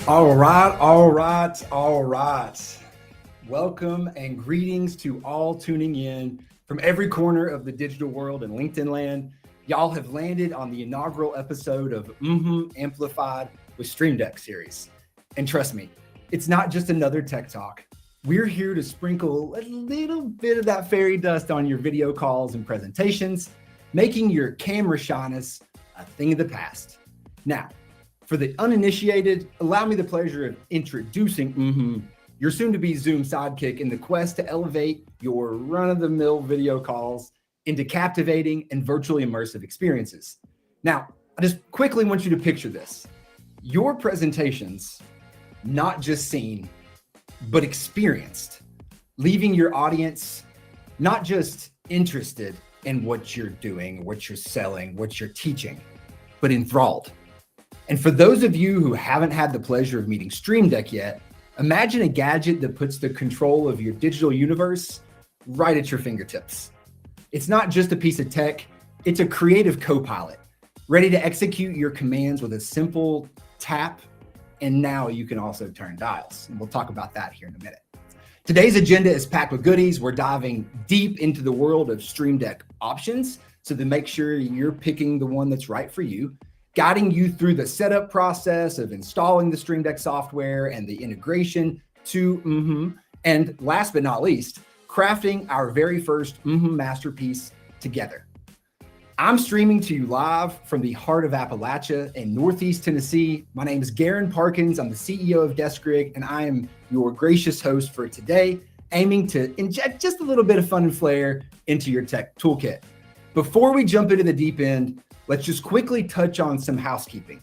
All right, all right, all right. Welcome and greetings to all tuning in from every corner of the digital world and LinkedIn land. Y'all have landed on the inaugural episode of Amplified with Stream Deck series. And trust me, it's not just another tech talk. We're here to sprinkle a little bit of that fairy dust on your video calls and presentations, making your camera shyness a thing of the past. Now, for the uninitiated, allow me the pleasure of introducing your soon-to-be Zoom sidekick in the quest to elevate your run-of-the-mill video calls into captivating and virtually immersive experiences. Now, I just quickly want you to picture this. Your presentations, not just seen, but experienced, leaving your audience not just interested in what you're doing, what you're selling, what you're teaching, but enthralled. And for those of you who haven't had the pleasure of meeting Stream Deck yet, imagine a gadget that puts the control of your digital universe right at your fingertips. It's not just a piece of tech, it's a creative co-pilot, ready to execute your commands with a simple tap, and now you can also turn dials. And we'll talk about that here in a minute. Today's agenda is packed with goodies. We're diving deep into the world of Stream Deck options, so to make sure you're picking the one that's right for you, guiding you through the setup process of installing the Stream Deck software and the integration to and last but not least, crafting our very first masterpiece together. I'm streaming to you live from the heart of Appalachia in Northeast Tennessee. My name is Garren Parkins. I'm the CEO of DeskRig, and I am your gracious host for today, aiming to inject just a little bit of fun and flair into your tech toolkit. Before we jump into the deep end, let's just quickly touch on some housekeeping.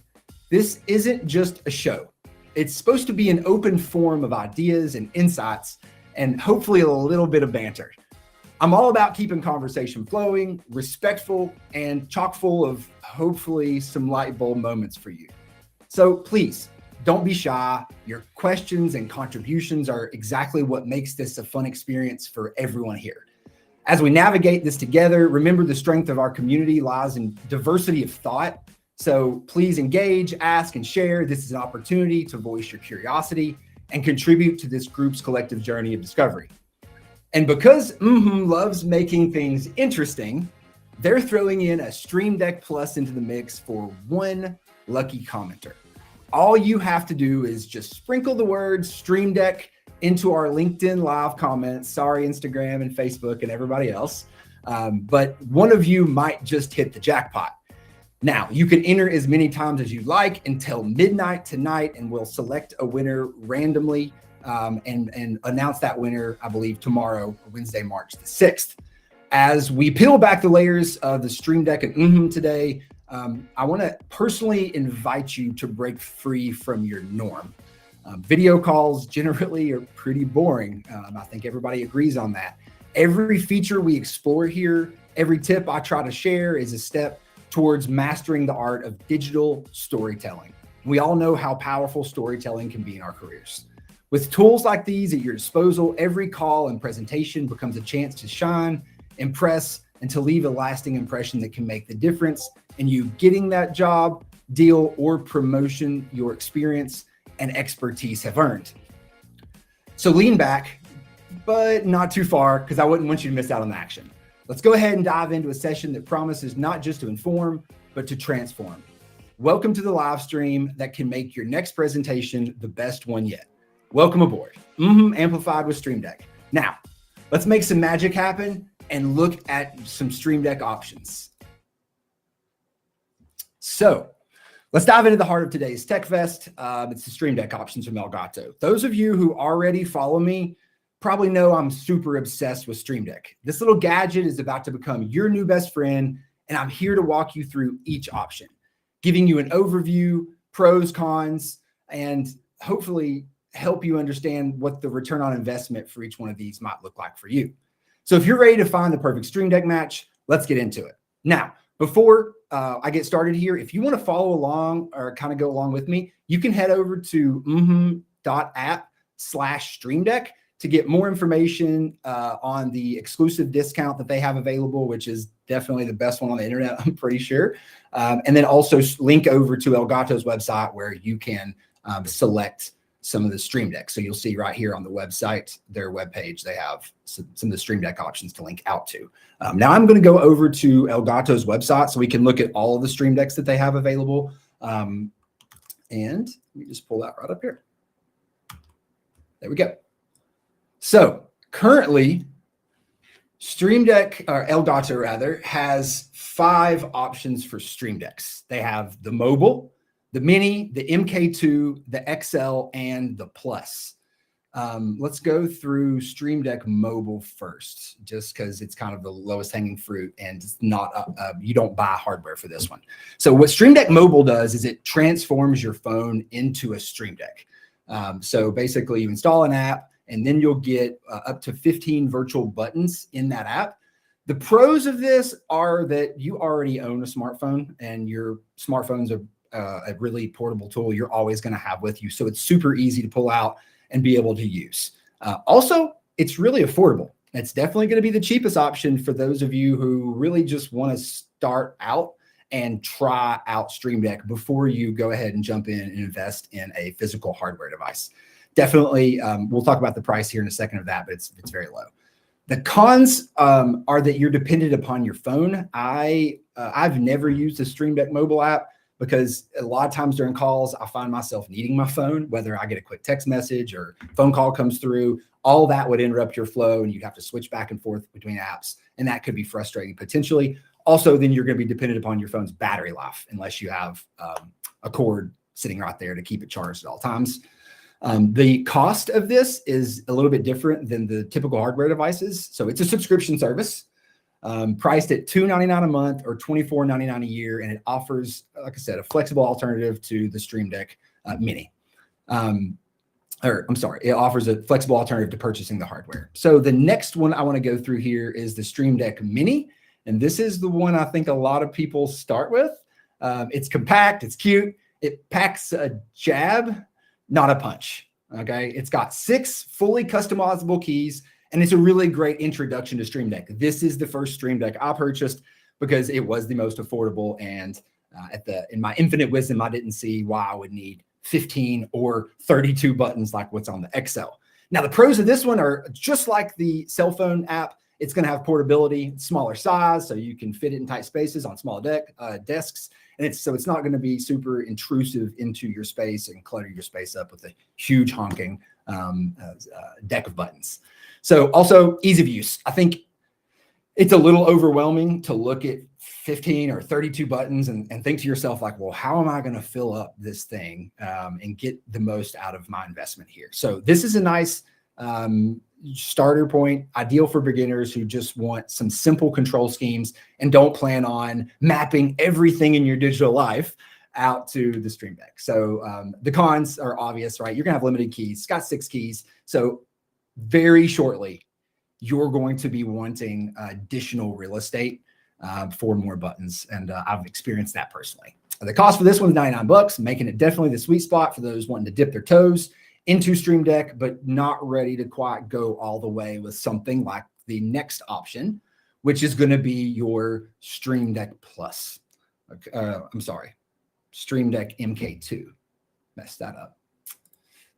This isn't just a show. It's supposed to be an open forum of ideas and insights, and hopefully a little bit of banter. I'm all about keeping conversation flowing, respectful, and chock full of hopefully some light bulb moments for you. So please, don't be shy. Your questions and contributions are exactly what makes this a fun experience for everyone here. As we navigate this together, remember the strength of our community lies in diversity of thought. So please engage, ask, and share. This is an opportunity to voice your curiosity and contribute to this group's collective journey of discovery. And because loves making things interesting, they're throwing in a Stream Deck Plus into the mix for one lucky commenter. All you have to do is just sprinkle the words Stream Deck into our LinkedIn live comments. Sorry, Instagram and Facebook and everybody else. But one of you might just hit the jackpot. Now, you can enter as many times as you like until midnight tonight, and we'll select a winner randomly and announce that winner, I believe, tomorrow, Wednesday, March the 6th. As we peel back the layers of the Stream Deck and today, I want to personally invite you to break free from your norm. Video calls generally are pretty boring. I think everybody agrees on that. Every feature we explore here, every tip I try to share is a step towards mastering the art of digital storytelling. We all know how powerful storytelling can be in our careers. With tools like these at your disposal, every call and presentation becomes a chance to shine, impress, and to leave a lasting impression that can make the difference in you getting that job, deal, or promotion your experience and expertise have earned. So lean back, but not too far, because I wouldn't want you to miss out on the action. Let's go ahead and dive into a session that promises not just to inform, but to transform. Welcome to the live stream that can make your next presentation the best one yet. Welcome aboard, Amplified with Stream Deck. Now, let's make some magic happen and look at some Stream Deck options. So let's dive into the heart of today's Tech Fest. It's the Stream Deck options from Elgato. Those of you who already follow me probably know I'm super obsessed with Stream Deck. This little gadget is about to become your new best friend, and I'm here to walk you through each option, giving you an overview, pros, cons, and hopefully help you understand what the return on investment for each one of these might look like for you. So if you're ready to find the perfect Stream Deck match, let's get into it. Now, before I get started here, if you want to follow along or kind of go along with me, you can head over to mmhmm.app/Stream Deck to get more information on the exclusive discount that they have available, which is definitely the best one on the internet, I'm pretty sure. And then also link over to Elgato's website where you can select some of the Stream Deck. So you'll see right here on the website, their webpage, they have some of the Stream Deck options to link out to. Now I'm going to go over to Elgato's website so we can look at all of the Stream Decks that they have available. And let me just pull that right up here. There we go. So currently, Stream Deck, or Elgato rather, has 5 options for Stream Decks. They have the mobile, the mini, the MK2, the XL, and the Plus. Let's go through Stream Deck Mobile first, just because it's kind of the lowest hanging fruit and it's not, you don't buy hardware for this one. So what Stream Deck Mobile does is it transforms your phone into a Stream Deck. So basically you install an app and then you'll get up to 15 virtual buttons in that app. The pros of this are that you already own a smartphone and your smartphone's a really portable tool you're always going to have with you. So it's super easy to pull out and be able to use. Also, it's really affordable. It's definitely going to be the cheapest option for those of you who really just want to start out and try out Stream Deck before you go ahead and jump in and invest in a physical hardware device. Definitely, we'll talk about the price here in a second of that, but it's very low. The cons are that you're dependent upon your phone. I've never used the Stream Deck mobile app because a lot of times during calls, I find myself needing my phone, whether I get a quick text message or phone call comes through, all that would interrupt your flow and you'd have to switch back and forth between apps. And that could be frustrating potentially. Also, then you're going to be dependent upon your phone's battery life unless you have a cord sitting right there to keep it charged at all times. The cost of this is a little bit different than the typical hardware devices. So it's a subscription service. Priced at $299 a month or $24.99 a year, and it offers, like I said, a flexible alternative to the Stream Deck Mini. It offers a flexible alternative to purchasing the hardware. So the next one I want to go through here is the Stream Deck Mini, and this is the one I think a lot of people start with. It's compact, it's cute, it packs a jab, not a punch. Okay, it's got 6 fully customizable keys. And it's a really great introduction to Stream Deck. This is the first Stream Deck I purchased because it was the most affordable. And in my infinite wisdom, I didn't see why I would need 15 or 32 buttons like what's on the XL. Now, the pros of this one are just like the cell phone app. It's going to have portability, smaller size, so you can fit it in tight spaces on small desks. And it's not going to be super intrusive into your space and clutter your space up with a huge honking deck of buttons. So also ease of use. I think it's a little overwhelming to look at 15 or 32 buttons and think to yourself like, well, how am I going to fill up this thing and get the most out of my investment here? So this is a nice starter point, ideal for beginners who just want some simple control schemes and don't plan on mapping everything in your digital life out to the Stream Deck. So the cons are obvious, right? You're going to have limited keys. It's got 6 keys. So very shortly, you're going to be wanting additional real estate for more buttons. And I've experienced that personally. The cost for this one is $99, making it definitely the sweet spot for those wanting to dip their toes into Stream Deck, but not ready to quite go all the way with something like the next option, which is going to be your Stream Deck Plus. Stream Deck MK2. Messed that up.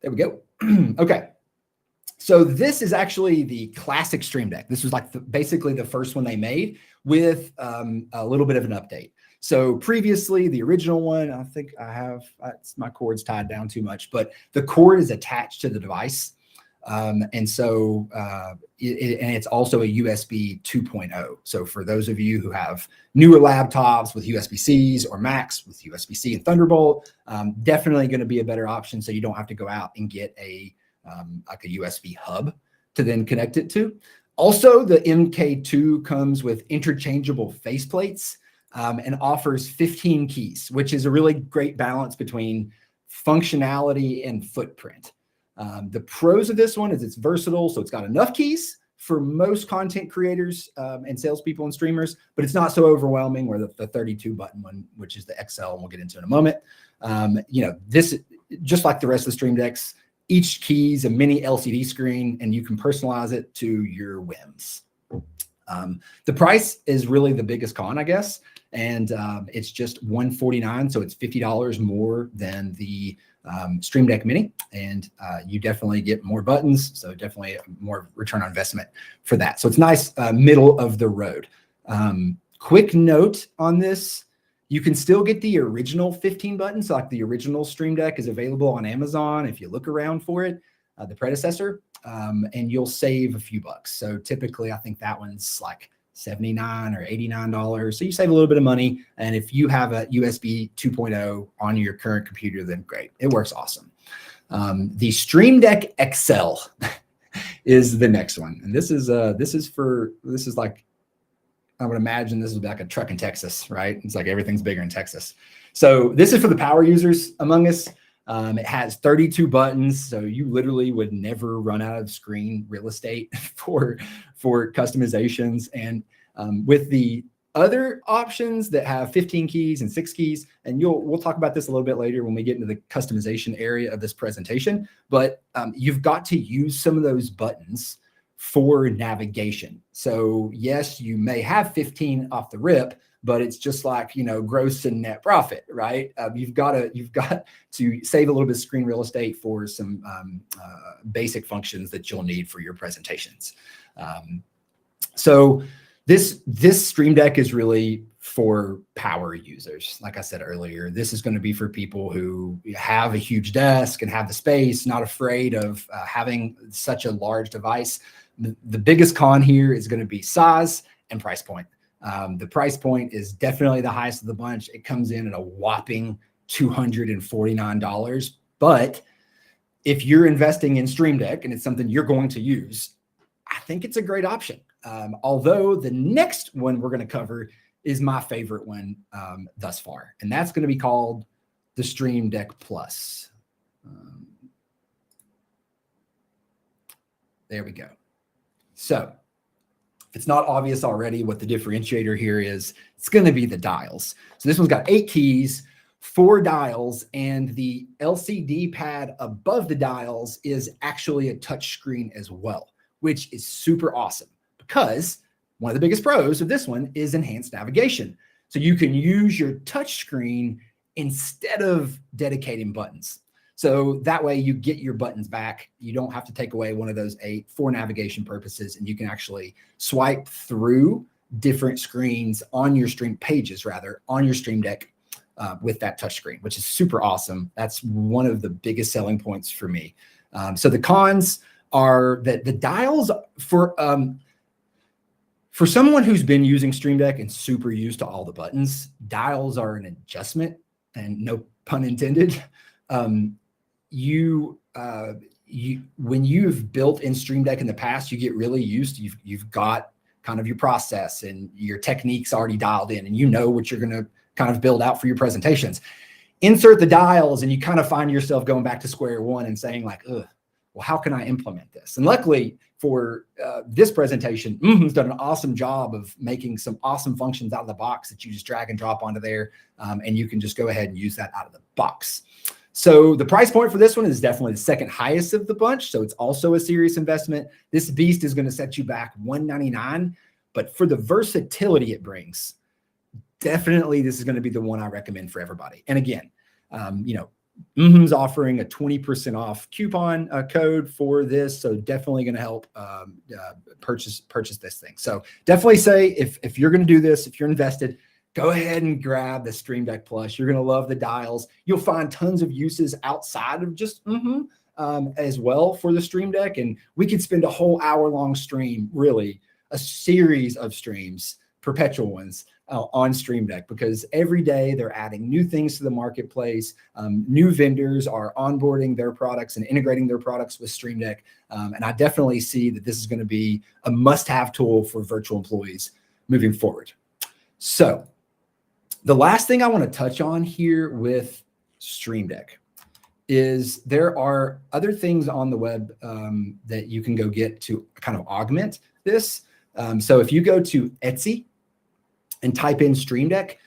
There we go. Okay. So this is actually the classic Stream Deck. This was like basically the first one they made with a little bit of an update. So previously, the original one, I think I have, my cord's tied down too much, but the cord is attached to the device. And it's also a USB 2.0. So for those of you who have newer laptops with USB-Cs or Macs with USB-C and Thunderbolt, definitely going to be a better option. So you don't have to go out and get like a USB hub to then connect it to. Also, the MK2 comes with interchangeable faceplates and offers 15 keys, which is a really great balance between functionality and footprint. The pros of this one is it's versatile, so it's got enough keys for most content creators and salespeople and streamers, but it's not so overwhelming where the 32 button one, which is the XL, and we'll get into in a moment. This, just like the rest of the Stream Decks, each key is a mini LCD screen and you can personalize it to your whims. The price is really the biggest con, I guess. And it's just $149, so it's $50 more than the Stream Deck Mini, and you definitely get more buttons, so definitely more return on investment for that. So it's nice, middle of the road. Quick note on this, you can still get the original 15 buttons, so like the original Stream Deck is available on Amazon if you look around for it, the predecessor, and you'll save a few bucks. So typically, I think that one's like $79 or $89. So you save a little bit of money. And if you have a USB 2.0 on your current computer, then great. It works awesome. The Stream Deck XL is the next one. And this is like, I would imagine this is like a truck in Texas, right? It's like everything's bigger in Texas. So this is for the power users among us. It has 32 buttons, so you literally would never run out of screen real estate for customizations. And with the other options that have 15 keys and 6 keys, and we'll talk about this a little bit later when we get into the customization area of this presentation, but you've got to use some of those buttons for navigation. So yes, you may have 15 off the rip, but it's just like, gross and net profit, right? You've got to save a little bit of screen real estate for some basic functions that you'll need for your presentations. So this Stream Deck is really for power users. Like I said earlier, this is going to be for people who have a huge desk and have the space, not afraid of having such a large device. The biggest con here is going to be size and price point. The price point is definitely the highest of the bunch. It comes in at a whopping $249. But if you're investing in Stream Deck and it's something you're going to use, I think it's a great option. Although the next one we're going to cover is my favorite one thus far, and that's going to be called the Stream Deck Plus. There we go. So if it's not obvious already what the differentiator here is, it's going to be the dials. So this one's got 8 keys, 4 dials, and the LCD pad above the dials is actually a touch screen as well, which is super awesome because one of the biggest pros of this one is enhanced navigation. So you can use your touch screen instead of dedicating buttons. So that way you get your buttons back. You don't have to take away one of those 8 for navigation purposes, and you can actually swipe through different screens on your pages on your Stream Deck with that touch screen, which is super awesome. That's one of the biggest selling points for me. So the cons are that the dials for someone who's been using Stream Deck and super used to all the buttons, dials are an adjustment, and no pun intended. When you've built in Stream Deck in the past, you get really used to, you've got kind of your process and your techniques already dialed in, and you know what you're going to kind of build out for your presentations. Insert the dials and you kind of find yourself going back to square one and saying like, ugh, well, how can I implement this? And luckily for this presentation, mmhmm's done an awesome job of making some awesome functions out of the box that you just drag and drop onto there, and you can just go ahead and use that out of the box. So the price point for this one is definitely the second highest of the bunch. So it's also a serious investment. This beast is going to set you back $199, but for the versatility it brings, definitely this is going to be the one I recommend for everybody. And again, mmhmm's offering a 20% off coupon code for this. So definitely going to help purchase this thing. So definitely say if you're going to do this, if you're invested, go ahead and grab the Stream Deck Plus. You're going to love the dials. You'll find tons of uses outside of just mmhmm as well for the Stream Deck. And we could spend a whole hour-long stream, really, a series of streams, perpetual ones, on Stream Deck, because every day they're adding new things to the marketplace. New vendors are onboarding their products and integrating their products with Stream Deck. And I definitely see that this is going to be a must-have tool for virtual employees moving forward. So the last thing I want to touch on here with Stream Deck is there are other things on the web that you can go get to kind of augment this. So if you go to Etsy and type in Stream Deck,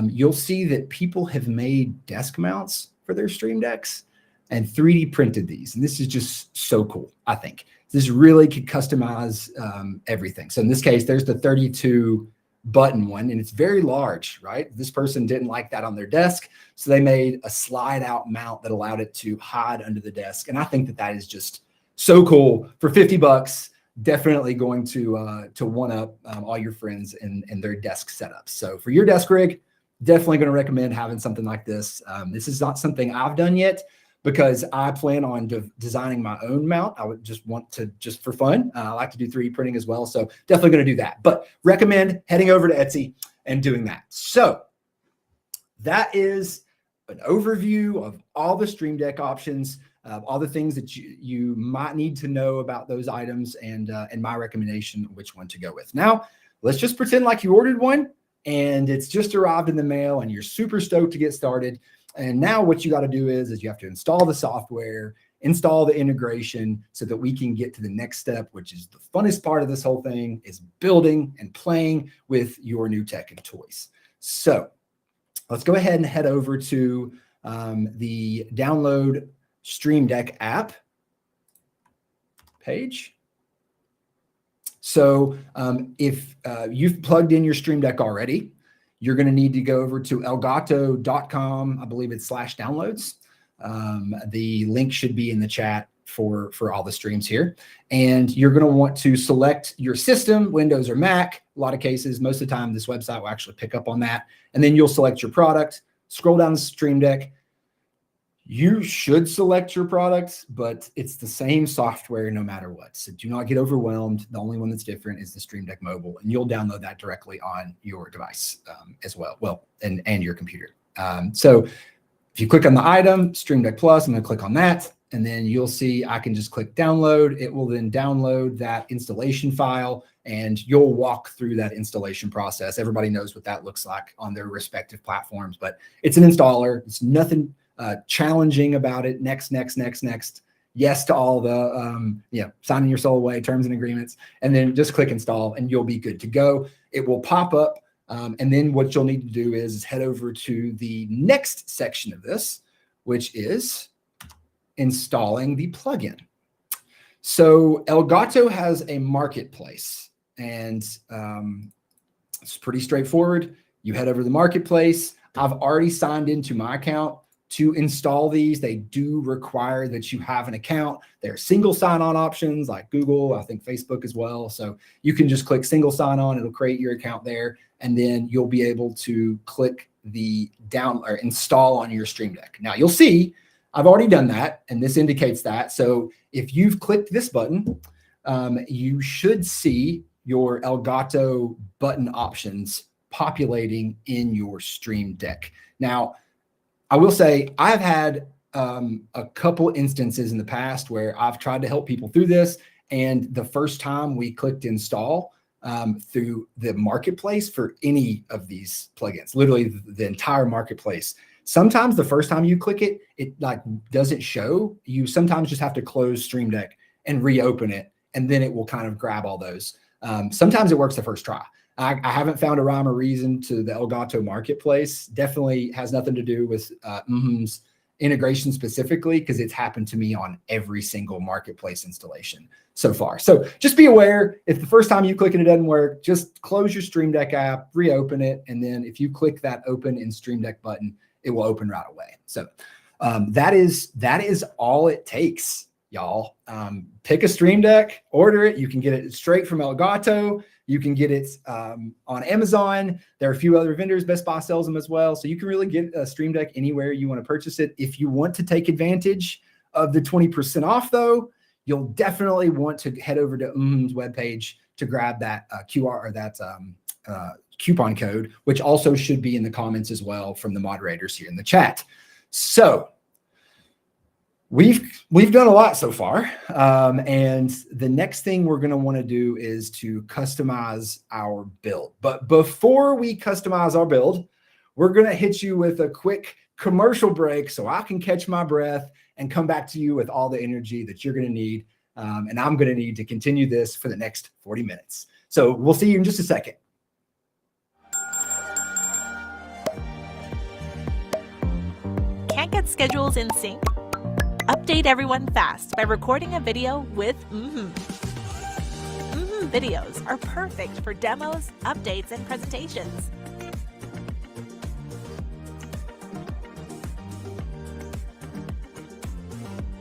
you'll see that people have made desk mounts for their Stream Decks. and 3D printed these. And this is just so cool, I think. This really could customize everything. So in this case, there's the 32 button one, and it's very large, right? This person didn't like that on their desk, so they made a slide out mount that allowed it to hide under the desk. And I think that that is just so cool. For 50 bucks, definitely going to one up all your friends and their desk setups. So for your desk rig, definitely going to recommend having something like this. This is not something I've done yet, because I plan on designing my own mount. I would just want to, just for fun. I like to do 3D printing as well. So definitely going to do that, but recommend heading over to Etsy and doing that. So that is an overview of all the Stream Deck options, all the things that you might need to know about those items, and my recommendation which one to go with. Now, let's just pretend like you ordered one and it's just arrived in the mail and you're super stoked to get started. And now what you got to do is you have to install the software, install the integration, so that we can get to the next step, which is the funnest part of this whole thing, is building and playing with your new tech and toys. So let's go ahead and head over to the download Stream Deck app page. So if you've plugged in your Stream Deck already, you're going to need to go over to elgato.com. I believe it's /downloads. The link should be in the chat for all the streams here. And you're going to want to select your system, Windows or Mac. A lot of cases, most of the time, this website will actually pick up on that. And then you'll select your product, scroll down the Stream Deck. You should select your product, but it's the same software no matter what. So do not get overwhelmed. The only one that's different is the Stream Deck Mobile, and you'll download that directly on your device as well. Well, and your computer. So if you click on the item, Stream Deck Plus, I'm going to click on that, and then you'll see I can just click download. It will then download that installation file, and you'll walk through that installation process. Everybody knows what that looks like on their respective platforms, but it's an installer. It's nothing challenging about it. Next. Yes to all the signing your soul away, terms and agreements, and then just click install and you'll be good to go. It will pop up, and then what you'll need to do is head over to the next section of this, which is installing the plugin. So Elgato has a marketplace, and it's pretty straightforward. You head over to the marketplace. I've already signed into my account. To install these, they do require that you have an account. There are single sign-on options like Google, I think Facebook as well. So you can just click single sign-on. It'll create your account there, and then you'll be able to click the down or install on your Stream Deck. Now you'll see I've already done that, and this indicates that. So if you've clicked this button, you should see your Elgato button options populating in your Stream Deck. Now, I will say I've had a couple instances in the past where I've tried to help people through this, and the first time we clicked install through the marketplace for any of these plugins, literally the entire marketplace, sometimes the first time you click it, it like doesn't show. You sometimes just have to close Stream Deck and reopen it, and then it will kind of grab all those. Sometimes it works the first try. I haven't found a rhyme or reason to the Elgato marketplace. Definitely has nothing to do with mmhmm's integration specifically, because it's happened to me on every single marketplace installation so far. So just be aware, if the first time you click and it doesn't work, just close your Stream Deck app, reopen it, and then if you click that open in Stream Deck button, it will open right away. So that is all it takes, y'all. Pick a Stream Deck, order it. You can get it straight from Elgato. You can get it on Amazon. There are a few other vendors. Best Buy sells them as well. So you can really get a Stream Deck anywhere you want to purchase it. If you want to take advantage of the 20% off, though, you'll definitely want to head over to mmhmm's webpage to grab that QR or that coupon code, which also should be in the comments as well from the moderators here in the chat. So we've done a lot so far, and the next thing we're going to want to do is to customize our build. But before we customize our build, we're going to hit you with a quick commercial break so I can catch my breath and come back to you with all the energy that you're going to need, and I'm going to need to continue this for the next 40 minutes. So we'll see you in just a second. Can't get schedules in sync? Update everyone fast by recording a video with mmhmm. mmhmm videos are perfect for demos, updates, and presentations.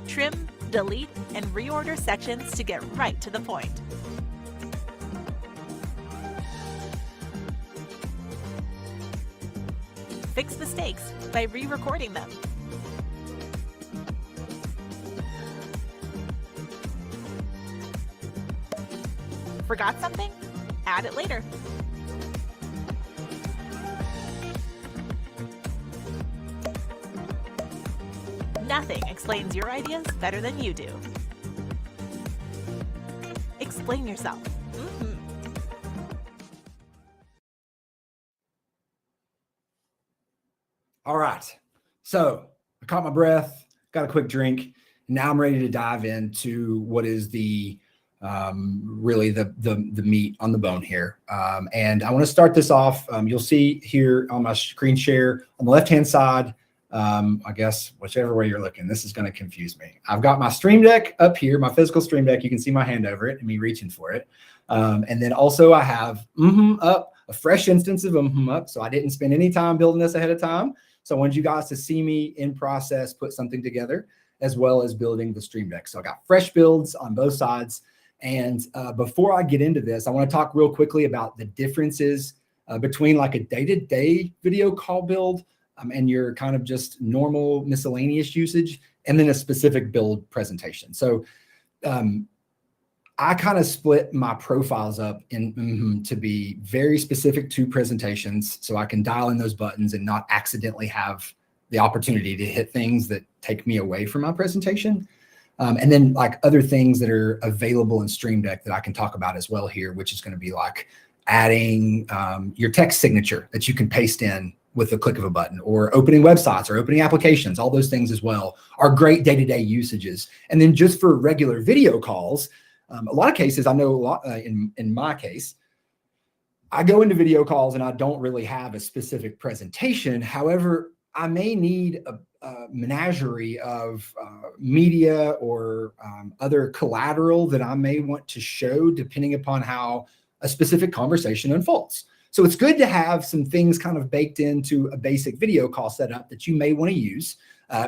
Trim, delete, and reorder sections to get right to the point. Fix mistakes by re-recording them. Forgot something? Add it later. Nothing explains your ideas better than you do. Explain yourself. mmhmm. All right. So I caught my breath, got a quick drink. Now I'm ready to dive into what is the really the meat on the bone here. And I want to start this off. You'll see here on my screen share on the left-hand side, I guess whichever way you're looking, this is going to confuse me. I've got my Stream Deck up here, my physical Stream Deck. You can see my hand over it and me reaching for it. And then also I have up, a fresh instance of up. So I didn't spend any time building this ahead of time. So I wanted you guys to see me in process, put something together, as well as building the Stream Deck. So I got fresh builds on both sides. And before I get into this, I want to talk real quickly about the differences between like a day-to-day video call build and your kind of just normal miscellaneous usage, and then a specific build presentation. So I kind of split my profiles up in to be very specific to presentations, so I can dial in those buttons and not accidentally have the opportunity to hit things that take me away from my presentation. And then like other things that are available in Stream Deck that I can talk about as well here, which is going to be like adding your text signature that you can paste in with the click of a button, or opening websites or opening applications. All those things as well are great day-to-day usages. And then just for regular video calls, a lot of cases, I know a lot in my case, I go into video calls and I don't really have a specific presentation. However, I may need a menagerie of media or other collateral that I may want to show depending upon how a specific conversation unfolds. So it's good to have some things kind of baked into a basic video call setup that you may want to use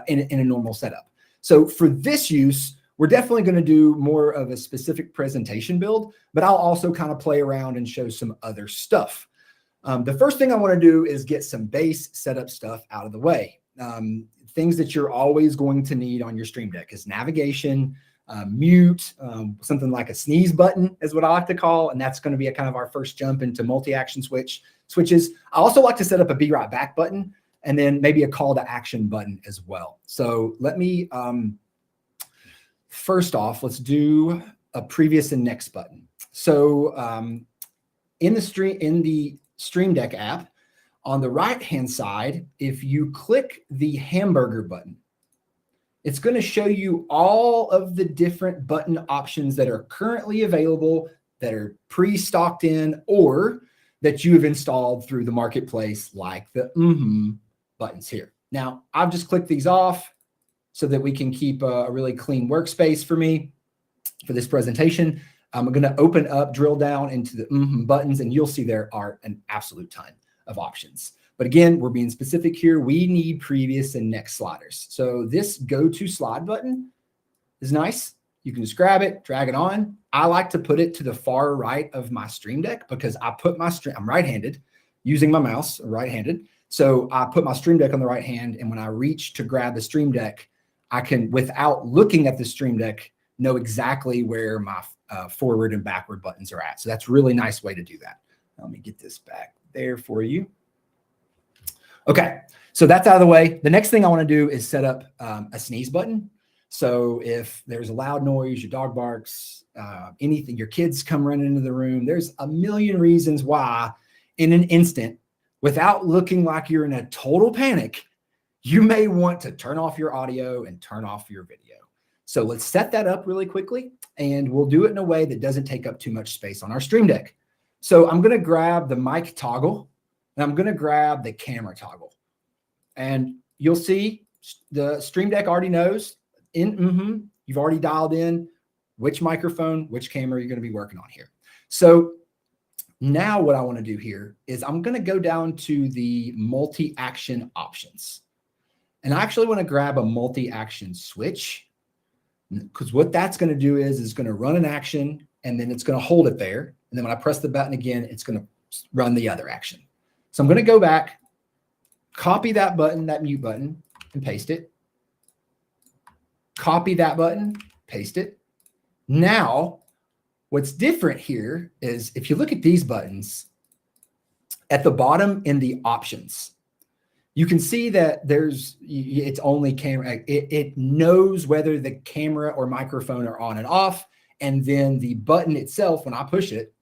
in a normal setup. So for this use, we're definitely going to do more of a specific presentation build, but I'll also kind of play around and show some other stuff. The first thing I want to do is get some base setup stuff out of the way. Things that you're always going to need on your Stream Deck is navigation, mute, something like a sneeze button is what I like to call, and that's going to be a kind of our first jump into multi-action switches. I also like to set up a be right back button, and then maybe a call to action button as well. So let me first off, let's do a previous and next button. So in the Stream Deck app, on the right-hand side, if you click the hamburger button, it's going to show you all of the different button options that are currently available, that are pre-stocked in, or that you have installed through the marketplace, like the buttons here. Now, I've just clicked these off so that we can keep a really clean workspace for me for this presentation. I'm going to open up, drill down into the buttons, and you'll see there are an absolute ton of options. But again, we're being specific here. We need previous and next sliders. So this go to slide button is nice. You can just grab it, drag it on. I like to put it to the far right of my Stream Deck because I put my I'm right-handed, using my mouse, right-handed. So I put my Stream Deck on the right hand, and when I reach to grab the Stream Deck, I can, without looking at the Stream Deck, know exactly where my forward and backward buttons are at. So that's a really nice way to do that. Let me get this back there for you. Okay, so that's out of the way. The next thing I want to do is set up a sneeze button. So if there's a loud noise, your dog barks, anything, your kids come running into the room, there's a million reasons why in an instant, without looking like you're in a total panic, you may want to turn off your audio and turn off your video. So let's set that up really quickly, and we'll do it in a way that doesn't take up too much space on our Stream Deck. So I'm going to grab the mic toggle, and I'm going to grab the camera toggle. And you'll see the Stream Deck already knows you've already dialed in which microphone, which camera you're going to be working on here. So now what I want to do here is I'm going to go down to the multi-action options. And I actually want to grab a multi-action switch, because what that's going to do is it's going to run an action and then it's going to hold it there. And then when I press the button again, it's going to run the other action. So I'm going to go back, copy that button, that mute button, and paste it. Copy that button, paste it. Now, what's different here is if you look at these buttons at the bottom in the options, you can see that it's only camera. It knows whether the camera or microphone are on and off. And then the button itself, when I push it,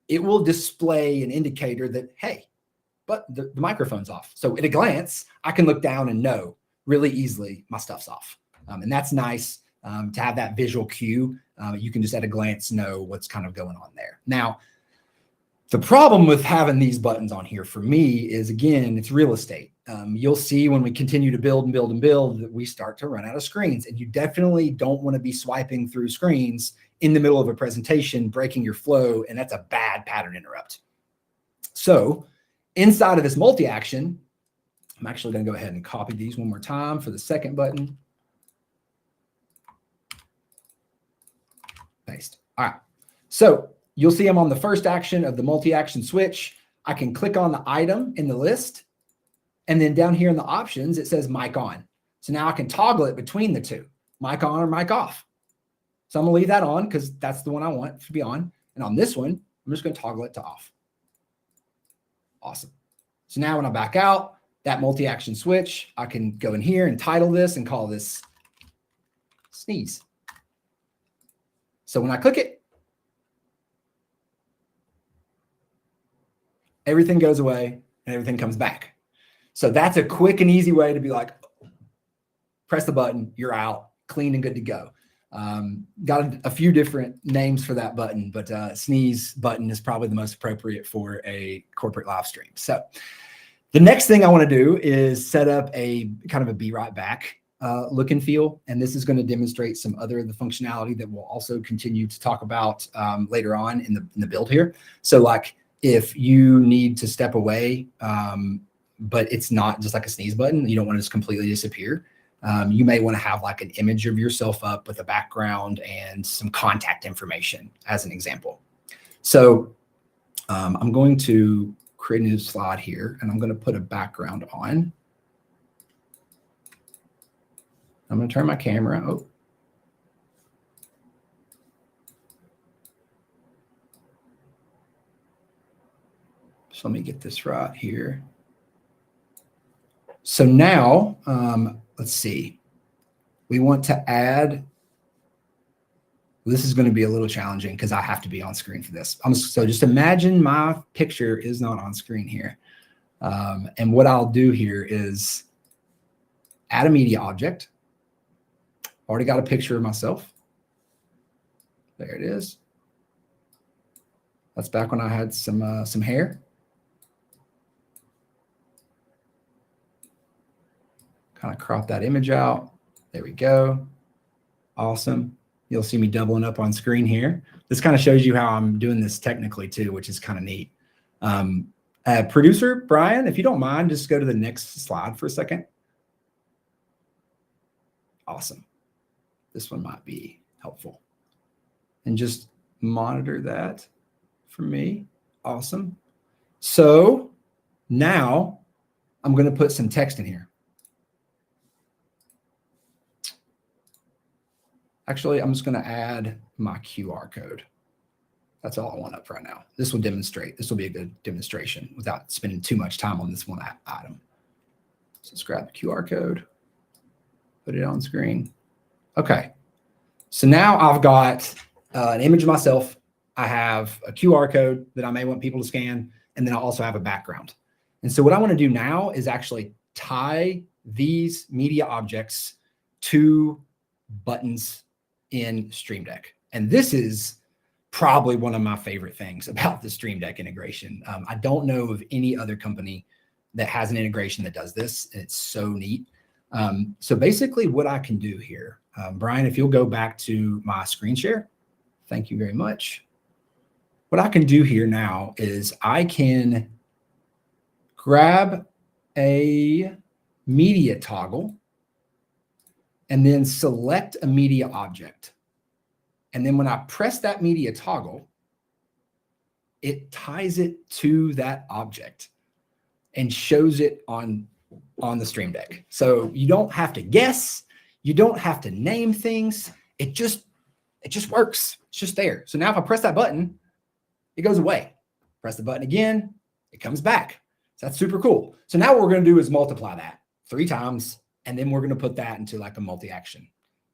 it will display an indicator that, hey, but the microphone's off. So at a glance, I can look down and know really easily my stuff's off. And that's nice to have that visual cue. You can just at a glance know what's kind of going on there. Now, the problem with having these buttons on here for me is, again, it's real estate. You'll see when we continue to build and build and build that we start to run out of screens. And you definitely don't want to be swiping through screens in the middle of a presentation, breaking your flow. And that's a bad pattern interrupt. So inside of this multi-action, I'm actually going to go ahead and copy these one more time for the second button. Paste. All right. So you'll see I'm on the first action of the multi-action switch. I can click on the item in the list. And then down here in the options, it says mic on. So now I can toggle it between the two, mic on or mic off. So I'm going to leave that on because that's the one I want to be on. And on this one, I'm just going to toggle it to off. Awesome. So now when I back out, that multi-action switch, I can go in here and title this and call this sneeze. So when I click it, everything goes away and everything comes back. So that's a quick and easy way to be like, press the button, you're out, clean and good to go. Got a few different names for that button, but sneeze button is probably the most appropriate for a corporate live stream. So the next thing I want to do is set up a kind of a be right back look and feel. And this is going to demonstrate some other of the functionality that we'll also continue to talk about later on in the build here. So like if you need to step away, but it's not just like a sneeze button, you don't want to just completely disappear. You may want to have like an image of yourself up with a background and some contact information as an example. So I'm going to create a new slide here and I'm going to put a background on. I'm going to turn my camera. Oh. So let me get this right here. So now, let's see. We want to add, this is going to be a little challenging because I have to be on screen for this. So just imagine my picture is not on screen here. And what I'll do here is add a media object. Already got a picture of myself. There it is. That's back when I had some hair. Kind of crop that image out. There we go. Awesome. You'll see me doubling up on screen here. This kind of shows you how I'm doing this technically too, which is kind of neat. Producer Brian, if you don't mind, just go to the next slide for a second. Awesome. This one might be helpful. And just monitor that for me. Awesome. So now I'm going to put some text in here. Actually, I'm just going to add my QR code. That's all I want up right now. This will demonstrate. This will be a good demonstration without spending too much time on this one item. So let's grab the QR code, put it on screen. Okay. So now I've got an image of myself. I have a QR code that I may want people to scan, and then I also have a background. And so what I want to do now is actually tie these media objects to buttons in Stream Deck. And this is probably one of my favorite things about the Stream Deck integration. I don't know of any other company that has an integration that does this, and it's so neat. So basically what I can do here, Brian, if you'll go back to my screen share, thank you very much. What I can do here now is I can grab a media toggle and then select a media object. And then when I press that media toggle, it ties it to that object and shows it on the Stream Deck. So you don't have to guess, you don't have to name things. It just works. It's just there. So now if I press that button, it goes away. Press the button again, it comes back. So that's super cool. So now what we're going to do is multiply that 3 times, and then we're going to put that into like a multi-action,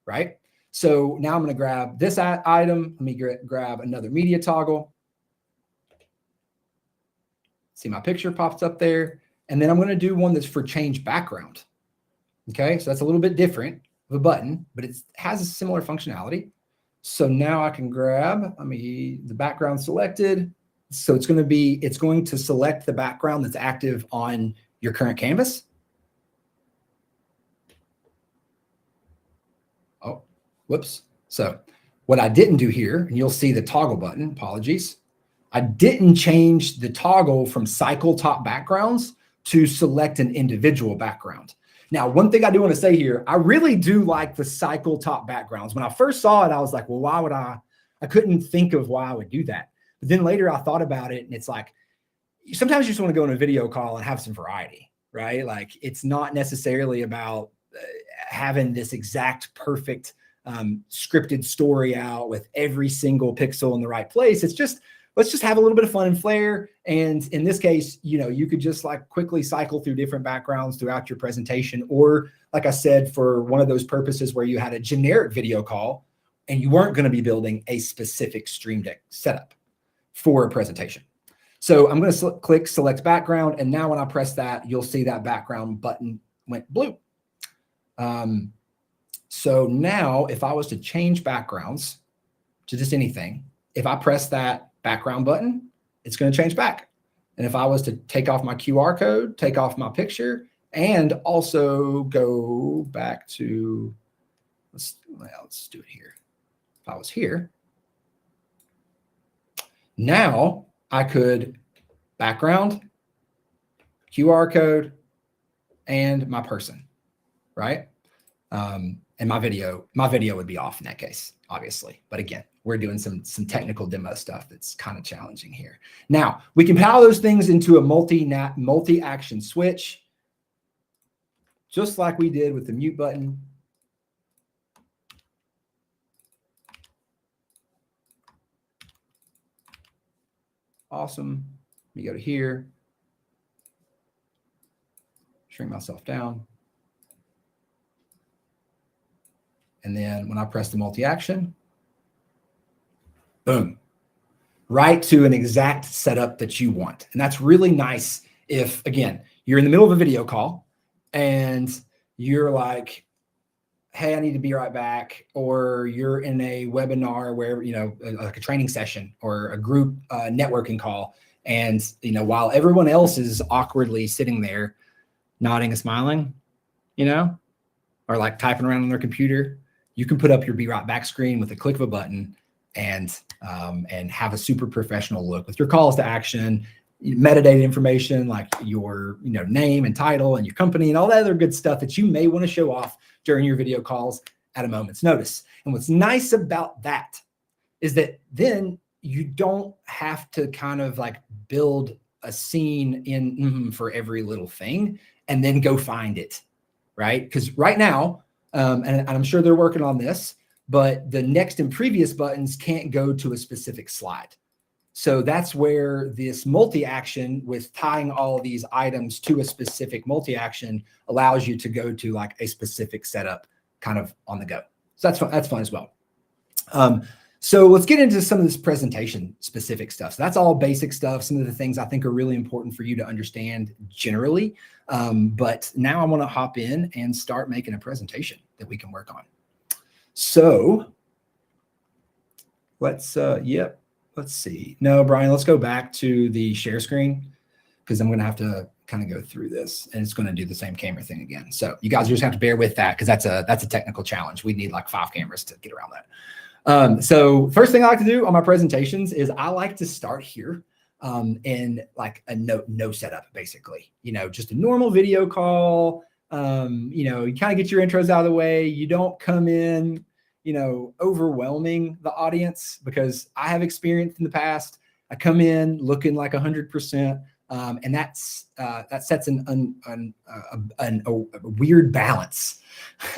right? So now I'm going to grab this item. Let me grab another media toggle. See, my picture pops up there. And then I'm going to do one that's for change background. Okay, so that's a little bit different of a button, but it has a similar functionality. So now I can grab, the background selected. So it's going to select the background that's active on your current canvas. Oh, whoops. So what I didn't do here, and you'll see the toggle button, apologies. I didn't change the toggle from cycle top backgrounds to select an individual background. Now, one thing I do want to say here, I really do like the cycle top backgrounds. When I first saw it, I was like, well, why would I couldn't think of why I would do that. But then later I thought about it, and it's like, sometimes you just want to go on a video call and have some variety, right? Like, it's not necessarily about having this exact perfect scripted story out with every single pixel in the right place. It's just, let's just have a little bit of fun and flair. And in this case, you could just like quickly cycle through different backgrounds throughout your presentation. Or like I said, for one of those purposes where you had a generic video call and you weren't going to be building a specific Stream Deck setup for a presentation. So I'm going to click select background. And now when I press that, you'll see that background button went blue. So now if I was to change backgrounds to just anything, if I press that background button, it's going to change back. And if I was to take off my QR code, take off my picture, and also go back to, let's do it here. If I was here, now I could background, QR code, and my person, right? And my video would be off in that case, obviously. But again, we're doing some technical demo stuff that's kind of challenging here. Now, we can power those things into a multi-action switch, just like we did with the mute button. Awesome. Let me go to here, shrink myself down. And then when I press the multi-action, boom, right to an exact setup that you want. And that's really nice if, again, you're in the middle of a video call and you're like, hey, I need to be right back. Or you're in a webinar where, like a training session or a group networking call. And, while everyone else is awkwardly sitting there nodding and smiling, or like typing around on their computer, you can put up your Be Right Back screen with a click of a button and have a super professional look with your calls to action, metadata information like your name and title and your company and all that other good stuff that you may want to show off during your video calls at a moment's notice. And what's nice about that is that then you don't have to kind of like build a scene in for every little thing and then go find it, right? Because right now, and I'm sure they're working on this, but the next and previous buttons can't go to a specific slide. So that's where this multi-action with tying all of these items to a specific multi-action allows you to go to like a specific setup kind of on the go. So that's fun. That's fun as well. So let's get into some of this presentation specific stuff. So that's all basic stuff. Some of the things I think are really important for you to understand generally. But now I want to hop in and start making a presentation that we can work on. So let's see. No, Brian, let's go back to the share screen because I'm going to have to kind of go through this, and it's going to do the same camera thing again. So you guys just have to bear with that because that's a technical challenge. We need like 5 cameras to get around that. So first thing I like to do on my presentations is I like to start here in like a no setup, basically, just a normal video call. You kind of get your intros out of the way. You don't come in, overwhelming the audience, because I have experienced in the past, I come in looking like 100%. And that sets a weird balance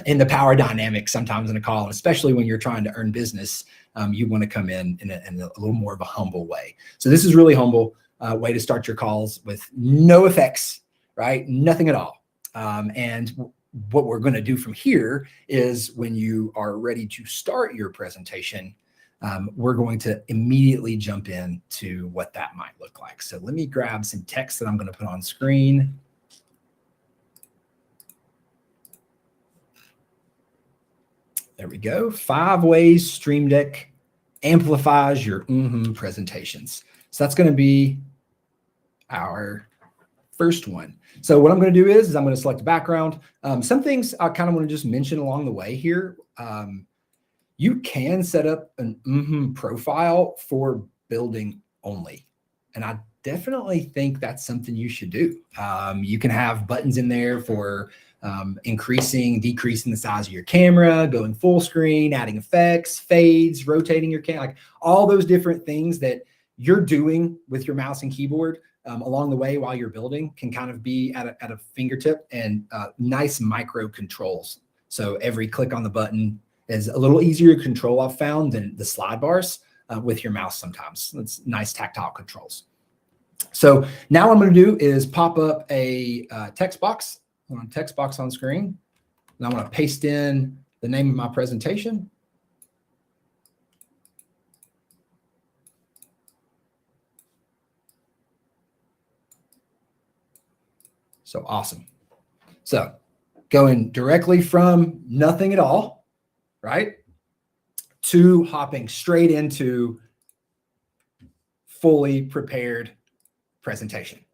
in the power dynamics sometimes in a call, and especially when you're trying to earn business. You want to come in a little more of a humble way. So this is really humble way to start your calls with no effects, right? Nothing at all. And what we're going to do from here is when you are ready to start your presentation, we're going to immediately jump into what that might look like. So let me grab some text that I'm going to put on screen. There we go. 5 ways Stream Deck amplifies your presentations. So that's going to be our first one. So what I'm going to do is I'm going to select a background. Some things I kind of want to just mention along the way here. You can set up an profile for building only. And I definitely think that's something you should do. You can have buttons in there for increasing, decreasing the size of your camera, going full screen, adding effects, fades, rotating your camera, like all those different things that you're doing with your mouse and keyboard along the way while you're building can kind of be at a fingertip, and nice micro controls. So every click on the button is a little easier to control, I've found, than the slide bars with your mouse sometimes. It's nice tactile controls. So now what I'm going to do is pop up a text box. I want a text box on screen, and I want to paste in the name of my presentation. So awesome. So going directly from nothing at all, right, to hopping straight into fully prepared presentation.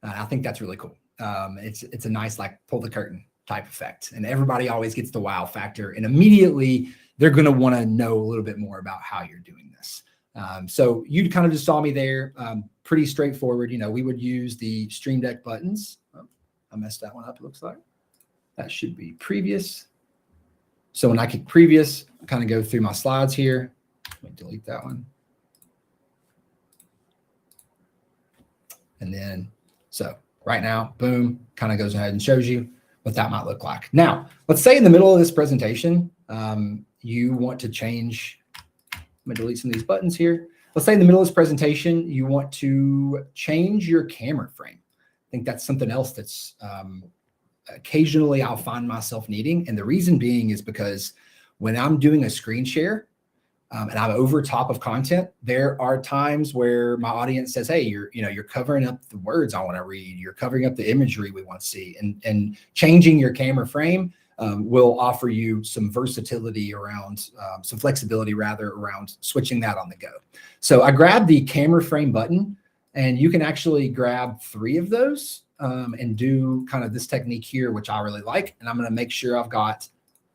I think that's really cool. It's a nice, like, pull the curtain type effect, and everybody always gets the wow factor, and immediately they're going to want to know a little bit more about how you're doing this. So you kind of just saw me there. Pretty straightforward. We would use the Stream Deck buttons. Oh, I messed that one up, it looks like. That should be previous. So when I click previous, I kind of go through my slides here. Let me delete that one. And then, so right now, boom, kind of goes ahead and shows you what that might look like. Now, let's say in the middle of this presentation, you want to change, I'm going to delete some of these buttons here. Let's say in the middle of this presentation, you want to change your camera frame. I think that's something else that's occasionally I'll find myself needing. And the reason being is because when I'm doing a screen share and I'm over top of content, there are times where my audience says, hey, you're covering up the words I want to read. You're covering up the imagery we want to see, and changing your camera frame will offer you some versatility around, some flexibility rather, around switching that on the go. So I grabbed the camera frame button, and you can actually grab 3 of those and do kind of this technique here, which I really like. And I'm going to make sure I've got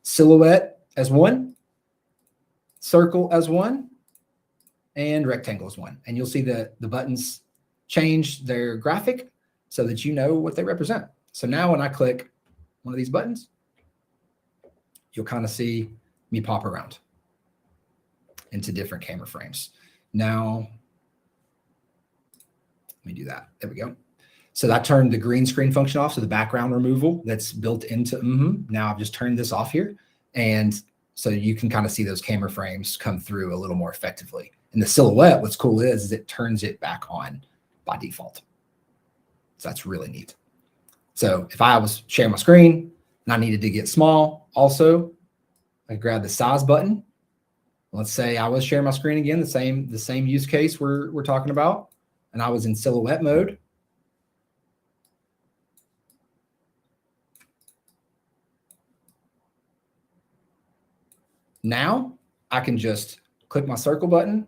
silhouette as 1, circle as 1, and rectangle as 1. And you'll see the buttons change their graphic so that you know what they represent. So now when I click one of these buttons, you'll kind of see me pop around into different camera frames. Now, let me do that. There we go. So that turned the green screen function off. So the background removal that's built into Now I've just turned this off here. And so you can kind of see those camera frames come through a little more effectively. And the silhouette, what's cool is it turns it back on by default. So that's really neat. So if I was sharing my screen and I needed to get small, also, I grab the size button. Let's say I was sharing my screen again, the same use case we're talking about, and I was in silhouette mode. Now I can just click my circle button,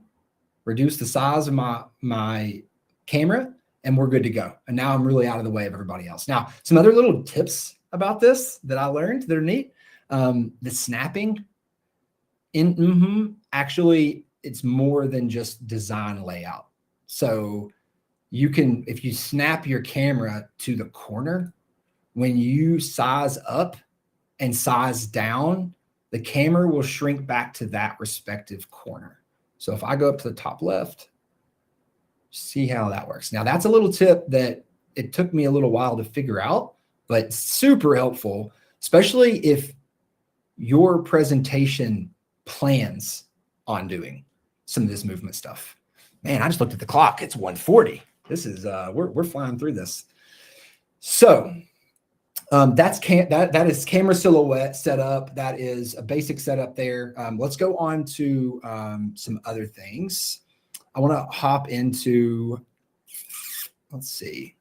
reduce the size of my camera, and we're good to go. And now I'm really out of the way of everybody else. Now, some other little tips about this that I learned that are neat. The snapping in actually, it's more than just design layout. So you can, if you snap your camera to the corner, when you size up and size down, the camera will shrink back to that respective corner. So if I go up to the top left, see how that works. Now that's a little tip that it took me a little while to figure out, but super helpful, especially if your presentation plans on doing some of this movement stuff. Man, I just looked at the clock. It's 1:40. This is we're flying through this. So that is camera silhouette setup. That is a basic setup there. Let's go on to some other things. I want to hop into, let's see,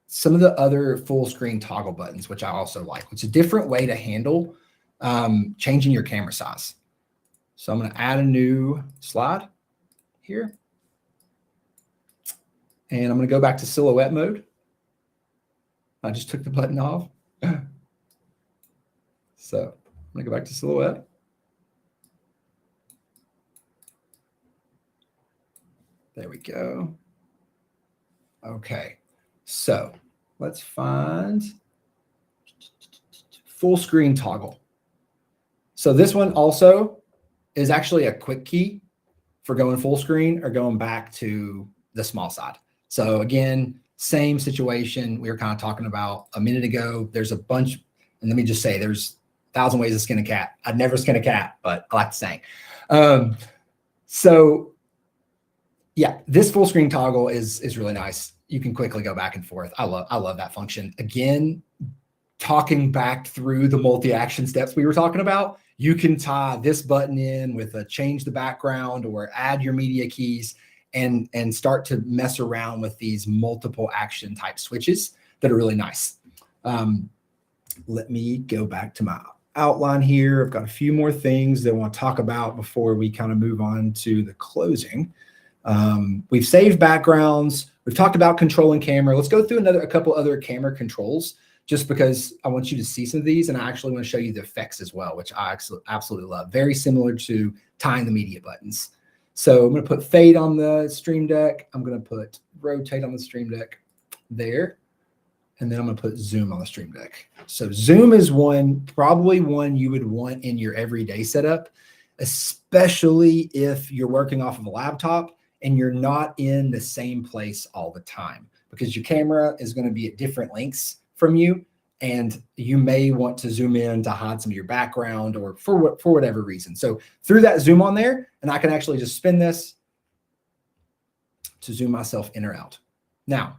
some of the other full screen toggle buttons, which I also like. It's a different way to handle changing your camera size. So I'm going to add a new slide here. And I'm going to go back to silhouette mode. I just took the button off. So I'm going to go back to silhouette. There we go. Okay. So let's find full screen toggle. So this one also is actually a quick key for going full screen or going back to the small side. So again, same situation we were kind of talking about a minute ago. There's a bunch, and let me just say there's 1,000 ways to skin a cat. I'd never skin a cat, but I like the saying. So yeah, this full screen toggle is really nice. You can quickly go back and forth. I love that function. Again, talking back through the multi-action steps we were talking about, you can tie this button in with a change the background or add your media keys and start to mess around with these multiple action type switches that are really nice. Let me go back to my outline here. I've got a few more things that I want to talk about before we kind of move on to the closing. We've saved backgrounds. We've talked about controlling camera. Let's go through a couple other camera controls just because I want you to see some of these, and I actually want to show you the effects as well, which I absolutely love. Very similar to tying the media buttons. So I'm going to put fade on the Stream Deck. I'm going to put rotate on the Stream Deck there. And then I'm going to put zoom on the Stream Deck. So zoom is probably one you would want in your everyday setup, especially if you're working off of a laptop and you're not in the same place all the time, because your camera is going to be at different lengths from you. And you may want to zoom in to hide some of your background or for whatever reason. So through that zoom on there, and I can actually just spin this to zoom myself in or out. Now,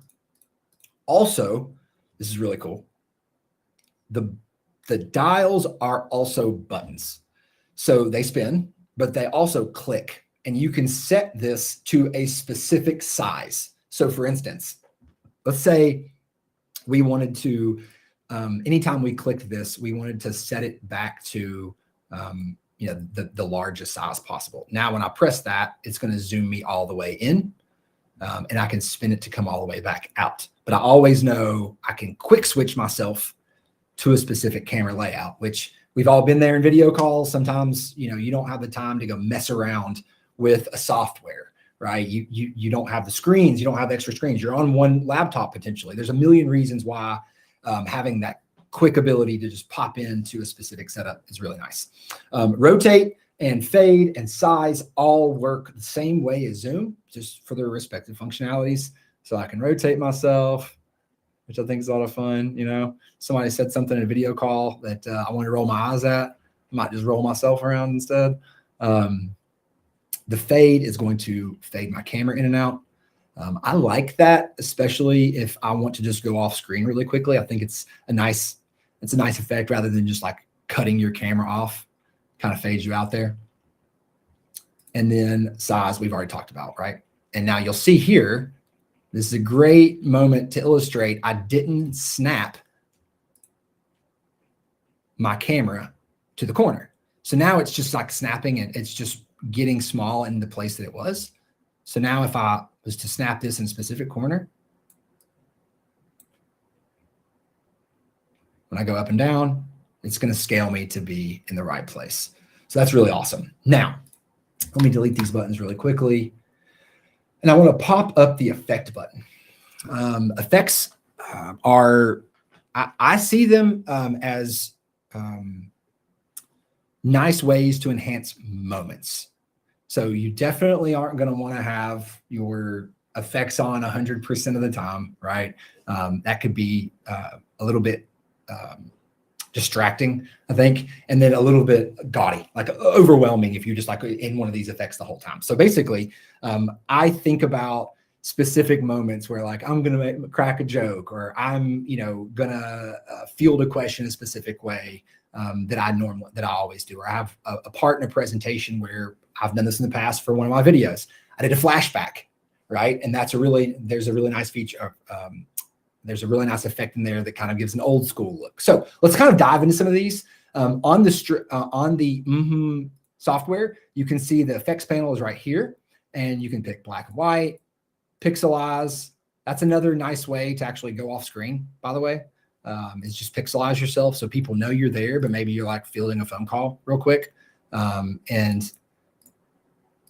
also, this is really cool. The dials are also buttons. So they spin, but they also click. And you can set this to a specific size. So for instance, let's say we wanted to, anytime we clicked this, we wanted to set it back to the largest size possible. Now, when I press that, it's going to zoom me all the way in, and I can spin it to come all the way back out. But I always know I can quick switch myself to a specific camera layout, which we've all been there in video calls. Sometimes, you don't have the time to go mess around with a software, right? You don't have the screens, you don't have extra screens. You're on one laptop potentially. There's a million reasons why having that quick ability to just pop into a specific setup is really nice. Rotate and fade and size all work the same way as zoom, just for their respective functionalities. So I can rotate myself, which I think is a lot of fun. Somebody said something in a video call that I want to roll my eyes at. I might just roll myself around instead. The fade is going to fade my camera in and out. I like that, especially if I want to just go off screen really quickly. I think it's a nice effect rather than just like cutting your camera off, kind of fades you out there. And then size, we've already talked about, right? And now you'll see here, this is a great moment to illustrate. I didn't snap my camera to the corner. So now it's just like snapping and it's just getting small in the place that it was. So now if I was to snap this in a specific corner. When I go up and down, it's going to scale me to be in the right place. So that's really awesome. Now, let me delete these buttons really quickly. And I want to pop up the effect button. Effects are, I see them as nice ways to enhance moments. So you definitely aren't going to want to have your effects on 100% of the time, right? That could be a little bit distracting, I think, and then a little bit gaudy, like overwhelming if you're just like in one of these effects the whole time. So basically, I think about specific moments where like I'm gonna crack a joke, or I'm gonna field a question a specific way that I always do, or I have a part in a presentation where I've done this in the past for one of my videos. I did a flashback, right? And there's a really nice feature. There's a really nice effect in there that kind of gives an old school look. So let's kind of dive into some of these. On the mmhmm software, you can see the effects panel is right here, and you can pick black and white, pixelize. That's another nice way to actually go off screen, by the way, is just pixelize yourself so people know you're there, but maybe you're like fielding a phone call real quick. And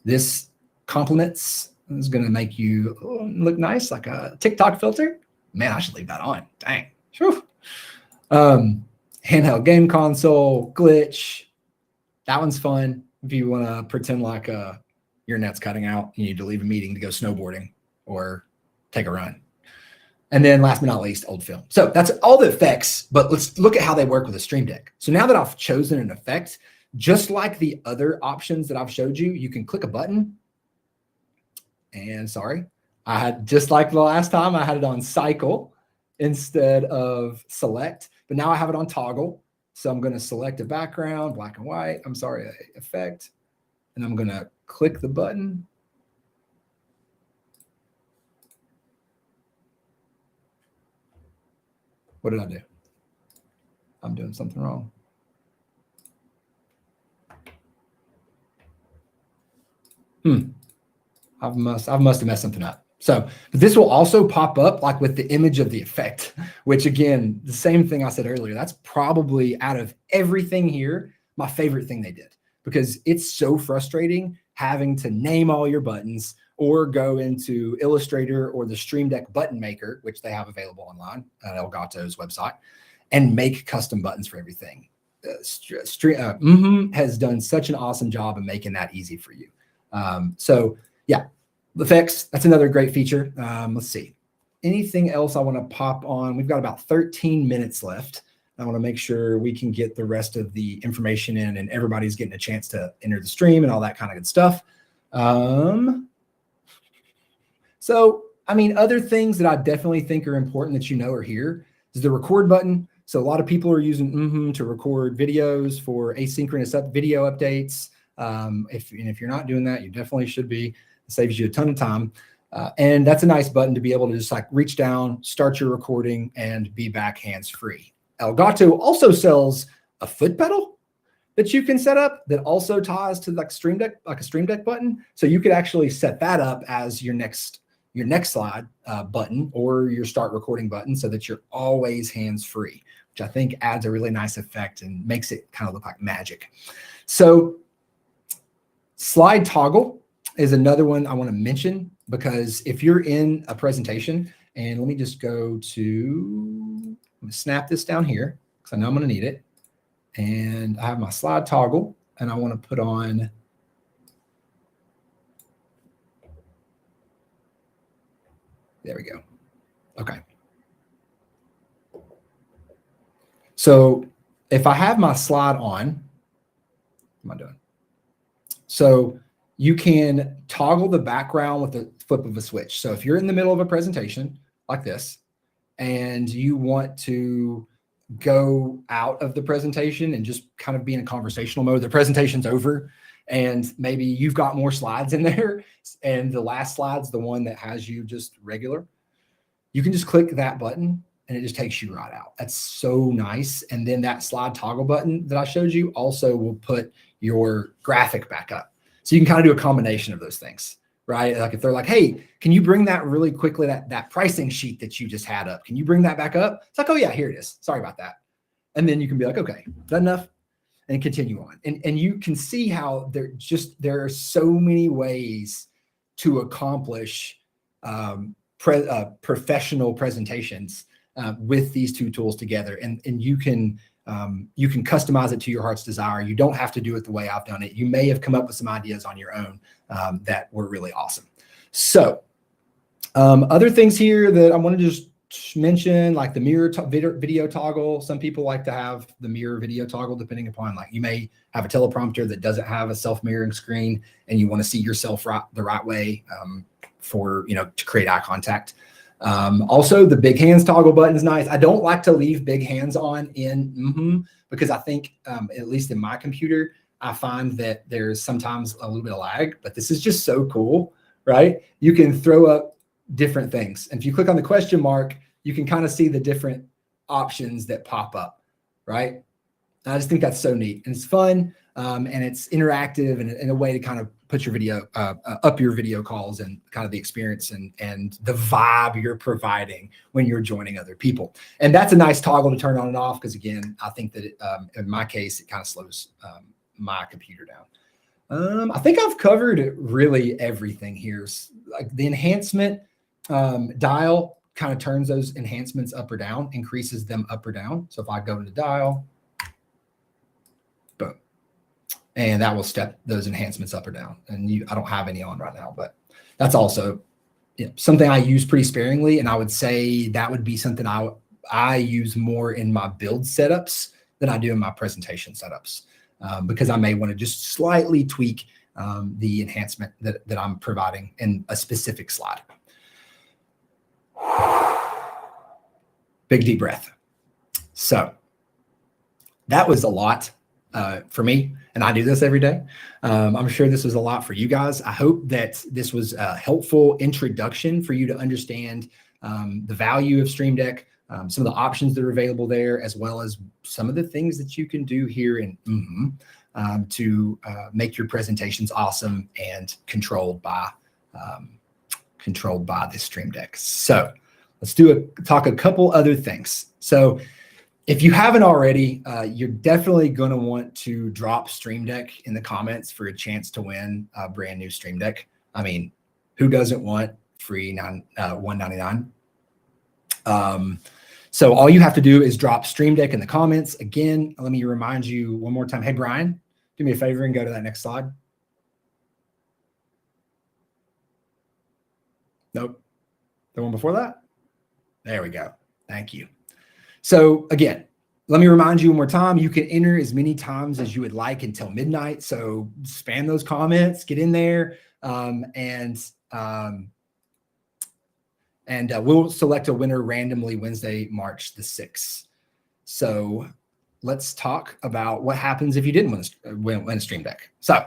this compliments is going to make you look nice, like a TikTok filter. Man, I should leave that on. Dang. Whew. Handheld game console, glitch. That one's fun. If you want to pretend like your net's cutting out, you need to leave a meeting to go snowboarding or take a run. And then last but not least, old film. So that's all the effects, but let's look at how they work with a Stream Deck. So now that I've chosen an effect, just like the other options that I've showed you, you can click a button. And sorry, I had, just like the last time, I had it on cycle instead of select, but now I have it on toggle. So I'm going to select a background, black and white. I'm sorry, effect, and I'm going to click the button. What did I do? I'm doing something wrong. I must have messed something up. So this will also pop up like with the image of the effect, which again, the same thing I said earlier, that's probably out of everything here, my favorite thing they did, because it's so frustrating having to name all your buttons or go into Illustrator or the Stream Deck button maker, which they have available online at Elgato's website, and make custom buttons for everything. mmhmm has done such an awesome job of making that easy for you. So yeah, effects, that's another great feature. Let's see. Anything else I want to pop on? We've got about 13 minutes left. I want to make sure we can get the rest of the information in and everybody's getting a chance to enter the stream and all that kind of good stuff. So, I mean, other things that I definitely think are important that you know are here is the record button. So a lot of people are using mmhmm to record videos for asynchronous video updates. If you're not doing that, you definitely should be. It saves you a ton of time. And that's a nice button to be able to just like reach down, start your recording, and be back hands-free. Elgato also sells a foot pedal that you can set up that also ties to like Stream Deck, like a Stream Deck button. So you could actually set that up as your next slide button or your start recording button so that you're always hands-free, which I think adds a really nice effect and makes it kind of look like magic. So slide toggle is another one I want to mention, because if you're in a presentation, and let me just go to, I'm going to snap this down here because I know I'm going to need it. And I have my slide toggle, and I want to put on, there we go. Okay. So if I have my slide on, what am I doing? So you can toggle the background with the flip of a switch. So if you're in the middle of a presentation like this, and you want to go out of the presentation and just kind of be in a conversational mode, the presentation's over, and maybe you've got more slides in there, and the last slide's the one that has you just regular, you can just click that button and it just takes you right out. That's so nice. And then that slide toggle button that I showed you also will put your graphic back up. So you can kind of do a combination of those things, right? Like if they're like, hey, can you bring that really quickly, that pricing sheet that you just had up? Can you bring that back up? It's like, oh yeah, here it is. Sorry about that. And then you can be like, okay, is that enough? And continue on. And you can see how there are so many ways to accomplish professional presentations with these two tools together. And you can customize it to your heart's desire. You don't have to do it the way I've done it. You may have come up with some ideas on your own that were really awesome. So other things here that I want to just mention, like the mirror video toggle. Some people like to have the mirror video toggle, depending upon, like, you may have a teleprompter that doesn't have a self-mirroring screen and you want to see yourself the right way for, to create eye contact. Also, the big hands toggle button is nice. I don't like to leave big hands on in because I think, at least in my computer, I find that there's sometimes a little bit of lag, but this is just so cool, right? You can throw up different things. And if you click on the question mark, you can kind of see the different options that pop up, right? I just think that's so neat, and it's fun, and it's interactive, and in a way to kind of put your video up your video calls and kind of the experience and the vibe you're providing when you're joining other people. And that's a nice toggle to turn on and off, because again, I think that in my case, it kind of slows my computer down. I think I've covered really everything here. Like the enhancement dial kind of turns those enhancements up or down, increases them up or down. So if I go to dial, boom, and that will step those enhancements up or down. And I don't have any on right now, but that's also something I use pretty sparingly. And I would say that would be something I use more in my build setups than I do in my presentation setups, because I may want to just slightly tweak the enhancement that I'm providing in a specific slide. Big deep breath. So that was a lot for me, and I do this every day. I'm sure this was a lot for you guys. I hope that this was a helpful introduction for you to understand the value of Stream Deck, some of the options that are available there, as well as some of the things that you can do here in to make your presentations awesome and controlled by this Stream Deck. So let's talk a couple other things. So if you haven't already, you're definitely going to want to drop Stream Deck in the comments for a chance to win a brand new Stream Deck. I mean, who doesn't want free $199? So all you have to do is drop Stream Deck in the comments. Again, let me remind you one more time. Hey, Brian, do me a favor and go to that next slide. Nope. The one before that? There we go. Thank you. So again, let me remind you one more time, you can enter as many times as you would like until midnight. So spam those comments, get in there, and we'll select a winner randomly Wednesday, March the 6th. So let's talk about what happens if you didn't win a Stream Deck. So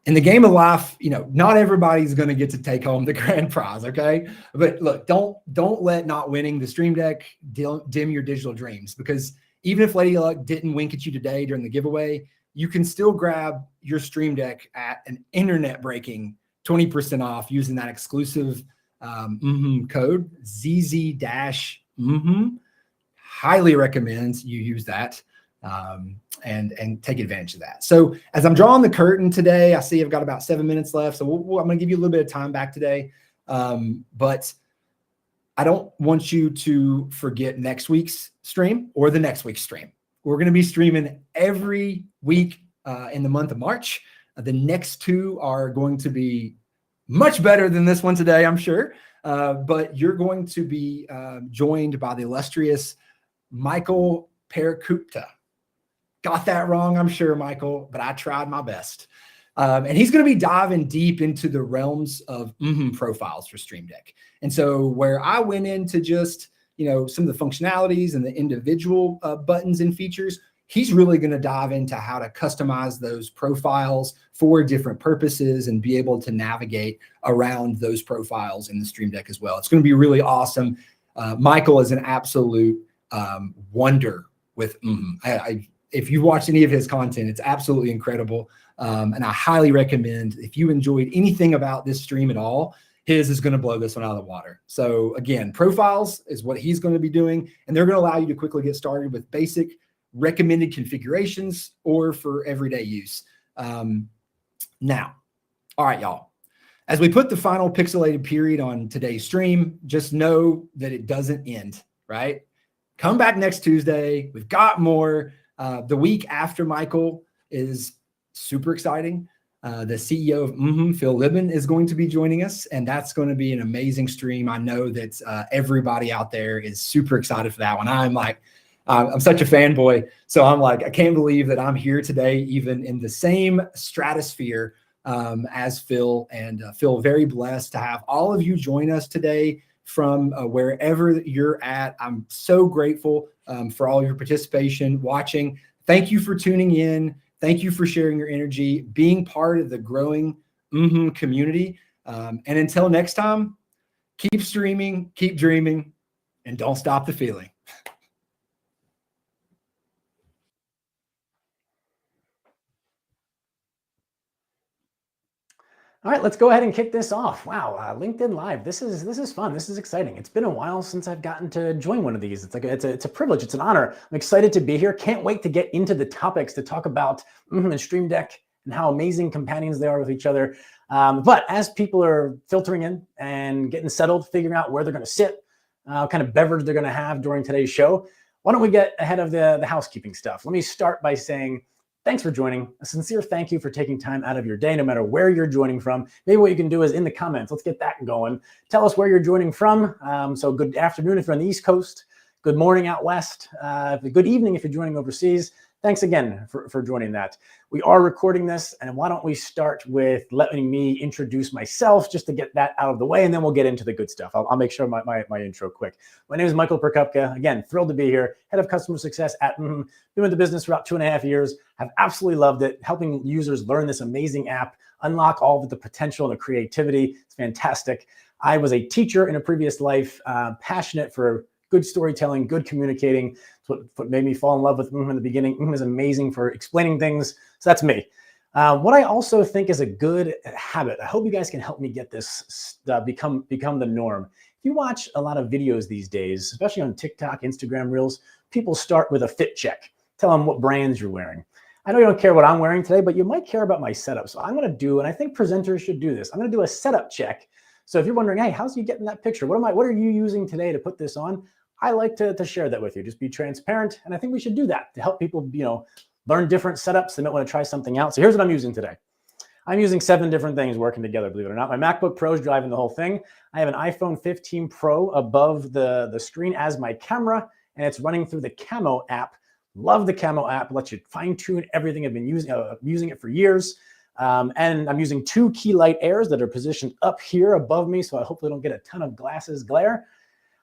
in the game of life, not everybody's going to get to take home the grand prize, okay? But look, don't let not winning the Stream Deck dim your digital dreams, because even if Lady Luck didn't wink at you today during the giveaway, you can still grab your Stream Deck at an internet-breaking 20% off using that exclusive code, ZZ-mmhmm. Highly recommends you use that. And take advantage of that. So as I'm drawing the curtain today, I see I've got about 7 minutes left. So I'm going to give you a little bit of time back today. But I don't want you to forget next week's stream or the next week's stream. We're going to be streaming every week in the month of March. The next two are going to be much better than this one today, I'm sure. But you're going to be joined by the illustrious Michael Perekupka. Got that wrong, I'm sure, Michael, but I tried my best. And he's going to be diving deep into the realms of profiles for Stream Deck. And so where I went into just, some of the functionalities and the individual buttons and features, he's really going to dive into how to customize those profiles for different purposes and be able to navigate around those profiles in the Stream Deck as well. It's going to be really awesome. Michael is an absolute wonder with if you watch any of his content, it's absolutely incredible. And I highly recommend, if you enjoyed anything about this stream at all, his is going to blow this one out of the water. So again, profiles is what he's going to be doing, and they're going to allow you to quickly get started with basic recommended configurations or for everyday use. Now, all right, y'all. As we put the final pixelated period on today's stream, just know that it doesn't end, right? Come back next Tuesday. We've got more. The week after Michael is super exciting. The CEO of mmhmm, Phil Libin, is going to be joining us, and that's going to be an amazing stream. I know that everybody out there is super excited for that one. I'm such a fanboy, so I'm like, I can't believe that I'm here today, even in the same stratosphere as Phil, and feel very blessed to have all of you join us today from wherever you're at. I'm so grateful for all your participation, watching. Thank you for tuning in. Thank you for sharing your energy, being part of the growing mmhmm community. And until next time, keep streaming, keep dreaming, and don't stop the feeling. All right, let's go ahead and kick this off. Wow, LinkedIn Live. This is fun. This is exciting. It's been a while since I've gotten to join one of these. It's a privilege. It's an honor. I'm excited to be here. Can't wait to get into the topics to talk about mmhmm and Stream Deck and how amazing companions they are with each other. But as people are filtering in and getting settled, figuring out where they're going to sit, what kind of beverage they're going to have during today's show, why don't we get ahead of the housekeeping stuff? Let me start by saying, thanks for joining. A sincere thank you for taking time out of your day, no matter where you're joining from. Maybe what you can do is in the comments, let's get that going. Tell us where you're joining from. So good afternoon if you're on the East Coast. Good morning out west. Good evening if you're joining overseas. Thanks again for joining that. We are recording this, and why don't we start with letting me introduce myself just to get that out of the way, and then we'll get into the good stuff. I'll make sure my intro quick. My name is Michael Perekupka. Again, thrilled to be here, head of customer success at mmhmm. Been in the business for about 2.5 years. Have absolutely loved it, helping users learn this amazing app, unlock all of the potential and the creativity. It's fantastic. I was a teacher in a previous life, passionate for good storytelling, good communicating. It's what made me fall in love with mmhmm in the beginning. mmhmm is amazing for explaining things. So that's me. What I also think is a good habit, I hope you guys can help me get this become the norm. If you watch a lot of videos these days, especially on TikTok, Instagram Reels, people start with a fit check. Tell them what brands you're wearing. I know you don't care what I'm wearing today, but you might care about my setup. So I'm going to do, and I think presenters should do this, I'm going to do a setup check. So if you're wondering, hey, how's you getting that picture? What are you using today to put this on? I like to share that with you. Just be transparent. And I think we should do that to help people, learn different setups. They might want to try something out. So here's what I'm using today. I'm using 7 different things working together, believe it or not. My MacBook Pro is driving the whole thing. I have an iPhone 15 Pro above the screen as my camera, and it's running through the Camo app. Love the Camo app. It lets you fine tune everything. I've been using it for years. And I'm using 2 key light airs that are positioned up here above me, so I hopefully don't get a ton of glasses glare.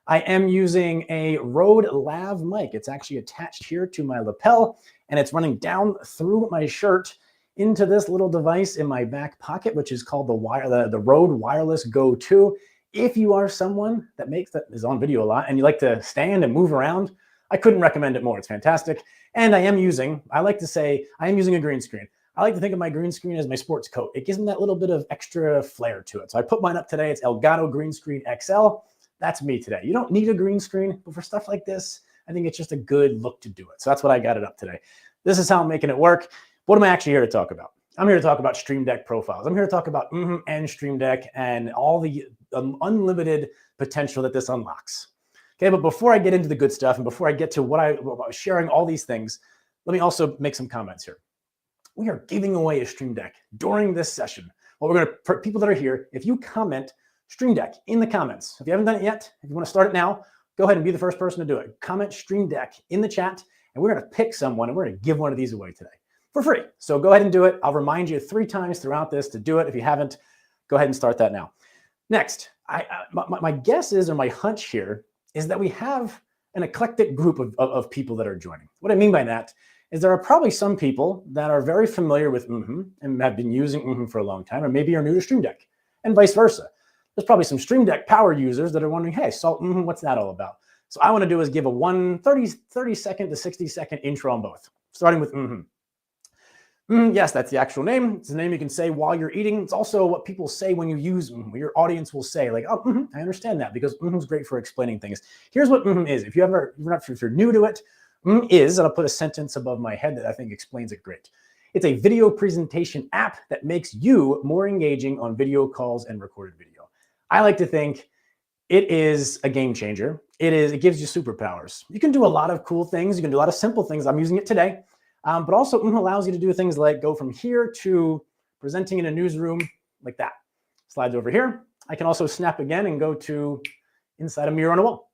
I am using a Rode Lav mic. It's actually attached here to my lapel, and it's running down through my shirt into this little device in my back pocket, which is called the Rode Wireless Go 2. If you are someone that is on video a lot and you like to stand and move around, I couldn't recommend it more. It's fantastic. And I like to say, I am using a green screen. I like to think of my green screen as my sports coat. It gives me that little bit of extra flair to it. So I put mine up today. It's Elgato Green Screen XL. That's me today. You don't need a green screen, but for stuff like this, I think it's just a good look to do it. So that's what I got it up today. This is how I'm making it work. What am I actually here to talk about? I'm here to talk about Stream Deck profiles. I'm here to talk about mmhmm and Stream Deck and all the unlimited potential that this unlocks. Okay, but before I get into the good stuff and before I get to what I was sharing all these things, let me also make some comments here. We are giving away a Stream Deck during this session. For people that are here, if you comment Stream Deck in the comments, if you haven't done it yet, if you want to start it now, go ahead and be the first person to do it. Comment Stream Deck in the chat, and we're going to pick someone, and we're going to give one of these away today for free. So go ahead and do it. I'll remind you 3 times throughout this to do it. If you haven't, go ahead and start that now. Next, my guess is, or my hunch here, is that we have an eclectic group of people that are joining. What I mean by that is there are probably some people that are very familiar with mmhmm and have been using mmhmm for a long time, or maybe are new to Stream Deck, and vice versa. There's probably some Stream Deck power users that are wondering, hey, so mmhmm, what's that all about? So I want to do is give a 30 second to 60 second intro on both. starting with yes, that's the actual name. It's the name you can say while you're eating. It's also what people say when you use your audience will say like, oh, I understand that, because is great for explaining things. Here's what is. If you're new to it, is, and I'll put a sentence above my head that I think explains it great. It's a video presentation app that makes you more engaging on video calls and recorded video. I like to think it is a game changer. It gives you superpowers. You can do a lot of cool things. You can do a lot of simple things. I'm using it today. But also allows you to do things like go from here to presenting in a newsroom like that. Slides over here. I can also snap again and go to inside a mirror on a wall.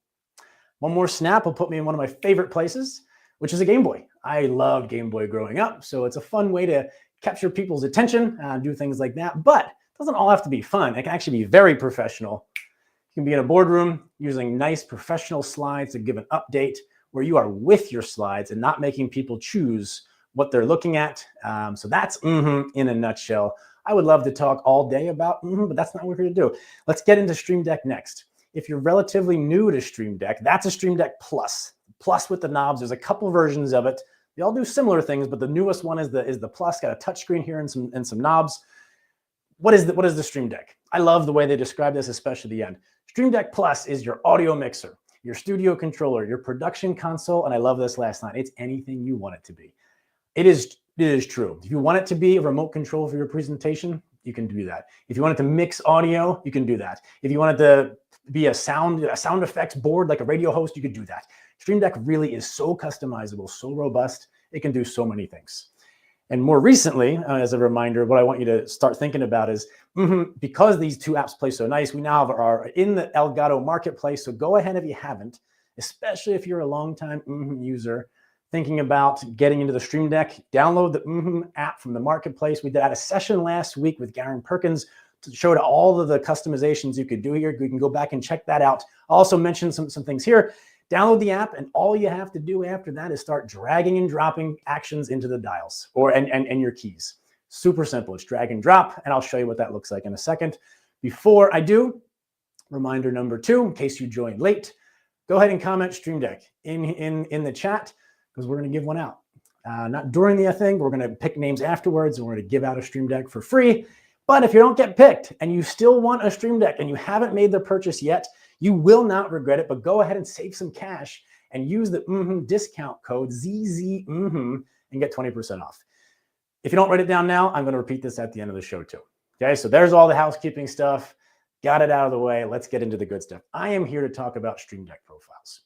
One more snap will put me in one of my favorite places, which is a Game Boy. I loved Game Boy growing up, so it's a fun way to capture people's attention, do things like that. But it doesn't all have to be fun. It can actually be very professional. You can be in a boardroom using nice professional slides to give an update, where you are with your slides and not making people choose what they're looking at. So that's in a nutshell. I would love to talk all day about but that's not what we're here to do. Let's get into Stream Deck next. If you're relatively new to Stream Deck, that's a Stream Deck Plus. Plus with the knobs. There's a couple versions of it. They all do similar things, but the newest one is the Plus. Got a touchscreen here and some knobs. What is the Stream Deck? I love the way they describe this, especially the end. Stream Deck Plus is your audio mixer, your studio controller, your production console, and I love this last line. It's anything you want it to be. It is true. If you want it to be a remote control for your presentation, you can do that. If you want it to mix audio, you can do that. If you want it to be a sound effects board like a radio host, you could do that. Stream Deck really is so customizable, so robust. It can do so many things. And more recently, as a reminder, what I want you to start thinking about is, because these two apps play so nice, we now are in the Elgato marketplace. So go ahead if you haven't, especially if you're a longtime user, thinking about getting into the Stream Deck, download the app from the marketplace. We did a session last week with Garren Parkins to show all of the customizations you could do here. You can go back and check that out. I'll also mention some things here. Download the app, and all you have to do after that is start dragging and dropping actions into the dials and your keys. Super simple. It's drag and drop, and I'll show you what that looks like in a second. Before I do, reminder number 2, in case you joined late, go ahead and comment Stream Deck in the chat, because we're going to give one out. Not during the thing. We're going to pick names afterwards, and we're going to give out a Stream Deck for free. But if you don't get picked and you still want a Stream Deck and you haven't made the purchase yet, you will not regret it. But go ahead and save some cash and use the discount code ZZ and get 20% off. If you don't write it down now, I'm going to repeat this at the end of the show too. Okay, so there's all the housekeeping stuff. Got it out of the way. Let's get into the good stuff. I am here to talk about Stream Deck profiles.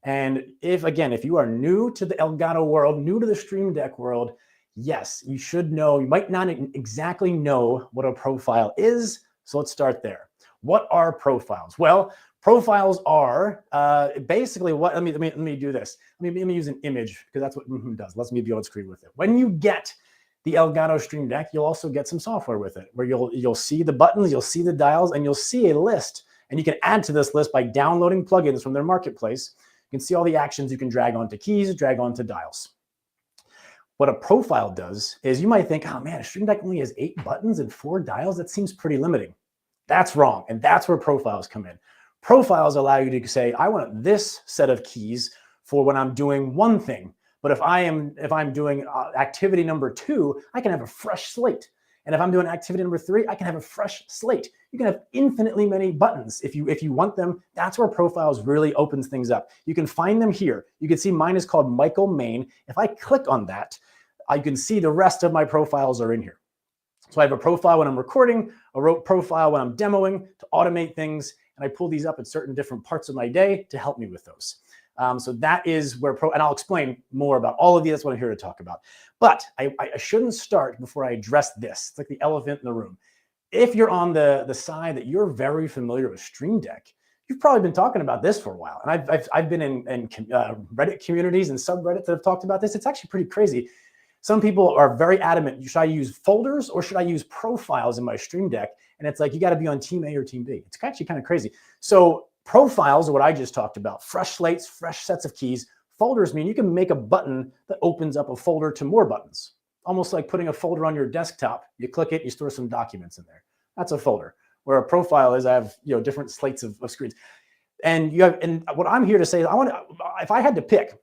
And if you are new to the Elgato world, new to the Stream Deck world, yes, you should know. You might not exactly know what a profile is. So let's start there. What are profiles? Well, profiles are basically what. Let me do this. Let me use an image, because that's what does. Let's me be on screen with it. When you get the Elgato Stream Deck, you'll also get some software with it, where you'll see the buttons, you'll see the dials, and you'll see a list. And you can add to this list by downloading plugins from their marketplace. You can see all the actions you can drag onto keys, drag onto dials. What a profile does is, you might think, oh man, a Stream Deck only has 8 buttons and 4 dials. That seems pretty limiting. That's wrong. And that's where profiles come in. Profiles allow you to say, I want this set of keys for when I'm doing one thing. But if I'm doing activity number 2, I can have a fresh slate. And if I'm doing activity number 3, I can have a fresh slate. You can have infinitely many buttons if you want them. That's where profiles really opens things up. You can find them here. You can see mine is called Michael Main. If I click on that, I can see the rest of my profiles are in here. So I have a profile when I'm recording, a profile when I'm demoing to automate things, and I pull these up at certain different parts of my day to help me with those. So that is where and I'll explain more about all of these. That's what I'm here to talk about. But I shouldn't start before I address this. It's like the elephant in the room. If you're on the side that you're very familiar with Stream Deck, you've probably been talking about this for a while. And I've been in Reddit communities and subreddits that have talked about this. It's actually pretty crazy. Some people are very adamant. Should I use folders or should I use profiles in my Stream Deck? And it's like, you got to be on team A or team B. It's actually kind of crazy. So profiles are what I just talked about. Fresh slates, fresh sets of keys. Folders mean you can make a button that opens up a folder to more buttons. Almost like putting a folder on your desktop. You click it, you store some documents in there. That's a folder. Where a profile is, I have different slates of screens. And what I'm here to say is, if I had to pick,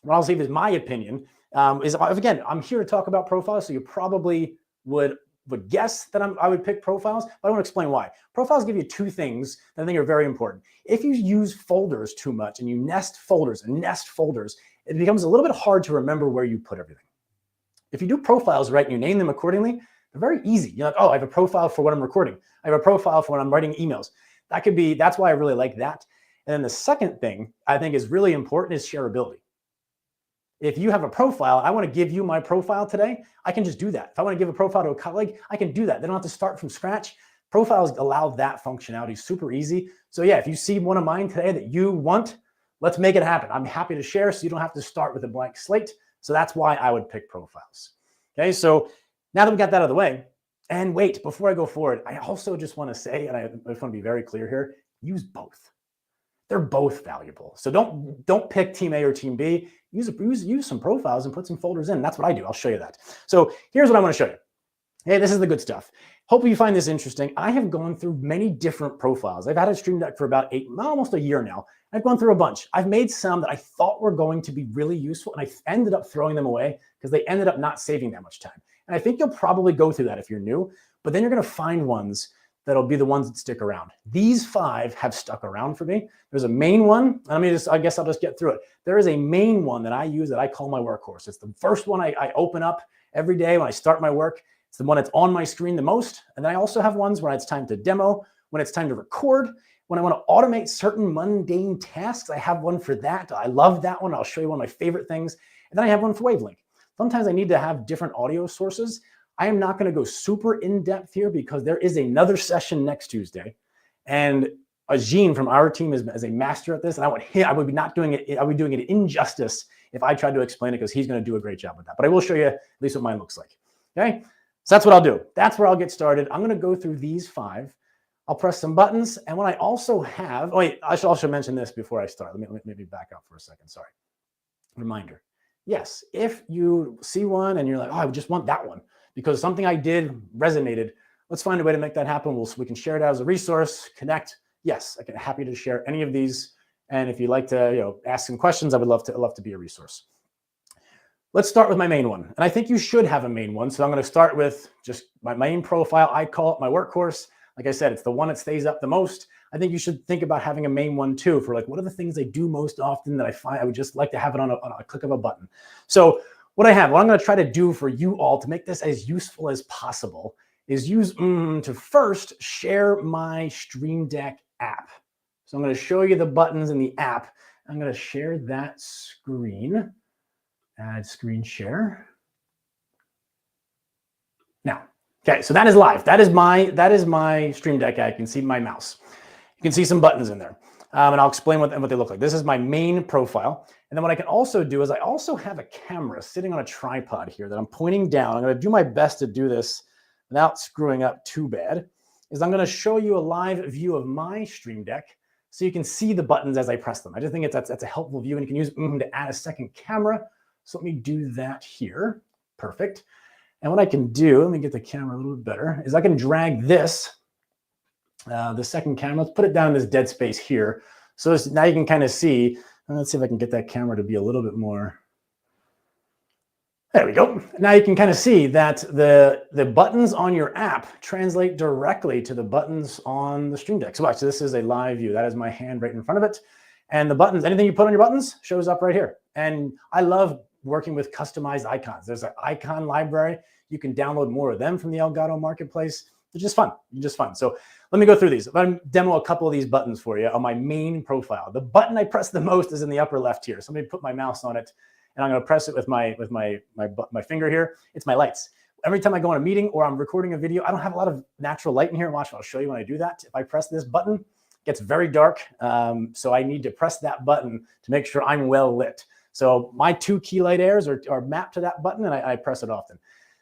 what I'll say is my opinion, Again, I'm here to talk about profiles, so you probably would guess that I would pick profiles, but I want to explain why. Profiles give you two things that I think are very important. If you use folders too much and you nest folders, it becomes a little bit hard to remember where you put everything. If you do profiles right and you name them accordingly, they're very easy. You're like, oh, I have a profile for when I'm recording. I have a profile for when I'm writing emails. That's why I really like that. And then the second thing I think is really important is shareability. If you have a profile, I want to give you my profile today, I can just do that. If I want to give a profile to a colleague, I can do that. They don't have to start from scratch. Profiles allow that functionality, super easy. So yeah, if you see one of mine today that you want, let's make it happen. I'm happy to share so you don't have to start with a blank slate. So that's why I would pick profiles. Okay, so now that we got that out of the way, and wait, before I go forward, I also just want to say, and I just want to be very clear here, use both. They're both valuable. So don't pick team A or team B. Use some profiles and put some folders in. That's what I do. I'll show you that. So here's what I want to show you. Hey, this is the good stuff. Hopefully you find this interesting. I have gone through many different profiles. I've had a Stream Deck for about almost a year now. I've gone through a bunch. I've made some that I thought were going to be really useful, and I ended up throwing them away because they ended up not saving that much time. And I think you'll probably go through that if you're new, but then you're going to find ones that'll be the ones that stick around. These 5 have stuck around for me. There's a main one. I guess I'll just get through it. There is a main one that I use that I call my workhorse. It's the first one I open up every day when I start my work. It's the one that's on my screen the most. And then I also have ones when it's time to demo, when it's time to record, when I want to automate certain mundane tasks. I have one for that. I love that one. I'll show you one of my favorite things. And then I have one for Wavelength. Sometimes I need to have different audio sources. I am not going to go super in-depth here because there is another session next Tuesday. And Agene from our team is a master at this. And I would be doing it injustice if I tried to explain it because he's going to do a great job with that. But I will show you at least what mine looks like. Okay, so that's what I'll do. That's where I'll get started. I'm going to go through these 5. I'll press some buttons. And what I also have, I should also mention this before I start. Let me maybe back up for a second. Sorry. Reminder. Yes, if you see one and you're like, oh, I just want that one because something I did resonated, let's find a way to make that happen. We can share it as a resource, connect. Yes, I'm happy to share any of these. And if you'd like to ask some questions, I would love to be a resource. Let's start with my main one. And I think you should have a main one. So I'm going to start with just my main profile. I call it my workhorse. Like I said, it's the one that stays up the most. I think you should think about having a main one too for like, what are the things I do most often that I find I would just like to have it on a click of a button. So what I'm going to try to do for you all to make this as useful as possible is use to first share my Stream Deck app. So I'm going to show you the buttons in the app. I'm going to share that screen, add screen share. Now, okay, so that is live. That is my Stream Deck app. You can see my mouse. You can see some buttons in there. And I'll explain what they look like. This is my main profile. And then what I can also do is I also have a camera sitting on a tripod here that I'm pointing down. I'm going to do my best to do this without screwing up too bad. I'm going to show you a live view of my Stream Deck so you can see the buttons as I press them. I just think that's a helpful view, and you can use to add a second camera. So let me do that here. Perfect. And what I can do, let me get the camera a little bit better, is I can drag this, the second camera, let's put it down in this dead space here. So now you can kind of see, let's see if I can get that camera to be a little bit more. There we go. Now you can kind of see that the buttons on your app translate directly to the buttons on the Stream Deck. So watch, this is a live view. That is my hand right in front of it. And the buttons, anything you put on your buttons shows up right here. And I love working with customized icons. There's an icon library. You can download more of them from the Elgato Marketplace. It's just fun. It's just fun. So let me go through these. I'm going to demo a couple of these buttons for you on my main profile. The button I press the most is in the upper left here. So I'm going to put my mouse on it, and I'm going to press it with my finger here. It's my lights. Every time I go on a meeting or I'm recording a video, I don't have a lot of natural light in here. Watch, I'll show you when I do that. If I press this button, it gets very dark. So I need to press that button to make sure I'm well lit. So my 2 key light airs are mapped to that button, and I press it often.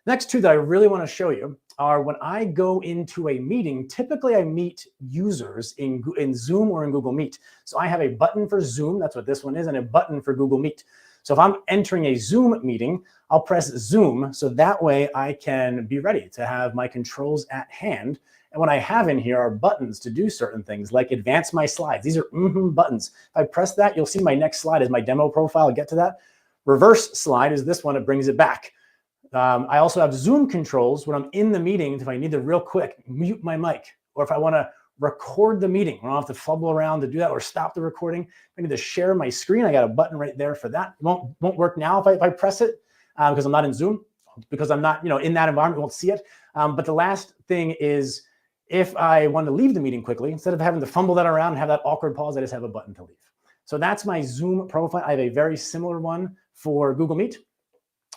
Next 2 that I really want to show you are when I go into a meeting. Typically, I meet users in Zoom or in Google Meet. So I have a button for Zoom, that's what this one is, and a button for Google Meet. So if I'm entering a Zoom meeting, I'll press Zoom, so that way I can be ready to have my controls at hand. And what I have in here are buttons to do certain things, like advance my slides. These are buttons. If I press that, you'll see my next slide is my demo profile. I'll get to that. Reverse slide is this one. It brings it back. I also have Zoom controls when I'm in the meeting. If I need to real quick mute my mic, or if I want to record the meeting, I don't have to fumble around to do that, or stop the recording. If I need to share my screen, I got a button right there for that. It won't work now if I press it because I'm not in Zoom, because I'm not in that environment, won't see it. But the last thing is, if I want to leave the meeting quickly, instead of having to fumble that around and have that awkward pause, I just have a button to leave. So that's my Zoom profile. I have a very similar one for Google Meet,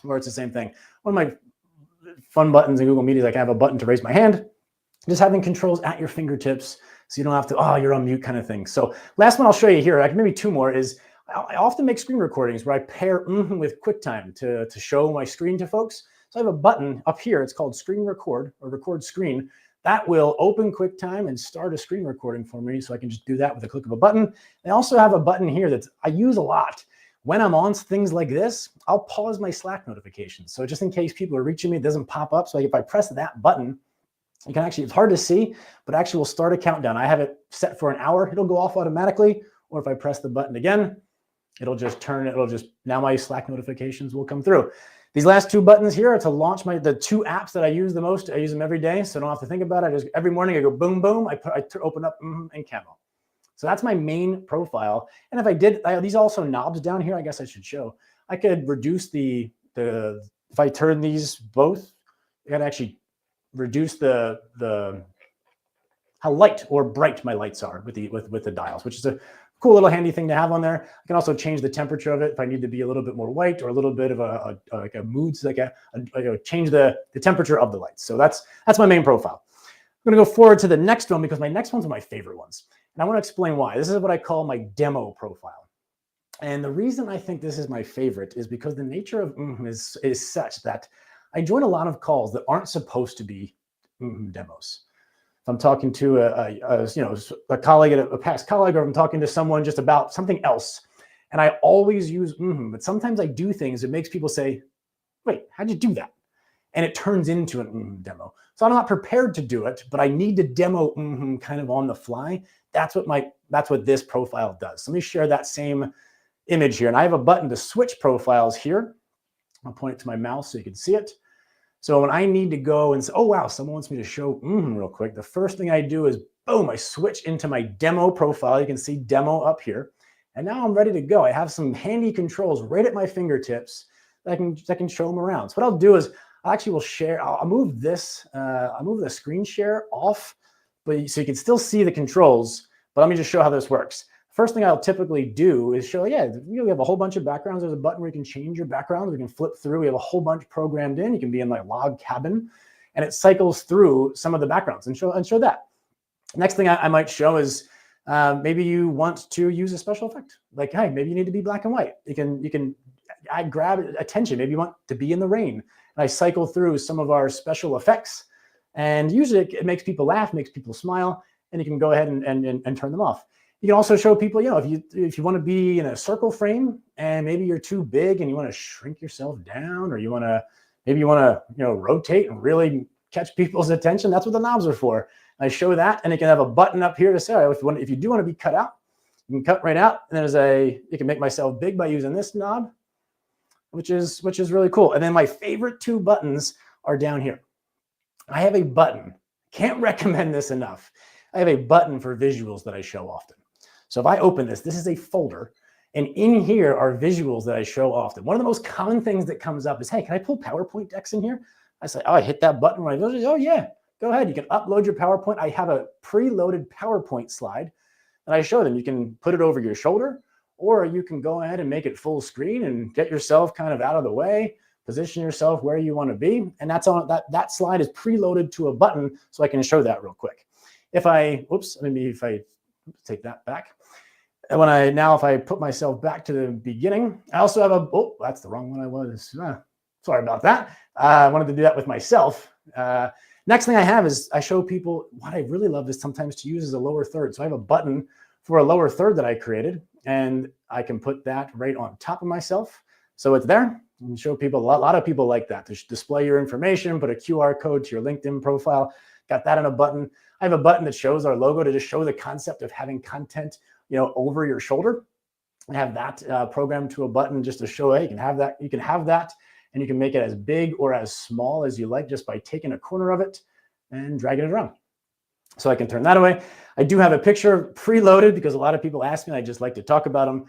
where it's the same thing. One of my fun buttons in Google Meet is I can have a button to raise my hand, just having controls at your fingertips so you don't have to, oh, you're on mute kind of thing. So last one I'll show you here, maybe two more, is I often make screen recordings where I pair with QuickTime to show my screen to folks. So I have a button up here, it's called Screen Record, or Record Screen. That will open QuickTime and start a screen recording for me, so I can just do that with a click of a button. I also have a button here that I use a lot. When I'm on things like this, I'll pause my Slack notifications. So just in case people are reaching me, it doesn't pop up. So if I press that button, you can actually, it's hard to see, but actually will start a countdown. I have it set for an hour. It'll go off automatically. Or if I press the button again, it'll just now my Slack notifications will come through. These last two buttons here are to launch the two apps that I use the most. I use them every day, so I don't have to think about it. Every morning I go boom, boom. I open up and Camo. So that's my main profile. And if I have these also knobs down here, I guess I should show. I could reduce if I turn these both, I can actually reduce how light or bright my lights are with the dials, which is a cool little handy thing to have on there. I can also change the temperature of it if I need to be a little bit more white, or a little bit of like a mood, so change the temperature of the lights. So that's my main profile. I'm going to go forward to the next one, because my next one's one of my favorite ones. And I want to explain why. This is what I call my demo profile. And the reason I think this is my favorite is because the nature of is such that I join a lot of calls that aren't supposed to be demos. If I'm talking to a colleague, a past colleague, or if I'm talking to someone just about something else, and I always use but sometimes I do things that makes people say, wait, how'd you do that? And it turns into a demo. So I'm not prepared to do it, but I need to demo kind of on the fly. That's what this profile does. So let me share that same image here. And I have a button to switch profiles here. I'll point it to my mouse so you can see it. So when I need to go and say, oh, wow, someone wants me to show real quick, the first thing I do is, boom, I switch into my demo profile. You can see demo up here. And now I'm ready to go. I have some handy controls right at my fingertips that I can show them around. So what I'll do is I actually will share. I'll move this. I'll move the screen share off, but so you can still see the controls. But let me just show how this works. First thing I'll typically do is show, we have a whole bunch of backgrounds. There's a button where you can change your background. We can flip through. We have a whole bunch programmed in. You can be in like log cabin, and it cycles through some of the backgrounds and show that. Next thing I might show is maybe you want to use a special effect. Like, hey, maybe you need to be black and white. You can grab attention. Maybe you want to be in the rain. And I cycle through some of our special effects. And usually it makes people laugh, makes people smile, and you can go ahead and turn them off. You can also show people, if you want to be in a circle frame and maybe you're too big and you want to shrink yourself down, or maybe you want to rotate and really catch people's attention. That's what the knobs are for. I show that, and it can have a button up here to say, if you do want to be cut out, you can cut right out. And you can make myself big by using this knob, which is really cool. And then my favorite two buttons are down here. I have a button. Can't recommend this enough. I have a button for visuals that I show often. So if I open this is a folder, and in here are visuals that I show often. One of the most common things that comes up is, hey, can I pull PowerPoint decks in here? I say, I hit that button when I visit. Oh yeah, go ahead. You can upload your PowerPoint. I have a preloaded PowerPoint slide that I show them. You can put it over your shoulder, or you can go ahead and make it full screen and get yourself kind of out of the way, position yourself where you want to be. And that's on that slide is preloaded to a button, so I can show that real quick. If I take that back. And if I put myself back to the beginning, I also have that's the wrong one I was. Sorry about that. I wanted to do that with myself. Next thing I have is I show people what I really love is sometimes to use as a lower third. So I have a button for a lower third that I created, and I can put that right on top of myself. So it's there. And show people, a lot of people like that, to display your information, put a QR code to your LinkedIn profile. Got that on a button. I have a button that shows our logo to just show the concept of having content, over your shoulder. I have that programmed to a button just to show, hey, you can have that, and you can make it as big or as small as you like just by taking a corner of it and dragging it around. So I can turn that away. I do have a picture preloaded because a lot of people ask me, and I just like to talk about them,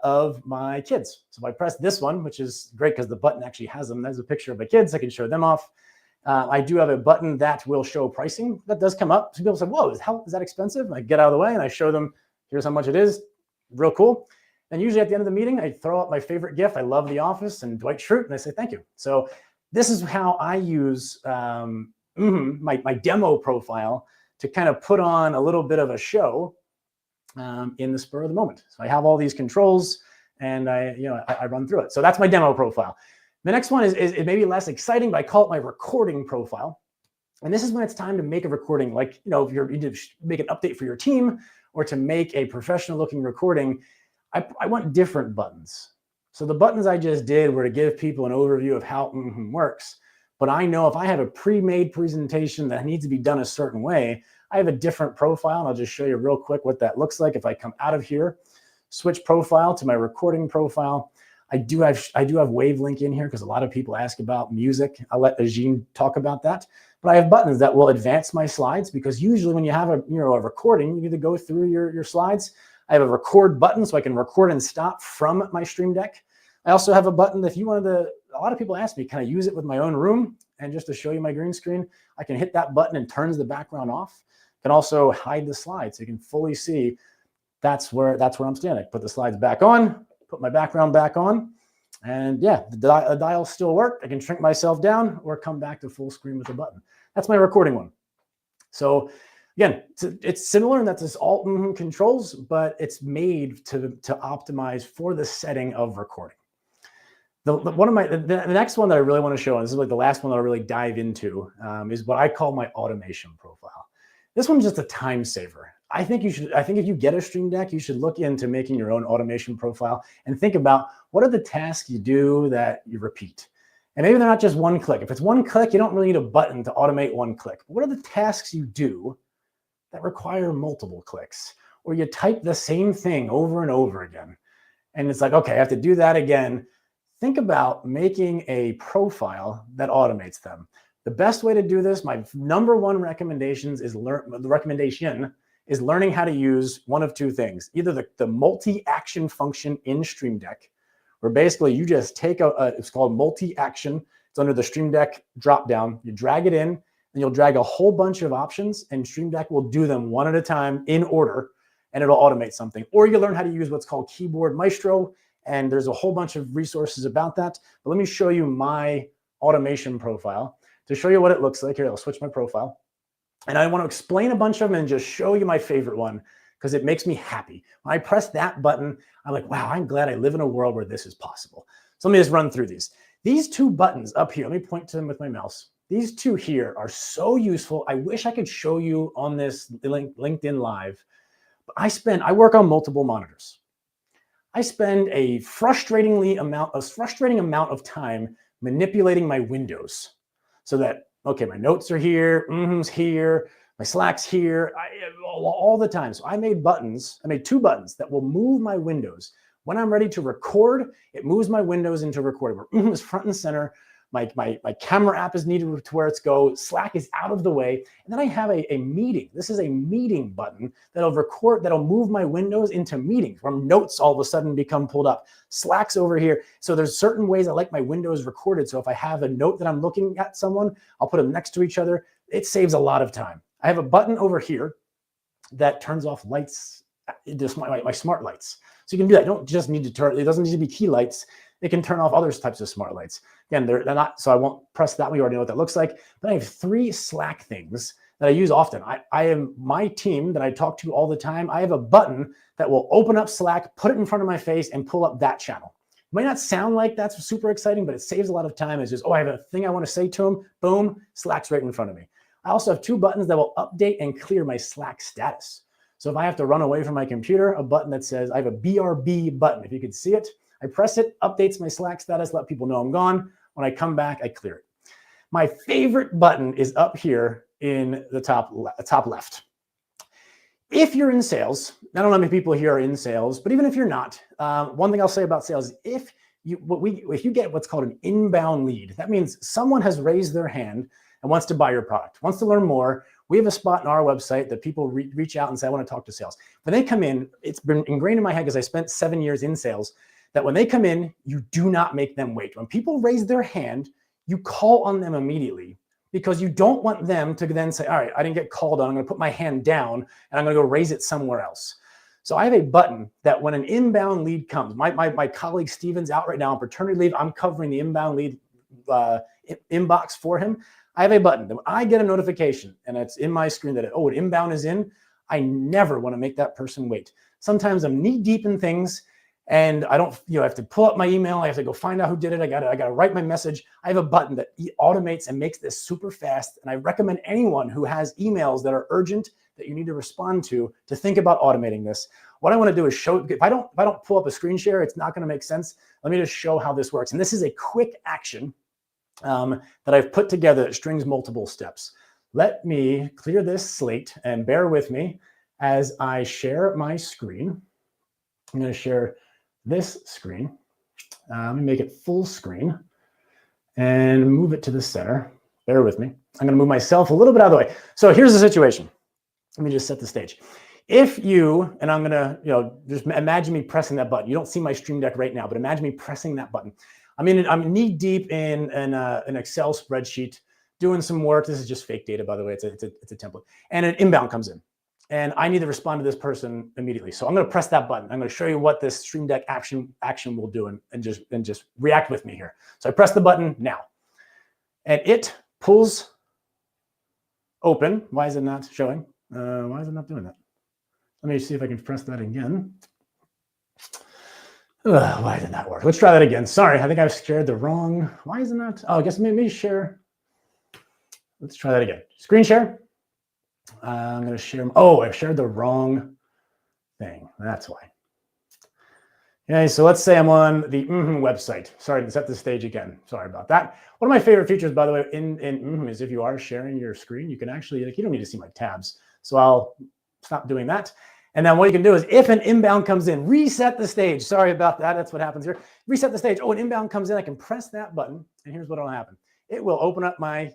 of my kids. So if I press this one, which is great because the button actually has them, there's a picture of my kids. I can show them off. I do have a button that will show pricing. That does come up. Some people say, whoa, is that expensive? And I get out of the way and I show them, here's how much it is. Real cool. And usually at the end of the meeting, I throw out my favorite GIF. I love The Office and Dwight Schrute, and I say, thank you. So this is how I use my demo profile to kind of put on a little bit of a show in the spur of the moment. So I have all these controls and I run through it. So that's my demo profile. The next one is maybe less exciting, but I call it my recording profile. And this is when it's time to make a recording, like, if you need to make an update for your team or to make a professional looking recording, I want different buttons. So the buttons I just did were to give people an overview of how works. But I know if I have a pre-made presentation that needs to be done a certain way, I have a different profile, and I'll just show you real quick what that looks like. If I come out of here, switch profile to my recording profile, I do have Wavelink in here because a lot of people ask about music. I'll let Agene talk about that. But I have buttons that will advance my slides because usually when you have a recording, you need to go through your slides. I have a record button so I can record and stop from my Stream Deck. I also have a button that if you wanted to, a lot of people ask me, can I use it with my own room? And just to show you my green screen, I can hit that button and turns the background off. I can also hide the slides so you can fully see that's where I'm standing. Put the slides back on, put my background back on, and yeah, the dials still work. I can shrink myself down or come back to full screen with the button. That's my recording one. So again, it's similar in that this alt controls, but it's made to optimize for the setting of recording. The next one that I really want to show, and this is like the last one that I'll really dive into, is what I call my automation profile. This one's just a time saver. I think if you get a Stream Deck, you should look into making your own automation profile and think about what are the tasks you do that you repeat. And maybe they're not just one click. If it's one click, you don't really need a button to automate one click. But what are the tasks you do that require multiple clicks? Or you type the same thing over and over again. And it's like, okay, I have to do that again. Think about making a profile that automates them. The best way to do this, my number one recommendation is learning how to use one of two things. Either the multi-action function in Stream Deck, where basically you just take it's called multi-action. It's under the Stream Deck dropdown. You drag it in, and you'll drag a whole bunch of options, and Stream Deck will do them one at a time in order, and it'll automate something. Or you learn how to use what's called Keyboard Maestro, and there's a whole bunch of resources about that. But let me show you my automation profile to show you what it looks like. Here, I'll switch my profile. And I want to explain a bunch of them and just show you my favorite one because it makes me happy. When I press that button, I'm like, wow, I'm glad I live in a world where this is possible. So let me just run through these. These two buttons up here, let me point to them with my mouse. These two here are so useful. I wish I could show you on this LinkedIn Live. But I work on multiple monitors. I spend a frustrating amount of time manipulating my windows so that, okay, my notes are here, here, my Slack's here, all the time. So I made two buttons that will move my windows. When I'm ready to record, it moves my windows into recording. Where is front and center. My camera app is needed to where it's go. Slack is out of the way. And then I have a meeting. This is a meeting button that'll move my windows into meetings where notes all of a sudden become pulled up. Slack's over here. So there's certain ways I like my windows recorded. So if I have a note that I'm looking at someone, I'll put them next to each other. It saves a lot of time. I have a button over here that turns off lights, just my smart lights. So you can do that. You don't just need to turn, it doesn't need to be key lights. It can turn off other types of smart lights. Again, they're not, so I won't press that. We already know what that looks like. But I have 3 Slack things that I use often. I am my team that I talk to all the time. I have a button that will open up Slack, put it in front of my face, and pull up that channel. It might not sound like that's super exciting, but it saves a lot of time. It's just, I have a thing I want to say to them. Boom, Slack's right in front of me. I also have 2 buttons that will update and clear my Slack status. So if I have to run away from my computer, a button that says, I have a BRB button. If you can see it, I press it, updates my Slack status, let people know I'm gone. When I come back, I clear it. My favorite button is up here in the top left. If you're in sales, I don't know how many people here are in sales, but even if you're not, one thing I'll say about sales is if you get what's called an inbound lead, that means someone has raised their hand and wants to buy your product, wants to learn more. We have a spot on our website that people reach out and say, I want to talk to sales. When they come in, it's been ingrained in my head because I spent 7 years in sales, that when they come in, you do not make them wait. When people raise their hand, you call on them immediately, because you don't want them to then say, all right, I didn't get called on, I'm going to put my hand down and I'm going to go raise it somewhere else. So I have a button that when an inbound lead comes, my colleague Steven's out right now on paternity leave, I'm covering the inbound lead inbox for him. I have a button that when I get a notification and it's in my screen that, oh, an inbound is in, I never want to make that person wait. Sometimes I'm knee deep in things and I don't, I have to pull up my email. I have to go find out who did it. I got to write my message. I have a button that automates and makes this super fast. And I recommend anyone who has emails that are urgent that you need to respond to think about automating this. What I want to do is show, if I don't pull up a screen share, it's not going to make sense. Let me just show how this works. And this is a quick action that I've put together that strings multiple steps. Let me clear this slate and bear with me as I share my screen. I'm going to share this screen. Let me make it full screen and move it to the center. Bear with me. I'm going to move myself a little bit out of the way. So here's the situation. Let me just set the stage. If you, and I'm going to, just imagine me pressing that button. You don't see my Stream Deck right now, but imagine me pressing that button. I'm knee deep in an Excel spreadsheet doing some work. This is just fake data, by the way. It's a template. And an inbound comes in. And I need to respond to this person immediately. So I'm going to press that button. I'm going to show you what this Stream Deck action will do and just react with me here. So I press the button now. And it pulls open. Why is it not showing? Why is it not doing that? Let me see if I can press that again. Why did that work? Let's try that again. Sorry, I think I've shared the wrong. Why is it not? Oh, I guess maybe share. Let's try that again. Screen share. I'm going to share. Oh, I've shared the wrong thing. That's why. Okay, so let's say I'm on the website. Sorry to set the stage again. Sorry about that. One of my favorite features, by the way, in is if you are sharing your screen, you can actually, you don't need to see my tabs. So I'll stop doing that. And then what you can do is if an inbound comes in, reset the stage. Sorry about that. That's what happens here. Reset the stage. Oh, an inbound comes in. I can press that button. And here's what will happen. It will open up my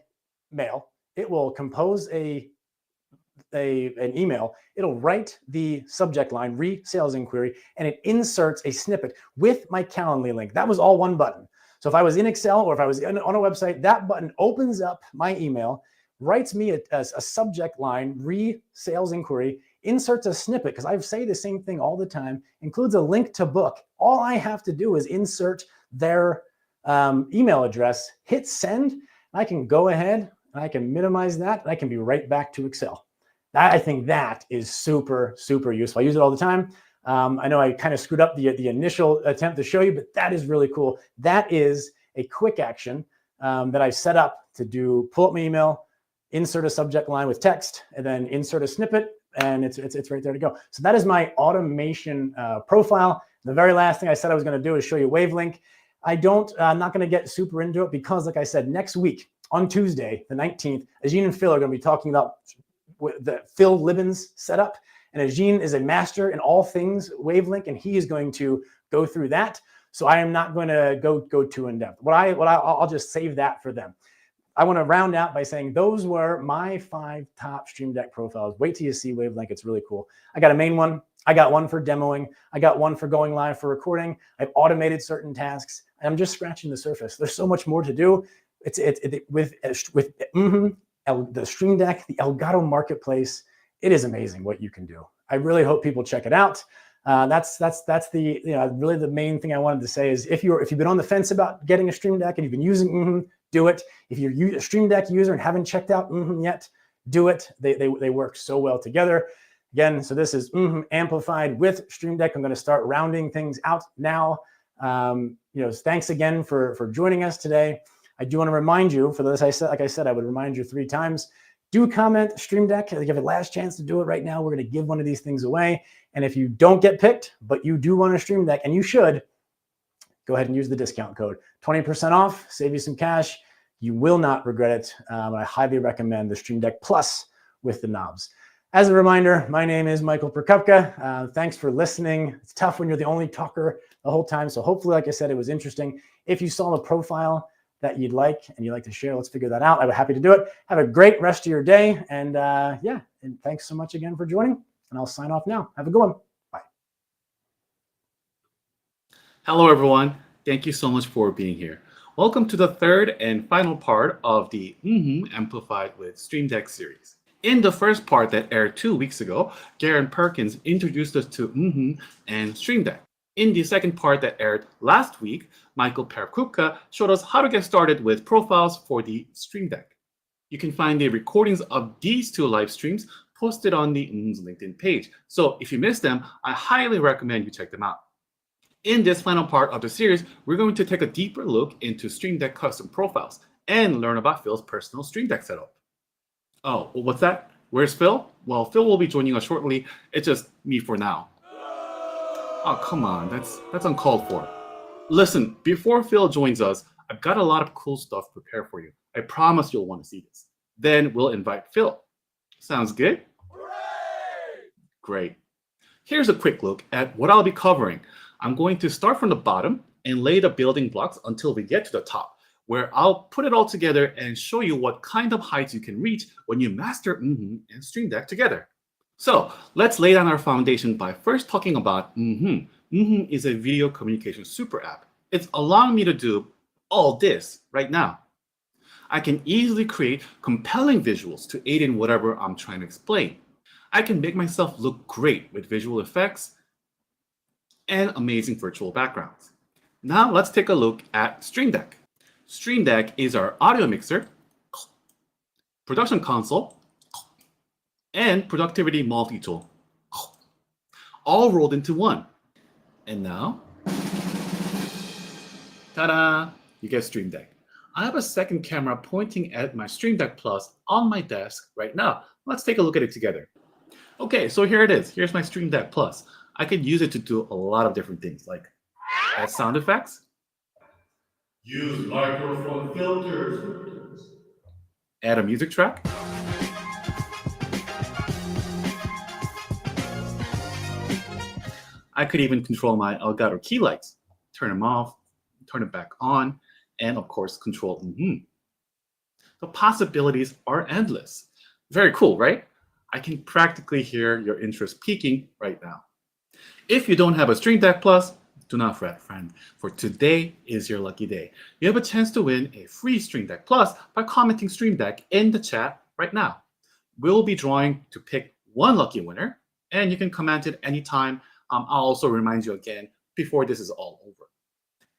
mail. It will compose an email. It'll write the subject line, sales inquiry, and it inserts a snippet with my Calendly link. That was all one button. So if I was in Excel or if I was on a website, that button opens up my email, writes me a subject line, sales inquiry, inserts a snippet, because I say the same thing all the time, includes a link to book. All I have to do is insert their email address, hit send, and I can go ahead and I can minimize that, and I can be right back to Excel. I think that is super, super useful. I use it all the time. I know I kind of screwed up the initial attempt to show you, but that is really cool. That is a quick action that I set up to pull up my email, insert a subject line with text, and then insert a snippet, and it's right there to go. So that is my automation profile. The very last thing I said I was going to do is show you Wavelink. I'm not going to get super into it because, like I said, next week on Tuesday, the 19th, Agene and Phil are going to be talking about the Phil Libin's setup. And Agene is a master in all things Wavelink, and he is going to go through that. So I am not going to go too in depth. I'll just save that for them. I want to round out by saying those were my 5 top Stream Deck profiles. Wait till you see Wavelink. It's really cool. I got a main one. I got one for demoing. I got one for going live for recording. I've automated certain tasks. And I'm just scratching the surface. There's so much more to do. With the Stream Deck, the Elgato Marketplace, it is amazing what you can do. I really hope people check it out. That's the really the main thing I wanted to say is if you've been on the fence about getting a Stream Deck and you've been using do it. If you're a Stream Deck user and haven't checked out yet, do it. They work so well together. Again, so this is amplified with Stream Deck. I'm going to start rounding things out now. Thanks again for joining us today. I do want to remind you, for those like I said, I would remind you 3 times. Do comment Stream Deck. You have a last chance to do it right now. We're going to give one of these things away. And if you don't get picked, but you do want a Stream Deck, and you should, go ahead and use the discount code. 20% off, save you some cash. You will not regret it. I highly recommend the Stream Deck Plus with the knobs. As a reminder, my name is Michael Perekupka. Thanks for listening. It's tough when you're the only talker the whole time. So hopefully, like I said, it was interesting. If you saw a profile that you'd like and you'd like to share, let's figure that out. I'd be happy to do it. Have a great rest of your day. And yeah, and thanks so much again for joining. And I'll sign off now. Have a good one. Bye. Hello, everyone. Thank you so much for being here. Welcome to the third and final part of the Amplified with Stream Deck series. In the first part that aired 2 weeks ago, Garren Parkins introduced us to and Stream Deck. In the second part that aired last week, Michael Perekupka showed us how to get started with profiles for the Stream Deck. You can find the recordings of these two live streams posted on the LinkedIn page. So if you missed them, I highly recommend you check them out. In this final part of the series, we're going to take a deeper look into Stream Deck custom profiles and learn about Phil's personal Stream Deck setup. Oh, what's that? Where's Phil? Well, Phil will be joining us shortly. It's just me for now. Oh, come on, that's uncalled for. Listen, before Phil joins us, I've got a lot of cool stuff prepared for you. I promise you'll want to see this. Then we'll invite Phil. Sounds good? Great. Here's a quick look at what I'll be covering. I'm going to start from the bottom and lay the building blocks until we get to the top, where I'll put it all together and show you what kind of heights you can reach when you master and Stream Deck together. So let's lay down our foundation by first talking about mmhmm. mmhmm is a video communication super app. It's allowing me to do all this right now. I can easily create compelling visuals to aid in whatever I'm trying to explain. I can make myself look great with visual effects and amazing virtual backgrounds. Now let's take a look at Stream Deck. Stream Deck is our audio mixer, production console, and productivity multi-tool, all rolled into one. And now, ta-da, you get Stream Deck. I have a second camera pointing at my Stream Deck Plus on my desk right now. Let's take a look at it together. Okay, so here it is. Here's my Stream Deck Plus. I could use it to do a lot of different things, like add sound effects, use microphone filters, add a music track, I could even control my Elgato key lights, turn them off, turn it back on, and of course, control The possibilities are endless. Very cool, right? I can practically hear your interest peaking right now. If you don't have a Stream Deck Plus, do not fret, friend, for today is your lucky day. You have a chance to win a free Stream Deck Plus by commenting Stream Deck in the chat right now. We'll be drawing to pick one lucky winner, and you can comment it anytime. I'll also remind you again before this is all over.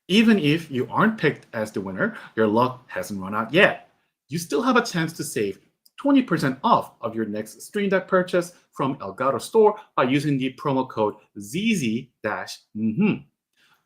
Even if you aren't picked as the winner, your luck hasn't run out yet. You still have a chance to save 20% off of your next Stream Deck purchase from Elgato Store by using the promo code ZZ-mmhmm.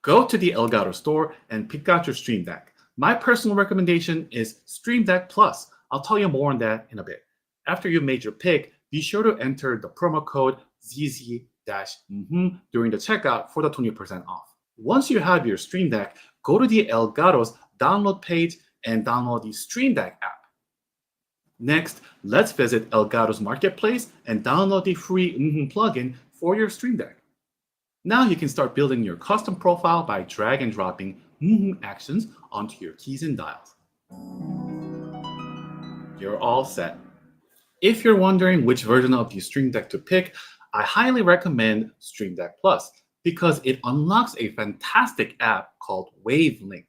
Go to the Elgato Store and pick out your Stream Deck. My personal recommendation is Stream Deck Plus. I'll tell you more on that in a bit. After you've made your pick, be sure to enter the promo code ZZ-mmhmm during the checkout for the 20% off. Once you have your Stream Deck, go to the Elgato's download page and download the Stream Deck app. Next, let's visit Elgato's marketplace and download the free plugin for your Stream Deck. Now you can start building your custom profile by drag and dropping actions onto your keys and dials. You're all set. If you're wondering which version of the Stream Deck to pick, I highly recommend Stream Deck Plus because it unlocks a fantastic app called Wavelink.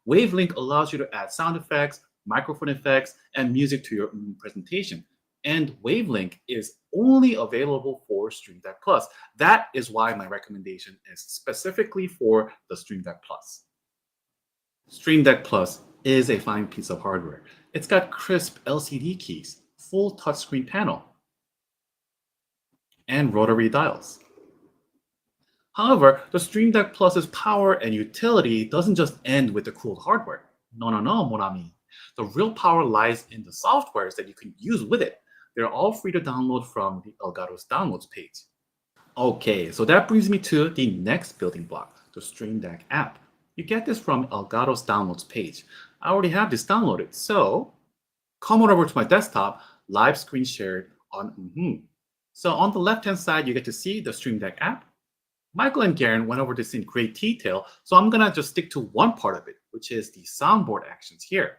Wavelink allows you to add sound effects, microphone effects, and music to your presentation. And Wavelink is only available for Stream Deck Plus. That is why my recommendation is specifically for the Stream Deck Plus. Stream Deck Plus is a fine piece of hardware. It's got crisp LCD keys, full touchscreen panel, and rotary dials. However, the Stream Deck Plus's power and utility doesn't just end with the cool hardware. No, mon ami. The real power lies in the softwares that you can use with it. They're all free to download from the Elgato's downloads page. Okay, so that brings me to the next building block, the Stream Deck app. You get this from Elgato's downloads page. I already have this downloaded, so come on over to my desktop, live screen shared on mmhmm. So on the left-hand side, you get to see the Stream Deck app. Michael and Garren went over this in great detail, so I'm gonna just stick to one part of it, which is the soundboard actions here.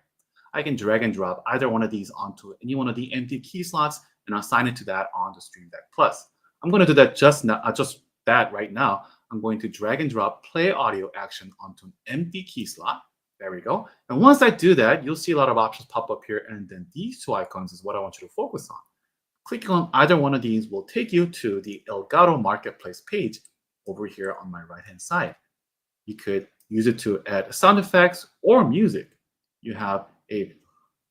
I can drag and drop either one of these onto any one of the empty key slots and assign it to that on the Stream Deck Plus. I'm gonna do that just right now. I'm going to drag and drop play audio action onto an empty key slot. There we go. And once I do that, you'll see a lot of options pop up here, and then these two icons is what I want you to focus on. Clicking on either one of these will take you to the Elgato Marketplace page over here on my right-hand side. You could use it to add sound effects or music. You have a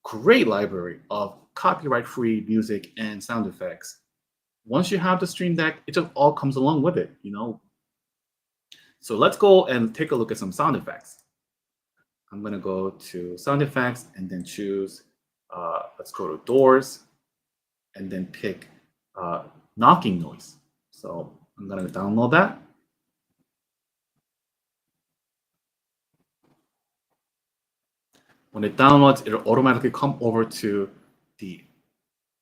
great library of copyright-free music and sound effects. Once you have the Stream Deck, it just all comes along with it, you know. So let's go and take a look at some sound effects. I'm gonna go to sound effects and then choose, let's go to doors and then pick knocking noise. So I'm gonna download that. When it downloads, it'll automatically come over to the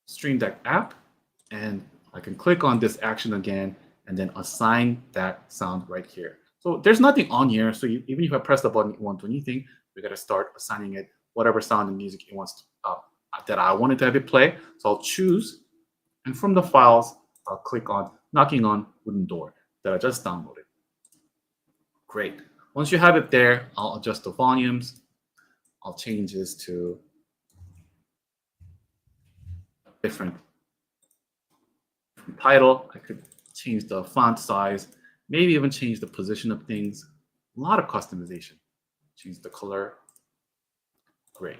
Stream Deck app, and I can click on this action again and then assign that sound right here. So there's nothing on here, so even if I press the button, it won't do anything. We gotta start assigning it whatever sound and music it wants that I wanted to have it play. So I'll choose, and from the files, I'll click on knocking on wooden door that I just downloaded. Great. Once you have it there, I'll adjust the volumes. I'll change this to different title. I could change the font size, maybe even change the position of things. A lot of customization. Change the color. Great.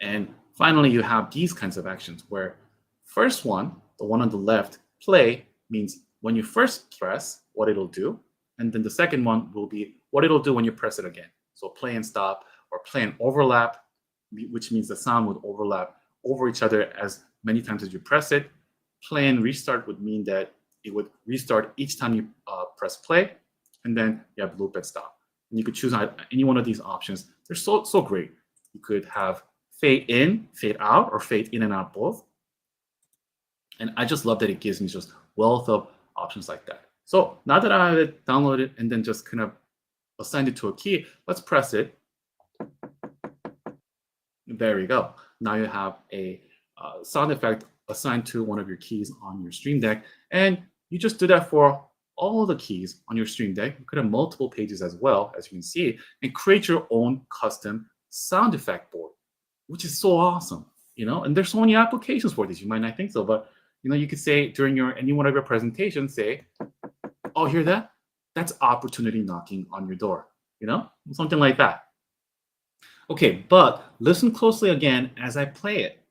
And finally, you have these kinds of actions where first one, the one on the left, play, means when you first press, what it'll do. And then the second one will be what it'll do when you press it again. So play and stop, or play and overlap, which means the sound would overlap over each other as many times as you press it. Play and restart would mean that it would restart each time you press play. And then you have loop and stop. And you could choose any one of these options. They're so great. You could have fade in, fade out, or fade in and out both. And I just love that it gives me just wealth of options like that. So now that I have it downloaded and then just kind of assigned it to a key, let's press it. There we go. Now you have a sound effect assigned to one of your keys on your Stream Deck. And you just do that for all the keys on your Stream Deck. You could have multiple pages as well, as you can see, and create your own custom sound effect board, which is so awesome, you know? And there's so many applications for this. You might not think so, but you know, you could say during any one of your presentations, say, oh, hear that? That's opportunity knocking on your door, you know? Something like that. Okay, but listen closely again as I play it.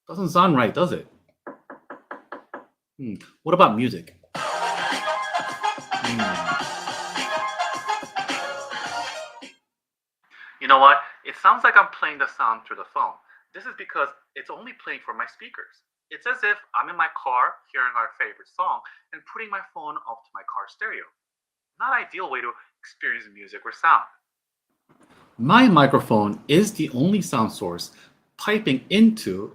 Doesn't sound right, does it? What about music? You know what? It sounds like I'm playing the sound through the phone. This is because it's only playing for my speakers. It's as if I'm in my car hearing our favorite song and putting my phone up to my car stereo. Not ideal way to experience music or sound. My microphone is the only sound source piping into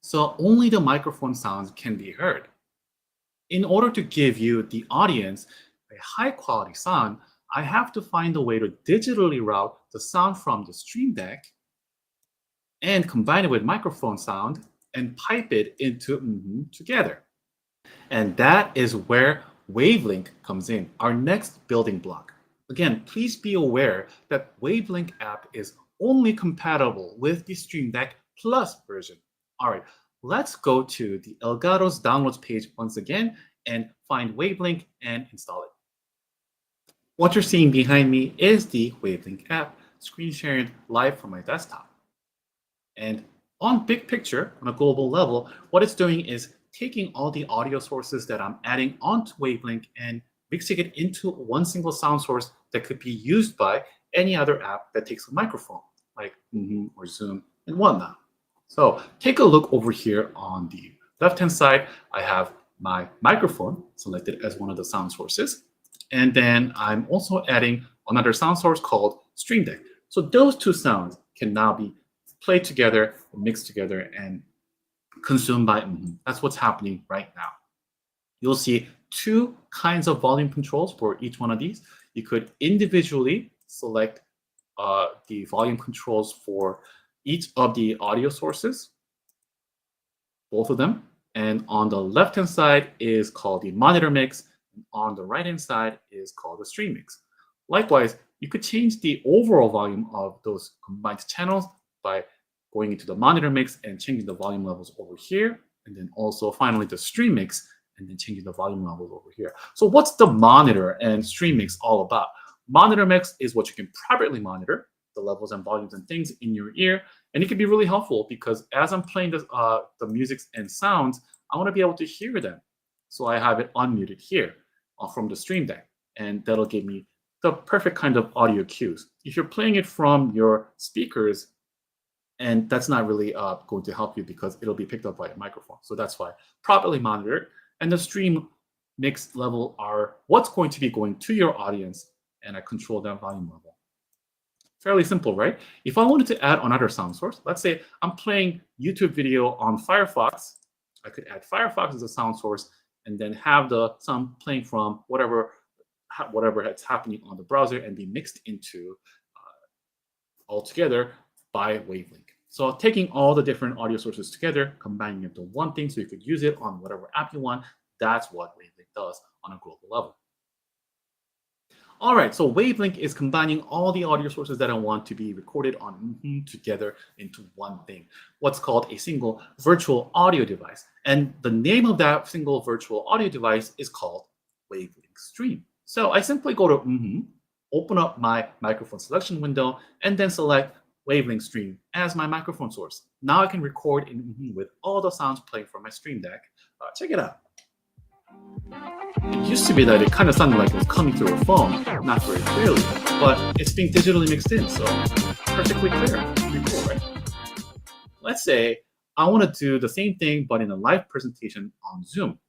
so only the microphone sounds can be heard. In order to give you, the audience, a high quality sound, I have to find a way to digitally route the sound from the Stream Deck and combine it with microphone sound and pipe it into together. And that is where Wavelink comes in, our next building block. Again, please be aware that Wavelink app is only compatible with the Stream Deck Plus version. All right, let's go to the Elgato's downloads page once again and find Wavelink and install it. What you're seeing behind me is the Wavelink app, screen sharing live from my desktop. And on big picture, on a global level, what it's doing is taking all the audio sources that I'm adding onto Wavelink and mixing it into one single sound source that could be used by any other app that takes a microphone, like or Zoom and whatnot. So take a look over here on the left-hand side. I have my microphone selected as one of the sound sources. And then I'm also adding another sound source called Stream Deck. So those two sounds can now be played together, mixed together, and consumed by mmhmm. That's what's happening right now. You'll see two kinds of volume controls for each one of these. You could individually select the volume controls for each of the audio sources, both of them. And on the left-hand side is called the monitor mix. And on the right-hand side is called the stream mix. Likewise, you could change the overall volume of those combined channels by going into the monitor mix and changing the volume levels over here. And then also finally the stream mix and then changing the volume levels over here. So what's the monitor and stream mix all about? Monitor mix is what you can privately monitor, the levels and volumes and things in your ear. And it can be really helpful because as I'm playing the music and sounds, I want to be able to hear them. So I have it unmuted here from the Stream Deck. And that'll give me the perfect kind of audio cues. If you're playing it from your speakers, and that's not really going to help you because it'll be picked up by a microphone. So that's why properly monitored. And the stream mix level are what's going to be going to your audience, and I control that volume level. Fairly simple, right? If I wanted to add another sound source, let's say I'm playing YouTube video on Firefox, I could add Firefox as a sound source and then have the sound playing from whatever that's happening on the browser and be mixed into all together by Wavelink. So taking all the different audio sources together, combining it into one thing so you could use it on whatever app you want, that's what Wavelink does on a global level. All right, so Wavelink is combining all the audio sources that I want to be recorded on mmhmm together into one thing, what's called a single virtual audio device. And the name of that single virtual audio device is called Wavelink Stream. So I simply go to mmhmm, open up my microphone selection window, and then select Wavelink Stream as my microphone source. Now I can record in mmhmm with all the sounds playing from my Stream Deck. Check it out. It used to be that it kind of sounded like it was coming through a phone, not very clearly, but it's being digitally mixed in, so perfectly clear. Pretty cool, right? Let's say I want to do the same thing, but in a live presentation on Zoom.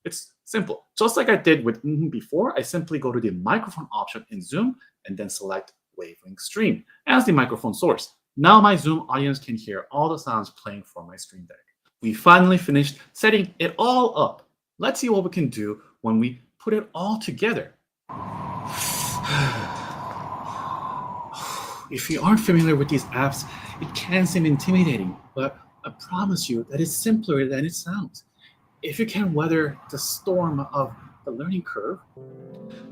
It's simple. Just like I did with mmhmm before, I simply go to the microphone option in Zoom and then select Wavelink Stream as the microphone source. Now my Zoom audience can hear all the sounds playing from my Stream Deck. We finally finished setting it all up. Let's see what we can do when we put it all together. If you aren't familiar with these apps, it can seem intimidating, but I promise you that it's simpler than it sounds. If you can weather the storm of the learning curve,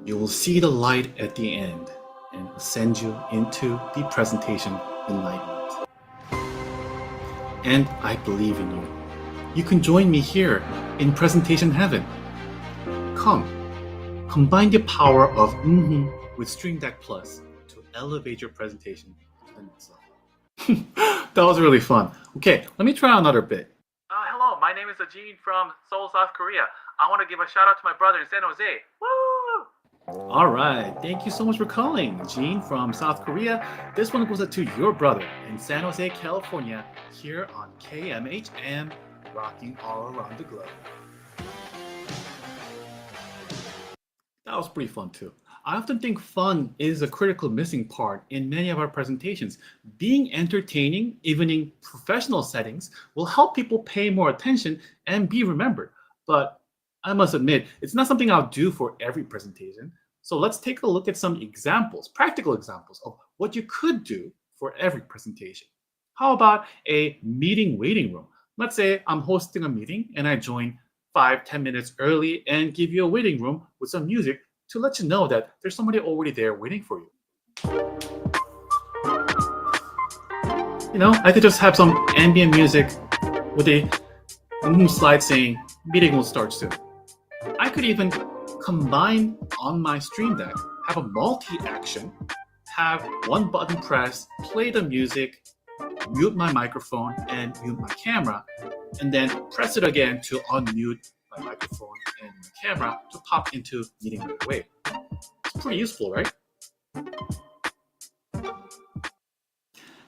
you will see the light at the end and send you into the presentation enlightenment. And I believe in you. You can join me here in presentation heaven. Come, combine the power of mmhmm with Stream Deck Plus to elevate your presentation to the next level. That was really fun. Okay, let me try another bit. Hello, my name is Agene from Seoul, South Korea. I want to give a shout out to my brother in San Jose. Woo! All right, thank you so much for calling, Gene from South Korea. This one goes out to your brother in San Jose, California, here on KMHM, rocking all around the globe. That was pretty fun too. I often think fun is a critical missing part in many of our presentations. Being entertaining, even in professional settings, will help people pay more attention and be remembered. But I must admit, it's not something I'll do for every presentation. So let's take a look at some examples, practical examples of what you could do for every presentation. How about a meeting waiting room? Let's say I'm hosting a meeting and I join 5-10 minutes early and give you a waiting room with some music to let you know that there's somebody already there waiting for you. You know, I could just have some ambient music with a slide saying meeting will start soon. I could even combine on my Stream Deck, have a multi-action, have one button press, play the music, mute my microphone and mute my camera, and then press it again to unmute my microphone and my camera to pop into meeting right away. It's pretty useful, right?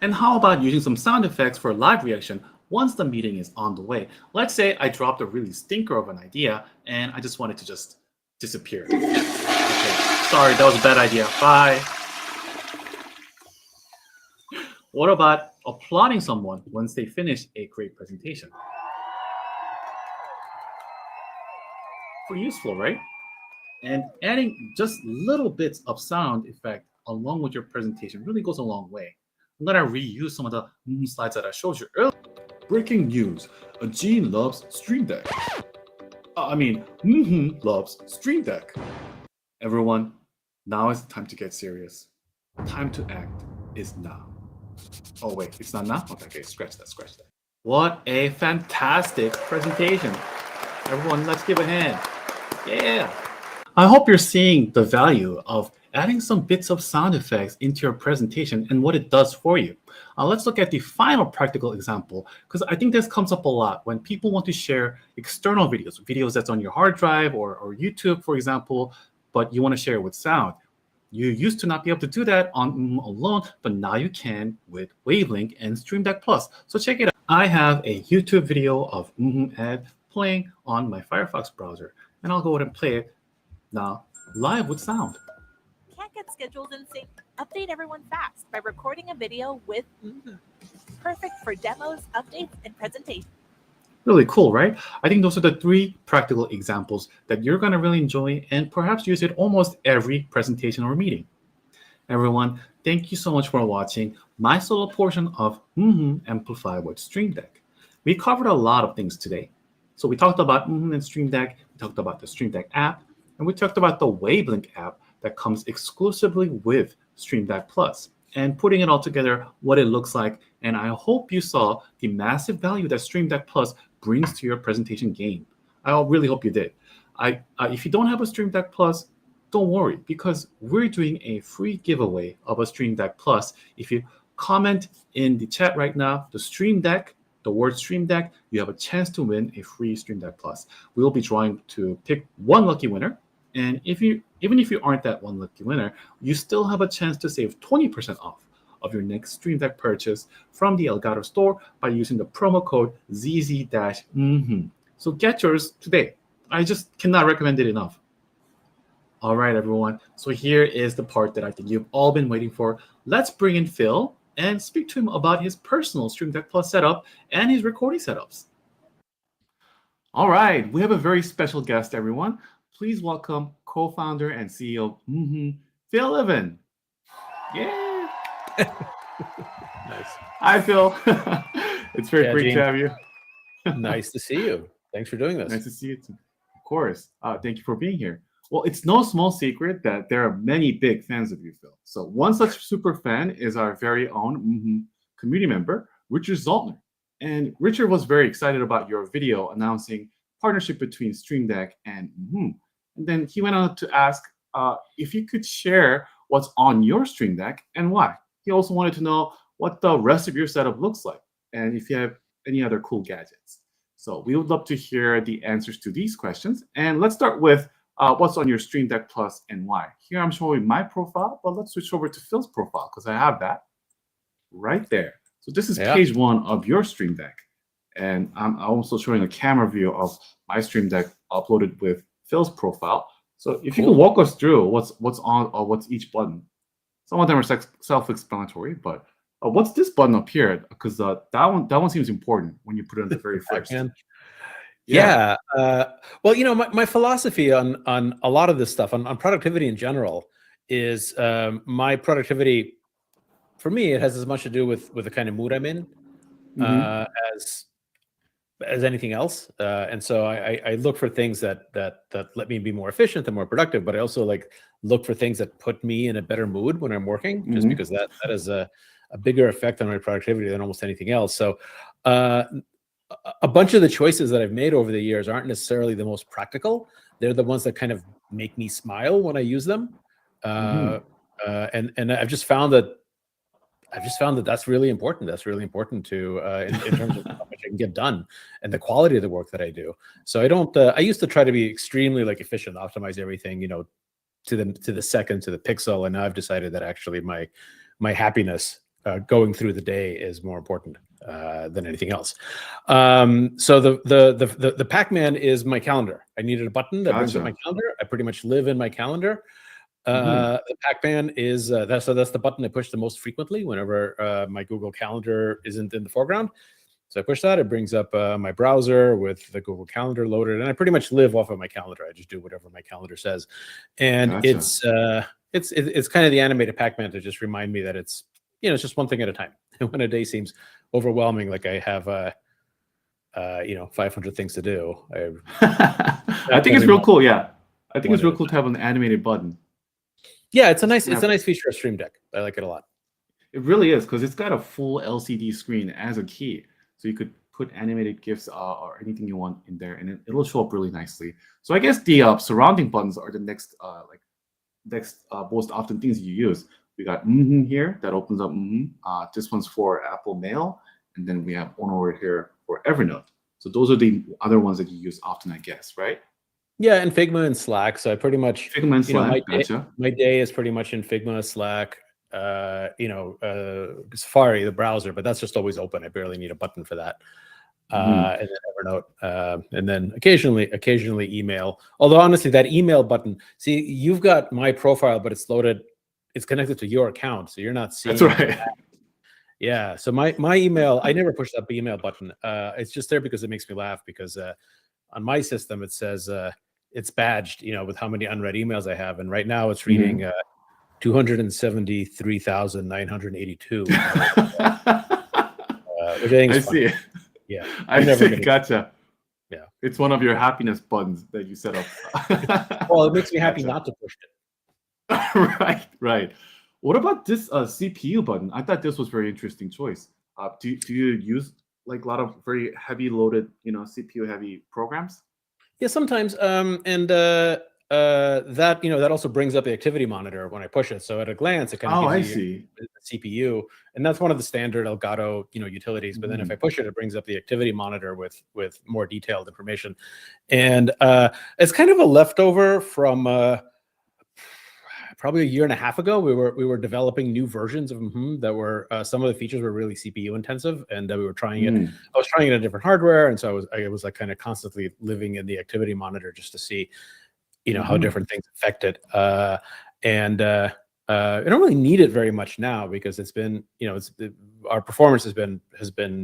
And how about using some sound effects for live reaction once the meeting is on the way? Let's say I dropped a really stinker of an idea and I just wanted to just disappear. Okay, sorry, that was a bad idea. Bye. What about applauding someone once they finish a great presentation? pretty useful, right? And adding just little bits of sound effect along with your presentation really goes a long way. I'm gonna reuse some of the slides that I showed you earlier. Breaking news: Agene loves Stream Deck. Loves Stream Deck. Everyone, now is the time to get serious. Time to act is now. Oh wait, it's not now? Okay, scratch that. What a fantastic presentation. Everyone, let's give a hand. Yeah. I hope you're seeing the value of adding some bits of sound effects into your presentation and what it does for you. Let's look at the final practical example, because I think this comes up a lot when people want to share external videos that's on your hard drive or YouTube, for example, but you want to share it with sound. You used to not be able to do that on alone, but now you can with Wavelink and Stream Deck Plus. So check it out. I have a YouTube video of ad playing on my Firefox browser, and I'll go ahead and play it now live with sound. Can't get scheduled in sync? Update everyone fast by recording a video with Perfect for demos, updates, and presentations. Really cool, right? I think those are the 3 practical examples that you're going to really enjoy and perhaps use it almost every presentation or meeting. Everyone, thank you so much for watching my solo portion of Amplify with Stream Deck. We covered a lot of things today. So we talked about and Stream Deck, we talked about the Stream Deck app, and we talked about the Wavelink app that comes exclusively with Stream Deck Plus, and putting it all together, what it looks like. And I hope you saw the massive value that Stream Deck Plus brings to your presentation game. I really hope you did. If you don't have a Stream Deck Plus, don't worry, because we're doing a free giveaway of a Stream Deck Plus. If you comment in the chat right now, the word Stream Deck, you have a chance to win a free Stream Deck Plus. We will be trying to pick one lucky winner. And even if you aren't that one lucky winner, you still have a chance to save 20% off of your next Stream Deck purchase from the Elgato store by using the promo code ZZ-mmhmm. So get yours today. I just cannot recommend it enough. All right, everyone. So here is the part that I think you've all been waiting for. Let's bring in Phil and speak to him about his personal Stream Deck Plus setup and his recording setups. All right, we have a very special guest, everyone. Please welcome co-founder and CEO of Phil Libin. Yeah. Nice. Hi, Phil. It's very great to have you. Nice to see you. Thanks for doing this. Nice to see you too. Of course. Thank you for being here. Well, it's no small secret that there are many big fans of you, Phil. So one such super fan is our very own community member, Richard Zoltner. And Richard was very excited about your video announcing partnership between Stream Deck and And then he went on to ask if you could share what's on your Stream Deck and why. He also wanted to know what the rest of your setup looks like and if you have any other cool gadgets. So we would love to hear the answers to these questions. And let's start with what's on your Stream Deck Plus and why. Here I'm showing my profile, but let's switch over to Phil's profile because I have that right there. So this is page 1 of your Stream Deck. And I'm also showing a camera view of my Stream Deck uploaded with Phil's profile. So if you can walk us through what's on or what's each button. Some of them are self-explanatory, but what's this button up here? Because that one seems important when you put it on the very first. Yeah. Well, you know, my philosophy on a lot of this stuff, on productivity in general, is my productivity, for me, it has as much to do with the kind of mood I'm in as anything else. And so I look for things that let me be more efficient and more productive, but I also look for things that put me in a better mood when I'm working, just because that has a bigger effect on my productivity than almost anything else. So a bunch of the choices that I've made over the years aren't necessarily the most practical. They're the ones that kind of make me smile when I use them. And I've just found that that's really important. That's really important to in terms of how much I can get done and the quality of the work that I do. So I don't. I used to try to be extremely efficient, optimize everything, to the second, to the pixel. And now I've decided that actually my happiness going through the day is more important than anything else. So the Pac-Man is my calendar. I needed a button that brings up my calendar. I pretty much live in my calendar. The Pac-Man is that's the button I push the most frequently whenever my Google Calendar isn't in the foreground. So I push that, it brings up my browser with the Google Calendar loaded, and I pretty much live off of my calendar. I just do whatever my calendar says, and Gotcha. it's kind of the animated Pac-Man to just remind me that it's it's just one thing at a time. And when a day seems overwhelming, like I have 500 things to do, I think it's real cool. Yeah, I think it's real cool to have an animated button. Yeah, it's a nice feature of Stream Deck. I like it a lot. It really is, because it's got a full LCD screen as a key, so you could put animated GIFs or anything you want in there, and it'll show up really nicely. So I guess the surrounding buttons are the next most often things you use. We got here that opens up. This one's for Apple Mail, and then we have one over here for Evernote. So those are the other ones that you use often, I guess, right? Yeah, and Figma and Slack. So I pretty much Figma and Slack. My day is pretty much in Figma, Slack, Safari, the browser, but that's just always open. I barely need a button for that. And then Evernote, and then occasionally email. Although honestly, that email button, see, you've got my profile, but it's loaded, it's connected to your account, so you're not seeing. That's right. That. Yeah. So my email, I never push that email button. It's just there because it makes me laugh, because on my system it says it's badged, with how many unread emails I have, and right now it's reading 273,982. Which I think is see. Yeah, I see. Gotcha. Yeah, it's one of your happiness buttons that you set up. Well, it makes me happy not to push it. Right. What about this CPU button? I thought this was a very interesting choice. Do you use like a lot of very heavy loaded, CPU heavy programs? Yeah, sometimes. That also brings up the activity monitor when I push it. So at a glance, it kind of gives you the CPU, and that's one of the standard Elgato utilities. But then if I push it, it brings up the activity monitor with more detailed information, and it's kind of a leftover from probably a year and a half ago. We were developing new versions of that were some of the features were really CPU intensive, and we were trying it. I was trying it on different hardware, and so I was like kind of constantly living in the activity monitor just to see how different things affect it. I don't really need it very much now, because it's been, our performance has been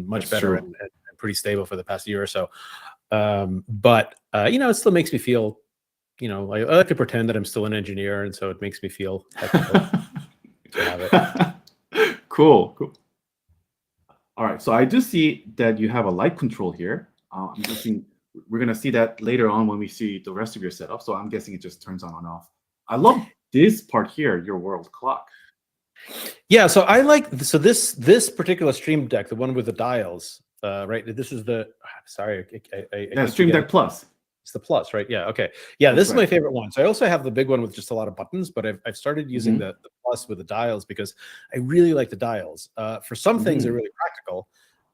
much better and pretty stable for the past year or so. But it still makes me feel, I like to pretend that I'm still an engineer, and so it makes me feel technical to have it. Cool. All right, so I do see that you have a light control here. I'm guessing we're going to see that later on when we see the rest of your setup. So I'm guessing it just turns on and off. I love this part here, your world clock. Yeah, so I like this particular Stream Deck, the one with the dials, right? This is the Stream Deck Plus. It's the Plus, right? Yeah, okay. Yeah, this is my favorite one. So I also have the big one with just a lot of buttons, but I've started using the Plus with the dials because I really like the dials. For some things, they're really practical,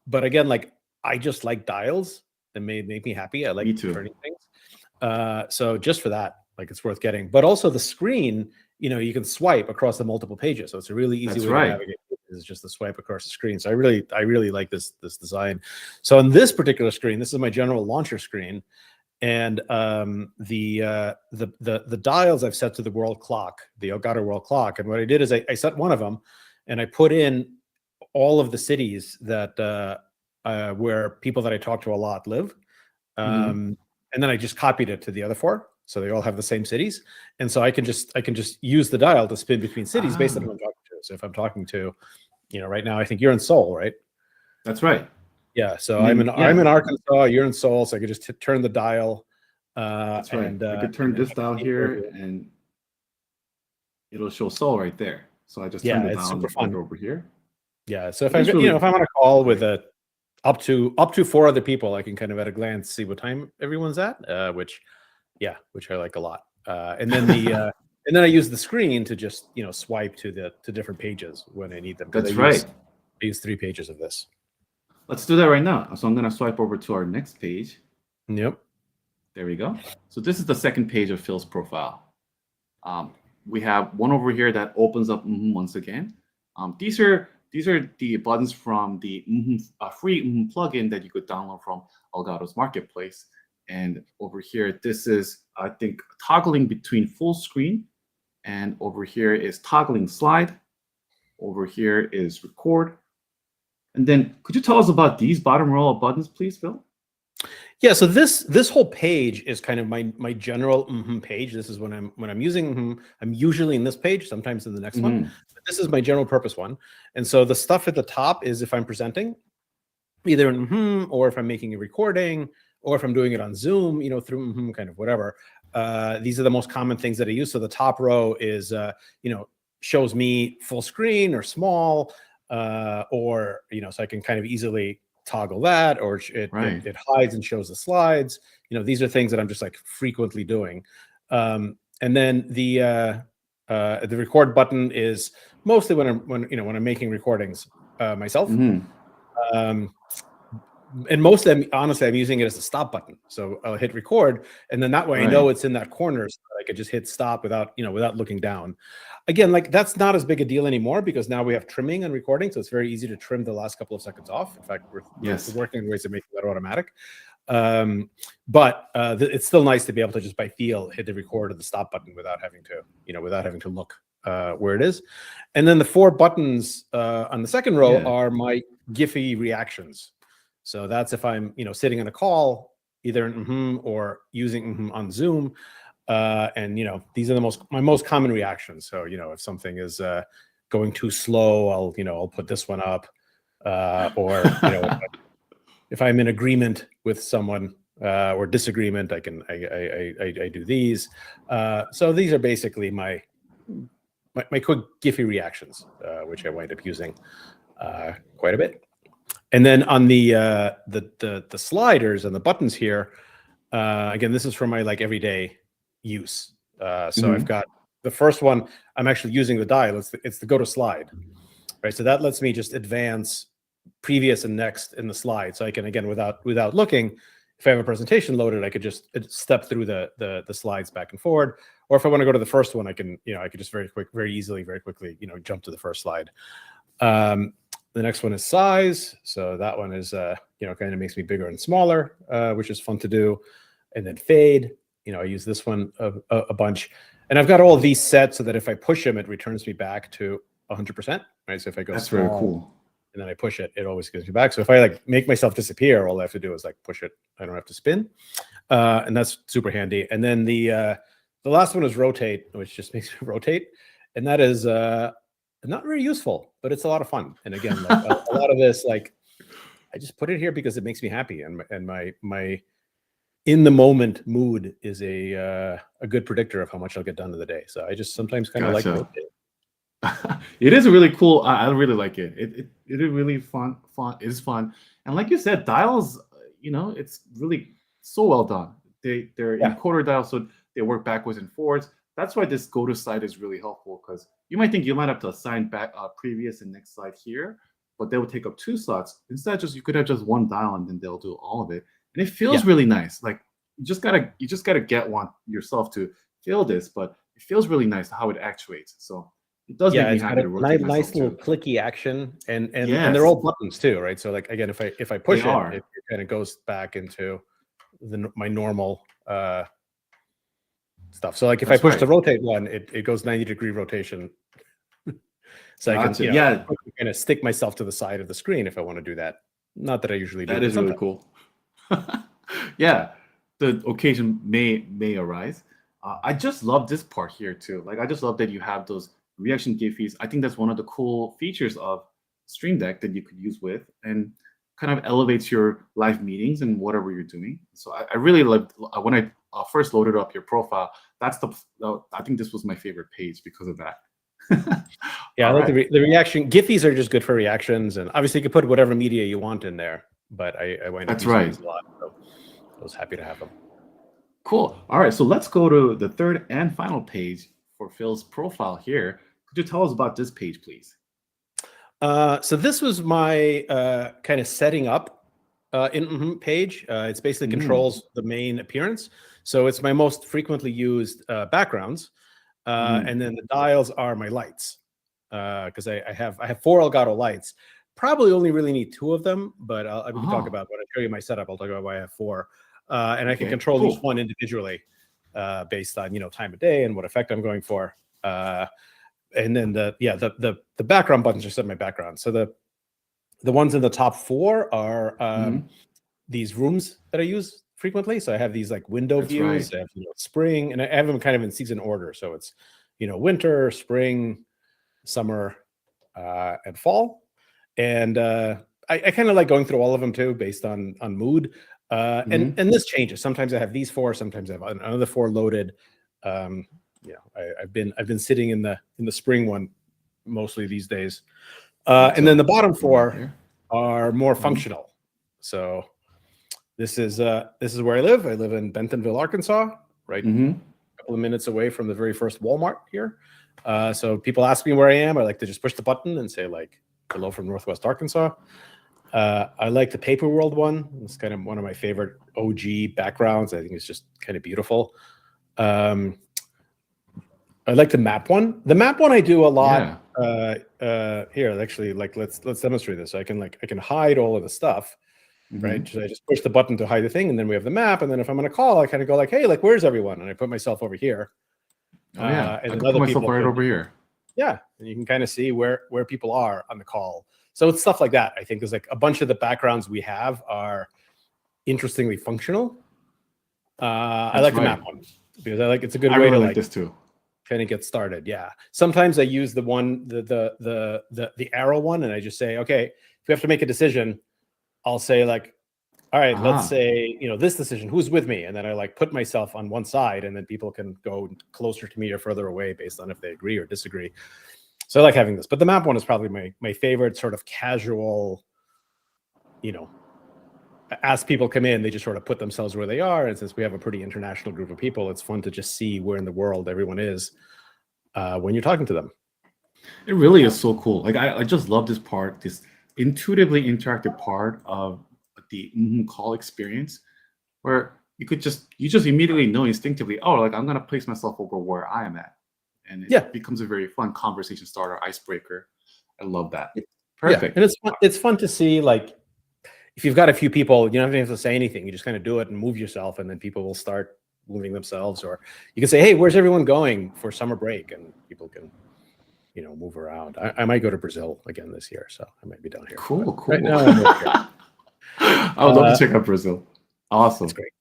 but again, like I just like dials. That make me happy. I like turning things. So just for that, like, it's worth getting. But also the screen, you can swipe across the multiple pages. So it's a really easy way to navigate. It's just the swipe across the screen. So I really like this design. So on this particular screen, this is my general launcher screen. And the dials I've set to the world clock, the Elgato world clock. And what I did is I set one of them and I put in all of the cities that where people that I talk to a lot live. And then I just copied it to the other four. So they all have the same cities. And so I can just use the dial to spin between cities based on who I'm talking to. So if I'm talking to, right now, I think you're in Seoul, right? That's right. Yeah. So I'm in Arkansas, you're in Seoul. So I could just turn the dial. That's right. And, I could turn this dial here and it'll show Seoul right there. So I just turn the dial over here. Yeah. So if I'm if I'm on a call with up to 4 other people, I can kind of at a glance see what time everyone's at, which I like a lot. And then and then I use the screen to just swipe to different pages when I need them. That's right. I use 3 pages of this. Let's do that right now. So I'm going to swipe over to our next page. Yep. There we go. So this is the second page of Phil's profile. We have one over here that opens up once again. These are the buttons from the free plugin that you could download from Elgato's marketplace. And over here, this is, I think, toggling between full screen. And over here is toggling slide. Over here is record. And then could you tell us about these bottom row of buttons, please, Phil? Yeah, so this whole page is kind of my general page. This is when I'm using I'm usually in this page, sometimes in the next one. But this is my general purpose one. And so the stuff at the top is if I'm presenting, either in or if I'm making a recording, or if I'm doing it on Zoom, through kind of whatever. These are the most common things that I use. So the top row is shows me full screen or small, or so I can kind of easily toggle that, or it hides and shows the slides. These are things that I'm just like frequently doing. And then the record button is mostly when I'm making recordings myself. And mostly, honestly, I'm using it as a stop button. So I'll hit record, and then that way I know it's in that corner, so I could just hit stop without looking down. Again, like that's not as big a deal anymore because now we have trimming and recording, so it's very easy to trim the last couple of seconds off. In fact, we're working on ways to make that automatic. But it's still nice to be able to just by feel hit the record or the stop button without having to look where it is. And then the 4 buttons on the second row are my Giphy reactions. So that's if I'm, sitting on a call, either in or using on Zoom, and these are my most common reactions. So if something is going too slow, I'll put this one up, or if I'm in agreement with someone or disagreement, I do these. So these are basically my quick Giphy reactions, which I wind up using quite a bit. And then on the sliders and the buttons here, again, this is for my everyday use. So I've got the first one. I'm actually using the dial. It's the go to slide, right? So that lets me just advance previous and next in the slide. So I can, again, without looking, if I have a presentation loaded, I could just step through the slides back and forward. Or if I want to go to the first one, I can just very quickly, jump to the first slide. The next one is size. So that one is, kind of makes me bigger and smaller, which is fun to do. And then fade, I use this one a bunch. And I've got all these set so that if I push them, it returns me back to 100%. Right. So if I go That's small, very cool. and then I push it, it always gives me back. So if I make myself disappear, all I have to do is push it. I don't have to spin. And that's super handy. And then the last one is rotate, which just makes me rotate. And that is not very useful, but it's a lot of fun. And again, a lot of this, I just put it here because it makes me happy, and my in the moment mood is a good predictor of how much I'll get done in the day. So I just sometimes kind of like rotate. It is really cool. I really like it. It is really fun. It is fun, and like you said, dials. It's really so well done. They're in quarter dials, so they work backwards and forwards. That's why this go to slide is really helpful, because you might think you might have to assign back previous and next slide here, but they will take up 2 slots. Instead, you could have just one dial, and then they'll do all of it, and it feels really nice. Like you just gotta get one yourself to feel this, but it feels really nice how it actuates. So it does make me happy to rotate myself nice little too. clicky action, and they're all buttons too, right? So again, if I push it kind of goes back into my normal stuff. So if I push the rotate one, it goes 90-degree rotation. So I can kind of stick myself to the side of the screen if I want to do that. Not that I usually do. That is really cool. Yeah, the occasion may arise. I just love this part here too. I just love that you have those reaction Giphies. I think that's one of the cool features of Stream Deck that you could use with, and kind of elevates your live meetings and whatever you're doing. So I really loved when I first loaded up your profile. I think this was my favorite page because of that. Yeah, I like the reaction. Giphies are just good for reactions, and obviously you can put whatever media you want in there. But I wind up using these a lot, so I was happy to have them. Cool. All right, so let's go to the third and final page for Phil's profile here. Could you tell us about this page, please? So this was my kind of setting up in page. It's basically controls the main appearance. So it's my most frequently used backgrounds. And then the dials are my lights, because I have 4 Elgato lights. Probably only really need 2 of them, but I can talk about when I show you my setup. I'll talk about why I have 4, and I can control each one individually based on time of day and what effect I'm going for. And then the background buttons are set my background. So The ones in the top 4 are Mhm. these rooms that I use frequently. So I have these like window That's views. right. I have spring, and I have them kind of in season order. So it's winter, spring, summer, and fall. And I kind of like going through all of them too, based on mood. And Mhm. this changes. Sometimes I have these 4. Sometimes I have another 4 loaded. Um, I've been sitting in the spring one mostly these days. And then Gotcha. the bottom Go right 4 here. are more Mhm. functional. So this is where I live. I live in Bentonville, Arkansas, right Mhm. a couple of minutes away from the very first Walmart here. So people ask me where I am. I like to just push the button and say like, "Hello from Northwest Arkansas." I like the Paper World one. It's kind of one of my favorite OG backgrounds. I think it's just kind of beautiful. I like the map one. The map one I do a Yeah. lot. Here, actually, like let's demonstrate this. I can hide all of the stuff, right? Mhm. So I just push the button to hide the thing, and then we have the map. And then if I'm on a call, I kind of go like, "Hey, like where's everyone?" And I put myself over here, Oh yeah. and I then could put other myself people right can, over here. yeah, and you can kind of see where people are on the call. So it's stuff like that. I think there's like a bunch of the backgrounds we have are interestingly functional. I That's like the map right. one because I like it's a good I way to really like like this too. kind of get started. Yeah. Sometimes I use the one, the arrow one, and I just say, okay, if we have to make a decision, I'll say like, all right, let's Ah. say, this decision, who's with me? And then I like put myself on one side, and then people can go closer to me or further away based on if they agree or disagree. So I like having this, but the map one is probably my favorite sort of casual, as people come in, they just sort of put themselves where they are. And since we have a pretty international group of people, it's fun to just see where in the world everyone is when you're talking to them. It really is so cool. Like I just love this part, this intuitively interactive part of the call experience, where you just immediately know instinctively, oh, like I'm gonna place myself over where I am at, and it Yeah. becomes a very fun conversation starter, icebreaker. I love that. Yeah. Perfect. And it's fun to see, like, if you've got a few people, you don't even have to say anything. You just kind of do it and move yourself, and then people will start moving themselves. Or you can say, hey, where's everyone going for summer break? And people can, move around. I might go to Brazil again this year, so I might be down here. Cool, But right cool. now I'm over here. I would love to check out Brazil. It's Awesome. great.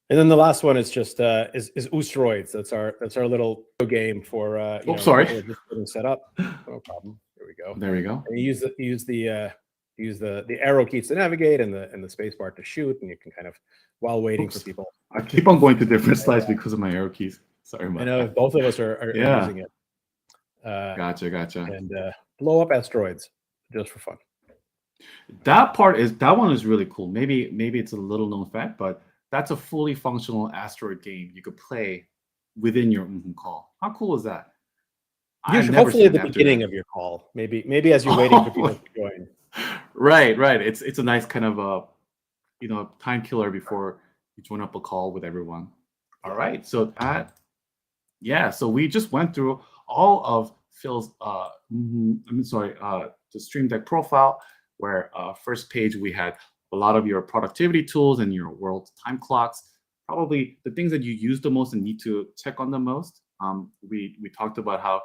And then the last one is just is Oostroids. That's our little game for Oh, sorry. people are just getting set up. No problem. Here we go. There we go. And you use the arrow keys to navigate and the space bar to shoot, and you can kind of, while waiting for Oops. people. I keep on going to different slides because of my arrow keys. Sorry I about know that. both of us are Yeah. using it. Gotcha. And blow up asteroids just for fun. That one is really cool. Maybe it's a little known fact, but that's a fully functional asteroid game you could play within your call. How cool is that? I've never Hopefully seen at the an app do beginning that. of your call, maybe as you're waiting for people to join. Right. It's a nice kind of time killer before you join up a call with everyone. All right. So so we just went through all of Phil's the Stream Deck profile, where first page we had a lot of your productivity tools and your world time clocks, probably the things that you use the most and need to check on the most. We talked about how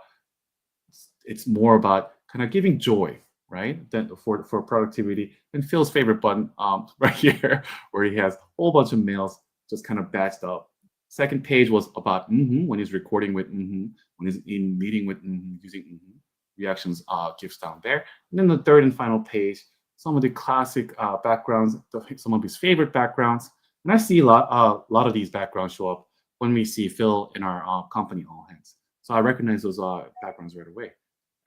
it's more about kind of giving joy, right? Than for productivity. And Phil's favorite button right here, where he has a whole bunch of mails just kind of batched up. Second page was about when he's recording with when he's in meeting with using reactions GIFs down there. And then the third and final page, some of the classic backgrounds, some of his favorite backgrounds. And I see a lot of these backgrounds show up when we see Phil in our company all hands. So I recognize those backgrounds right away.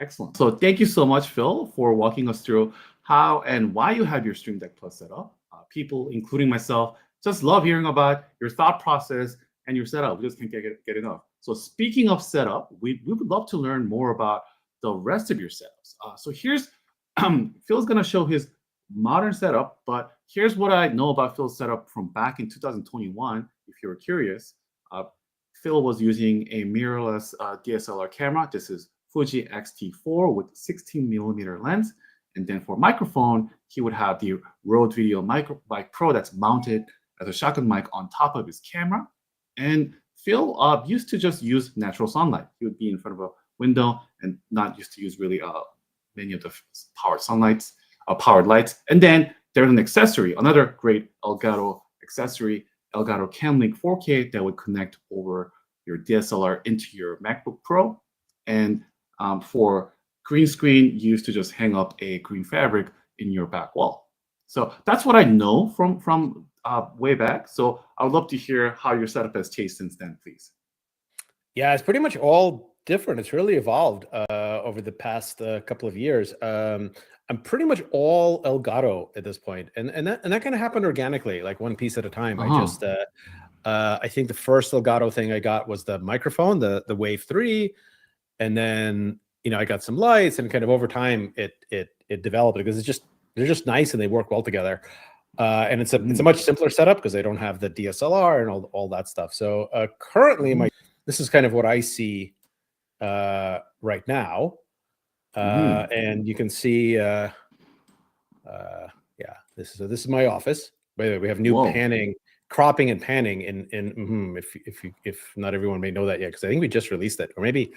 Excellent. So thank you so much, Phil, for walking us through how and why you have your Stream Deck Plus set up. People, including myself, just love hearing about your thought process and your setup. We just can't get enough. So speaking of setup, we would love to learn more about the rest of your setups. So here's Phil's going to show his modern setup, but here's what I know about Phil's setup from back in 2021. If you're curious, Phil was using a mirrorless DSLR camera. This is Fuji X-T4 with 16mm lens. And then for microphone, he would have the Rode Video Mic Pro that's mounted as a shotgun mic on top of his camera. And Phil used to just use natural sunlight. He would be in front of a window and not used to use really many of the powered sunlights. powered lights. And then there's an accessory, another great Elgato accessory, Elgato CamLink 4K that would connect over your DSLR into your MacBook Pro. And for green screen, you used to just hang up a green fabric in your back wall. So that's what I know from way back. So I would love to hear how your setup has changed since then, please. Yeah, it's pretty much all different. It's really evolved over the past couple of years. I'm pretty much all Elgato at this point, and that kind of happened organically, like one piece at a time. I just I think the first Elgato thing I got was the microphone, the Wave 3, and then I got some lights, and kind of over time it developed because they're just nice and they work well together. And it's a much simpler setup because I don't have the DSLR and all that stuff. So currently this is kind of what I see right now. And you can see, this is my office. By the way, we have new cropping and panning in if not everyone may know that yet, because I think we just released it, or maybe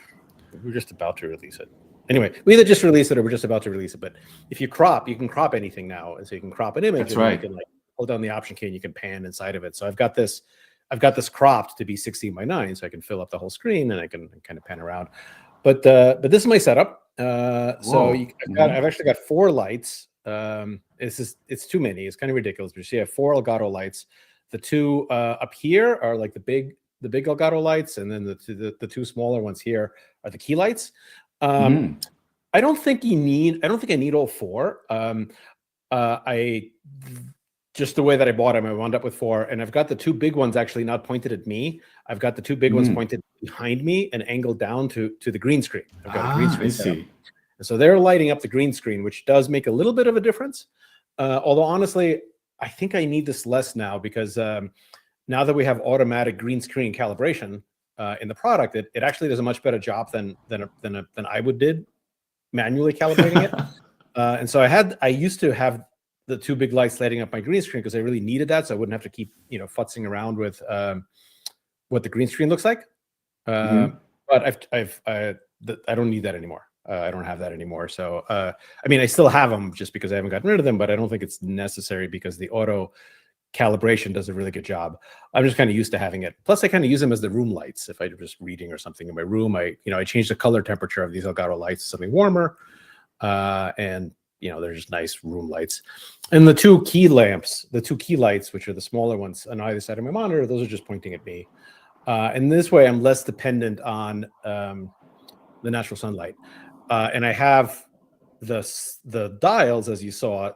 we're just about to release it. Anyway, we either just released it or we're just about to release it. But if you crop, you can crop anything now, and so you can crop an image. That's right. You can hold down the option key and you can pan inside of it. So I've got this cropped to be 16:9, so I can fill up the whole screen and I can kind of pan around. But this is my setup. So I've actually got 4 lights. It's too many. It's kind of ridiculous. But you see, I have 4 Elgato lights. The 2 up here are like the big Elgato lights, and then the 2 smaller ones here are the key lights. I don't think I need all 4. I just the way that I bought them, I wound up with 4, and I've got the 2 big ones actually not pointed at me. I've got the 2 big ones pointed behind me and angled down to the green screen. I've got a green screen set up. And so they're lighting up the green screen, which does make a little bit of a difference. Although honestly, I think I need this less now, because now that we have automatic green screen calibration in the product, it actually does a much better job than I did manually calibrating it. And so I used to have the 2 big lights lighting up my green screen because I really needed that, so I wouldn't have to keep futzing around with what the green screen looks like. But I don't need that anymore. I don't have that anymore. So I mean, I still have them just because I haven't gotten rid of them, but I don't think it's necessary because the auto calibration does a really good job. I'm just kind of used to having it. Plus, I kind of use them as the room lights. If I'm just reading or something in my room, I change the color temperature of these Elgato lights to something warmer, and they're just nice room lights. And the 2 key lamps, the 2 key lights, which are the smaller ones on either side of my monitor, those are just pointing at me. And this way, I'm less dependent on the natural sunlight. And I have the dials, as you saw,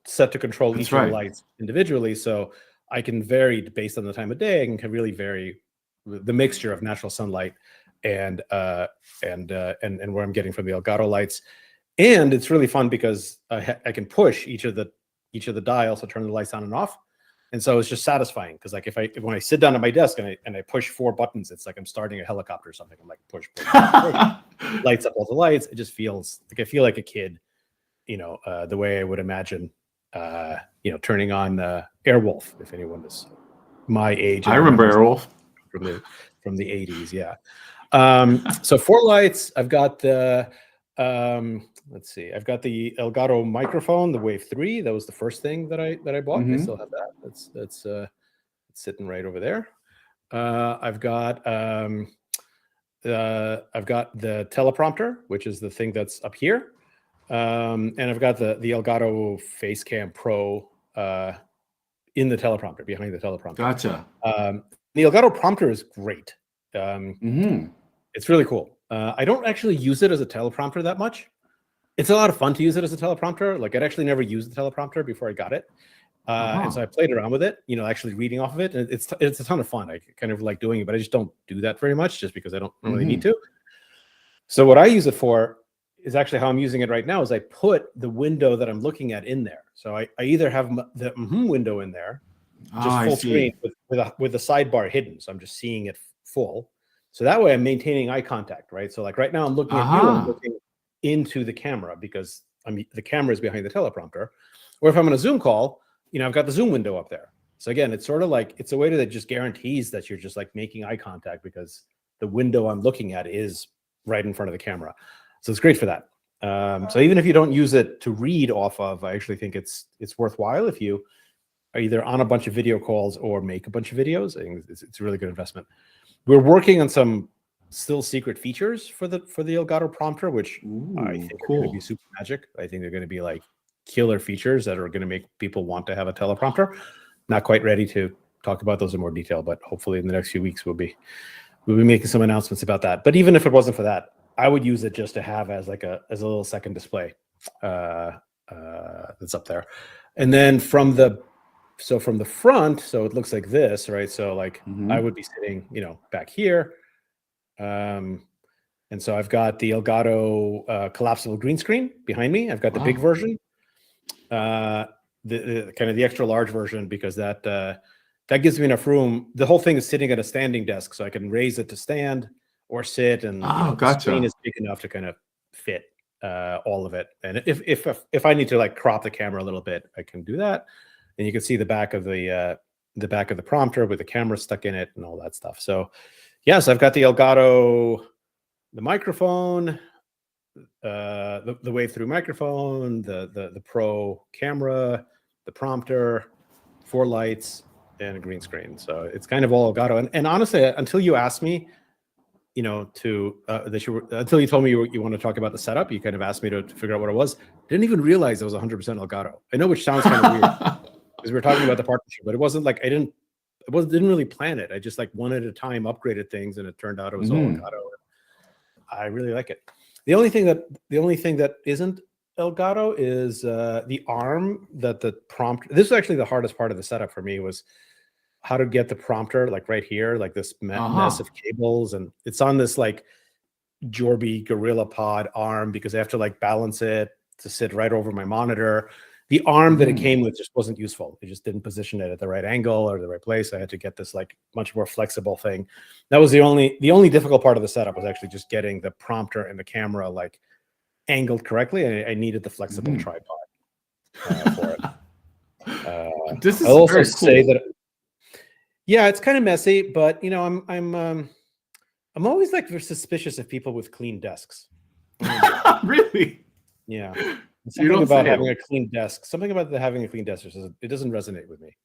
set to control each of the lights individually, so I can vary based on the time of day. I can really vary the mixture of natural sunlight and where I'm getting from the Elgato lights. And it's really fun because I can push each of the dials to turn the lights on and off. And so it's just satisfying because like when I sit down at my desk and I push 4 buttons, it's like I'm starting a helicopter or something. I'm like push, lights up all the lights. It just feels like I feel like a kid, the way I would imagine, turning on Airwolf, if anyone is my age. I remember Airwolf from the 80s. Yeah. So 4 lights. I've got the let's see. I've got the Elgato microphone, the Wave 3. That was the first thing that I bought. I still have that. That's sitting right over there. I've got the teleprompter, which is the thing that's up here. And I've got the Elgato Facecam Pro in the teleprompter, behind the teleprompter. Gotcha. The Elgato prompter is great. It's really cool. I don't actually use it as a teleprompter that much. It's a lot of fun to use it as a teleprompter. Like I'd actually never used the teleprompter before I got it. And so I played around with it, actually reading off of it. And it's a ton of fun. I kind of like doing it, but I just don't do that very much just because I don't really need to. So what I use it for is actually how I'm using it right now is I put the window that I'm looking at in there. So I either have the window in there, just full screen with the sidebar hidden. So I'm just seeing it full. So that way I'm maintaining eye contact, right? So like right now I'm looking at you, I'm looking into the camera because the camera is behind the teleprompter. Or if I'm on a Zoom call, I've got the Zoom window up there. So again, it's sort of like, it's a way that just guarantees that you're just like making eye contact because the window I'm looking at is right in front of the camera. So it's great for that. So even if you don't use it to read off of, I actually think it's worthwhile if you are either on a bunch of video calls or make a bunch of videos. I think it's a really good investment. We're working on some still secret features for the Elgato prompter, which I think are going to be super magic. I think they're going to be like killer features that are going to make people want to have a teleprompter. Not quite ready to talk about those in more detail, but hopefully in the next few weeks we'll be making some announcements about that. But even if it wasn't for that, I would use it just to have as a little second display that's up there. And then from the front, so it looks like this, right? So like I would be sitting, back here. And so I've got the Elgato collapsible green screen behind me. I've got the big version, the kind of the extra large version, because that gives me enough room. The whole thing is sitting at a standing desk, so I can raise it to stand or sit, and the screen is big enough to kind of fit all of it. And if I need to like crop the camera a little bit, I can do that. And you can see the back of the prompter with the camera stuck in it and all that stuff. So yes, I've got the Elgato, the microphone, the wave through microphone, the Pro camera, the prompter, 4 lights, and a green screen. So it's kind of all Elgato. And honestly, until you asked me, until you told me you want to talk about the setup, you kind of asked me to figure out what it was. Didn't even realize it was 100% Elgato. I know, which sounds kind of weird because we were talking about the partnership, but it wasn't like didn't really plan it. I just like one at a time upgraded things, and it turned out it was all Elgato. I really like it. The only thing that isn't Elgato is the arm that the prompter. This is actually the hardest part of the setup for me, was how to get the prompter like right here, like this mess of cables, and it's on this like Jorby Gorilla Pod arm because I have to like balance it to sit right over my monitor. The arm that it came with just wasn't useful. It just didn't position it at the right angle or the right place. I had to get this like much more flexible thing. That was the only difficult part of the setup, was actually just getting the prompter and the camera like angled correctly. I needed the flexible tripod for it. This is I'll also very cool. say that. Yeah, it's kind of messy, but I'm always like suspicious of people with clean desks. Really? Yeah. Something about having a clean desk. Something about having a clean desk, it doesn't resonate with me.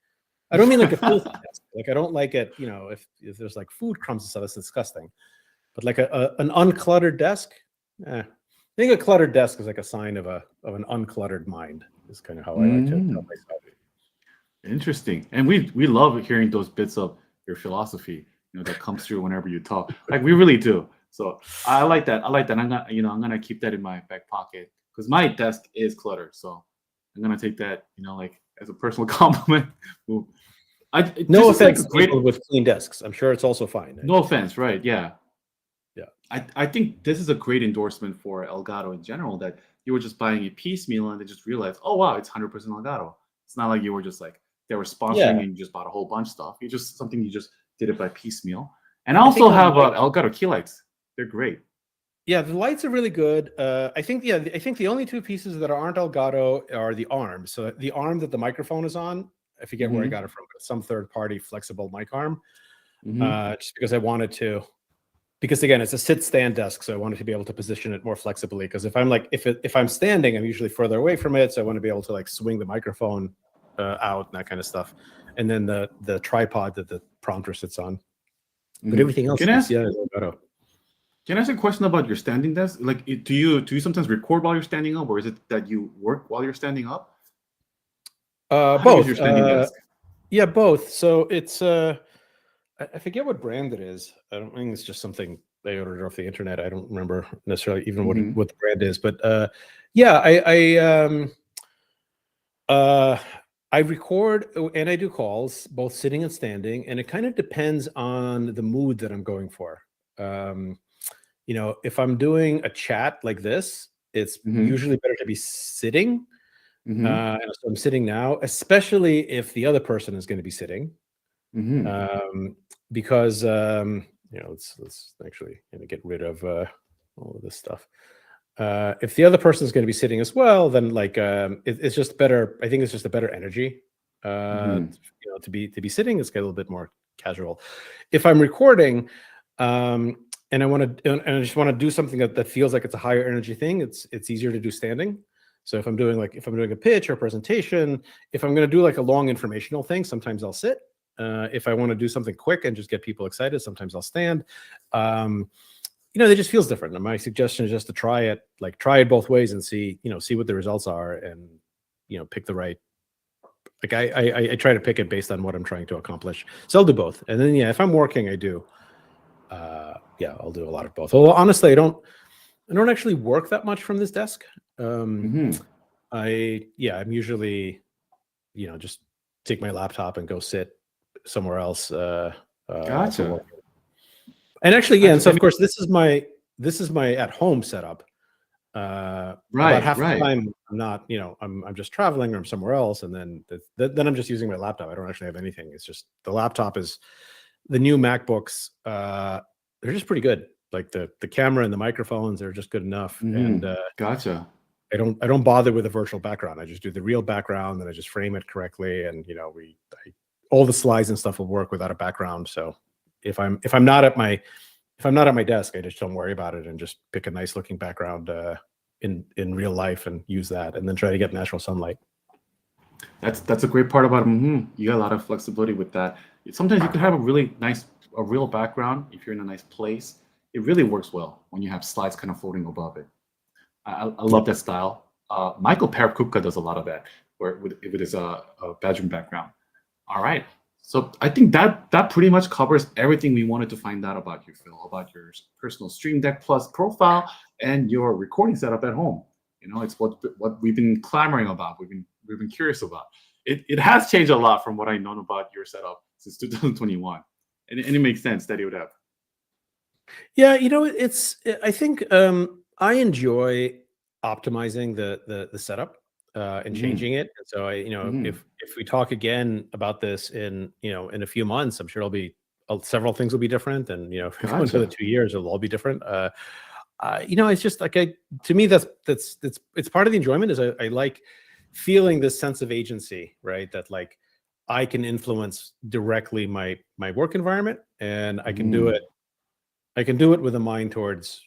I don't mean like a filthy desk. Like I don't like it, if there's like food crumbs and stuff, that's disgusting. But like an uncluttered desk, I think a cluttered desk is like a sign of an uncluttered mind. Is kind of how I like to tell myself. Interesting. And we love hearing those bits of your philosophy, that comes through whenever you talk. Like we really do. So I like that. I'm gonna keep that in my back pocket, because my desk is cluttered. So I'm gonna take that, like as a personal compliment. No offense to people with clean desks. I'm sure it's also fine. No offense, right? Yeah. Yeah. I think this is a great endorsement for Elgato in general, that you were just buying a piecemeal and they just realized, oh wow, it's 100% Elgato. It's not like you were just like they were sponsoring and you just bought a whole bunch of stuff. You just did it by piecemeal. And I also have Elgato key lights. They're great. Yeah, the lights are really good. I think the only 2 pieces that aren't Elgato are the arms. So the arm that the microphone is on, I forget where I got it from, but some third-party flexible mic arm. Just because I wanted to, because again, it's a sit-stand desk, so I wanted to be able to position it more flexibly. Because if I'm standing, I'm usually further away from it, so I want to be able to like swing the microphone out and that kind of stuff. And then the tripod that the prompter sits on. But everything else, is Elgato. Can I ask a question about your standing desk? Like, do you sometimes record while you're standing up, or is it that you work while you're standing up? Both. Your standing desk? Yeah, both. So it's I forget what brand it is. I don't think it's just something they ordered off the internet. I don't remember necessarily even what the brand is. But I record and I do calls both sitting and standing, and it kind of depends on the mood that I'm going for. If I'm doing a chat like this, it's usually better to be sitting. And so I'm sitting now, especially if the other person is going to be sitting. Because let's actually get rid of all of this stuff. If the other person is going to be sitting as well, then like it's just better. I think it's just a better energy. To be sitting, it's get a little bit more casual. If I'm recording, and I just want to do something that feels like it's a higher energy thing, it's easier to do standing. So if I'm doing a pitch or a presentation, if I'm going to do like a long informational thing, sometimes I'll sit. If I want to do something quick and just get people excited, sometimes I'll stand. It just feels different. And my suggestion is just to try it both ways and see what the results are, and pick the right. Like I try to pick it based on what I'm trying to accomplish. So I'll do both. And then if I'm working, I'll do a lot of both. Although honestly, I don't actually work that much from this desk. I'm usually, just take my laptop and go sit somewhere else. Gotcha. And actually, and so of course, this is my at home setup. Right. About half the time I'm not, I'm just traveling or I'm somewhere else, and then I'm just using my laptop. I don't actually have anything. It's just the laptop is the new MacBooks. They're just pretty good. Like the camera and the microphones are just good enough. And gotcha. I don't bother with a virtual background. I just do the real background, and I just frame it correctly. And all the slides and stuff will work without a background. So if I'm not at my desk, I just don't worry about it and just pick a nice looking background in real life and use that, and then try to get natural sunlight. That's a great part about You got a lot of flexibility with that. Sometimes you could have a real background if you're in a nice place. It really works well when you have slides kind of floating above it. I love that style. Michael Perekupka does a lot of that, with his bedroom background. All right. So I think that pretty much covers everything we wanted to find out about you, Phil, about your personal Stream Deck Plus profile and your recording setup at home. It's what we've been clamoring about. We've been curious about. It has changed a lot from what I've known about your setup since 2021, and it makes sense that it would have. Yeah, I think I enjoy optimizing the setup and changing it. And so if we talk again about this in a few months, I'm sure it'll be several things will be different. And if we go into the 2 years, it'll all be different. It's just like to me that's part of the enjoyment is I like feeling this sense of agency, right? That like I can influence directly my work environment, and I can do it. I can do it with a mind towards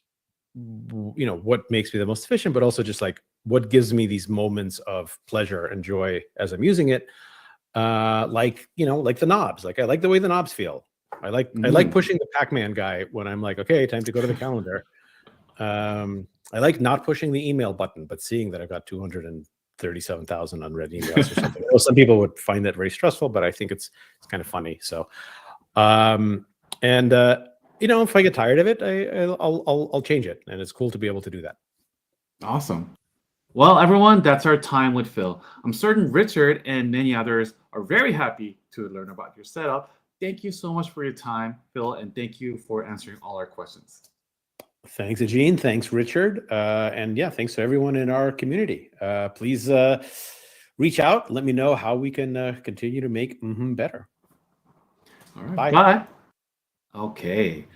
what makes me the most efficient, but also just like what gives me these moments of pleasure and joy as I'm using it. Like the knobs. Like I like the way the knobs feel. I like pushing the Pac-Man guy when I'm like, okay, time to go to the calendar. I like not pushing the email button, but seeing that I've got 237,000 unread emails or something. Well, some people would find that very stressful, but I think it's kind of funny. So, if I get tired of it, I'll change it, and it's cool to be able to do that. Awesome. Well, everyone, that's our time with Phil. I'm certain Richard and many others are very happy to learn about your setup. Thank you so much for your time, Phil, and thank you for answering all our questions. Thanks, Agene. Thanks, Richard. And yeah, thanks to everyone in our community. Please reach out. Let me know how we can continue to make better. All right. Bye. Okay.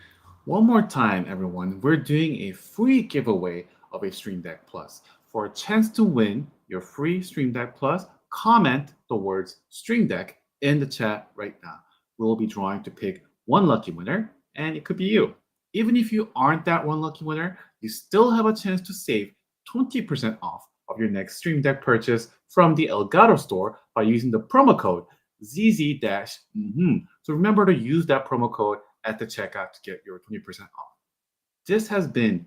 One more time, everyone. We're doing a free giveaway of a Stream Deck Plus. For a chance to win your free Stream Deck Plus, comment the words Stream Deck in the chat right now. We'll be drawing to pick one lucky winner, and it could be you. Even if you aren't that one lucky winner, you still have a chance to save 20% off of your next Stream Deck purchase from the Elgato store by using the promo code ZZ-mmhmm. So remember to use that promo code at the checkout to get your 20% off. This has been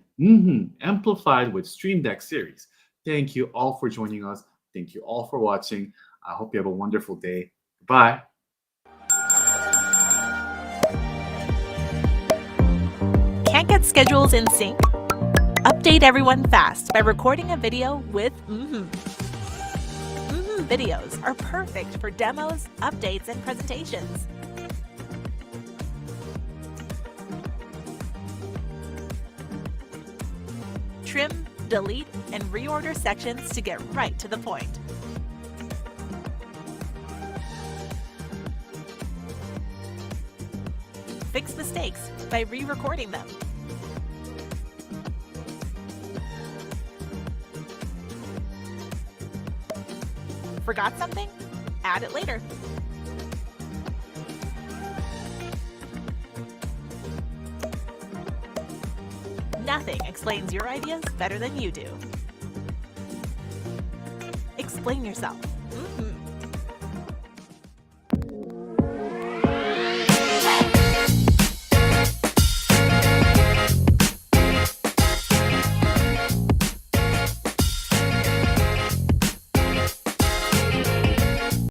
Amplified with Stream Deck series. Thank you all for joining us. Thank you all for watching. I hope you have a wonderful day. Goodbye. Can't get schedules in sync? Update everyone fast by recording a video with videos are perfect for demos, updates, and presentations. Trim, delete, and reorder sections to get right to the point. Fix mistakes by re-recording them. Forgot something? Add it later. Nothing explains your ideas better than you do. Explain yourself.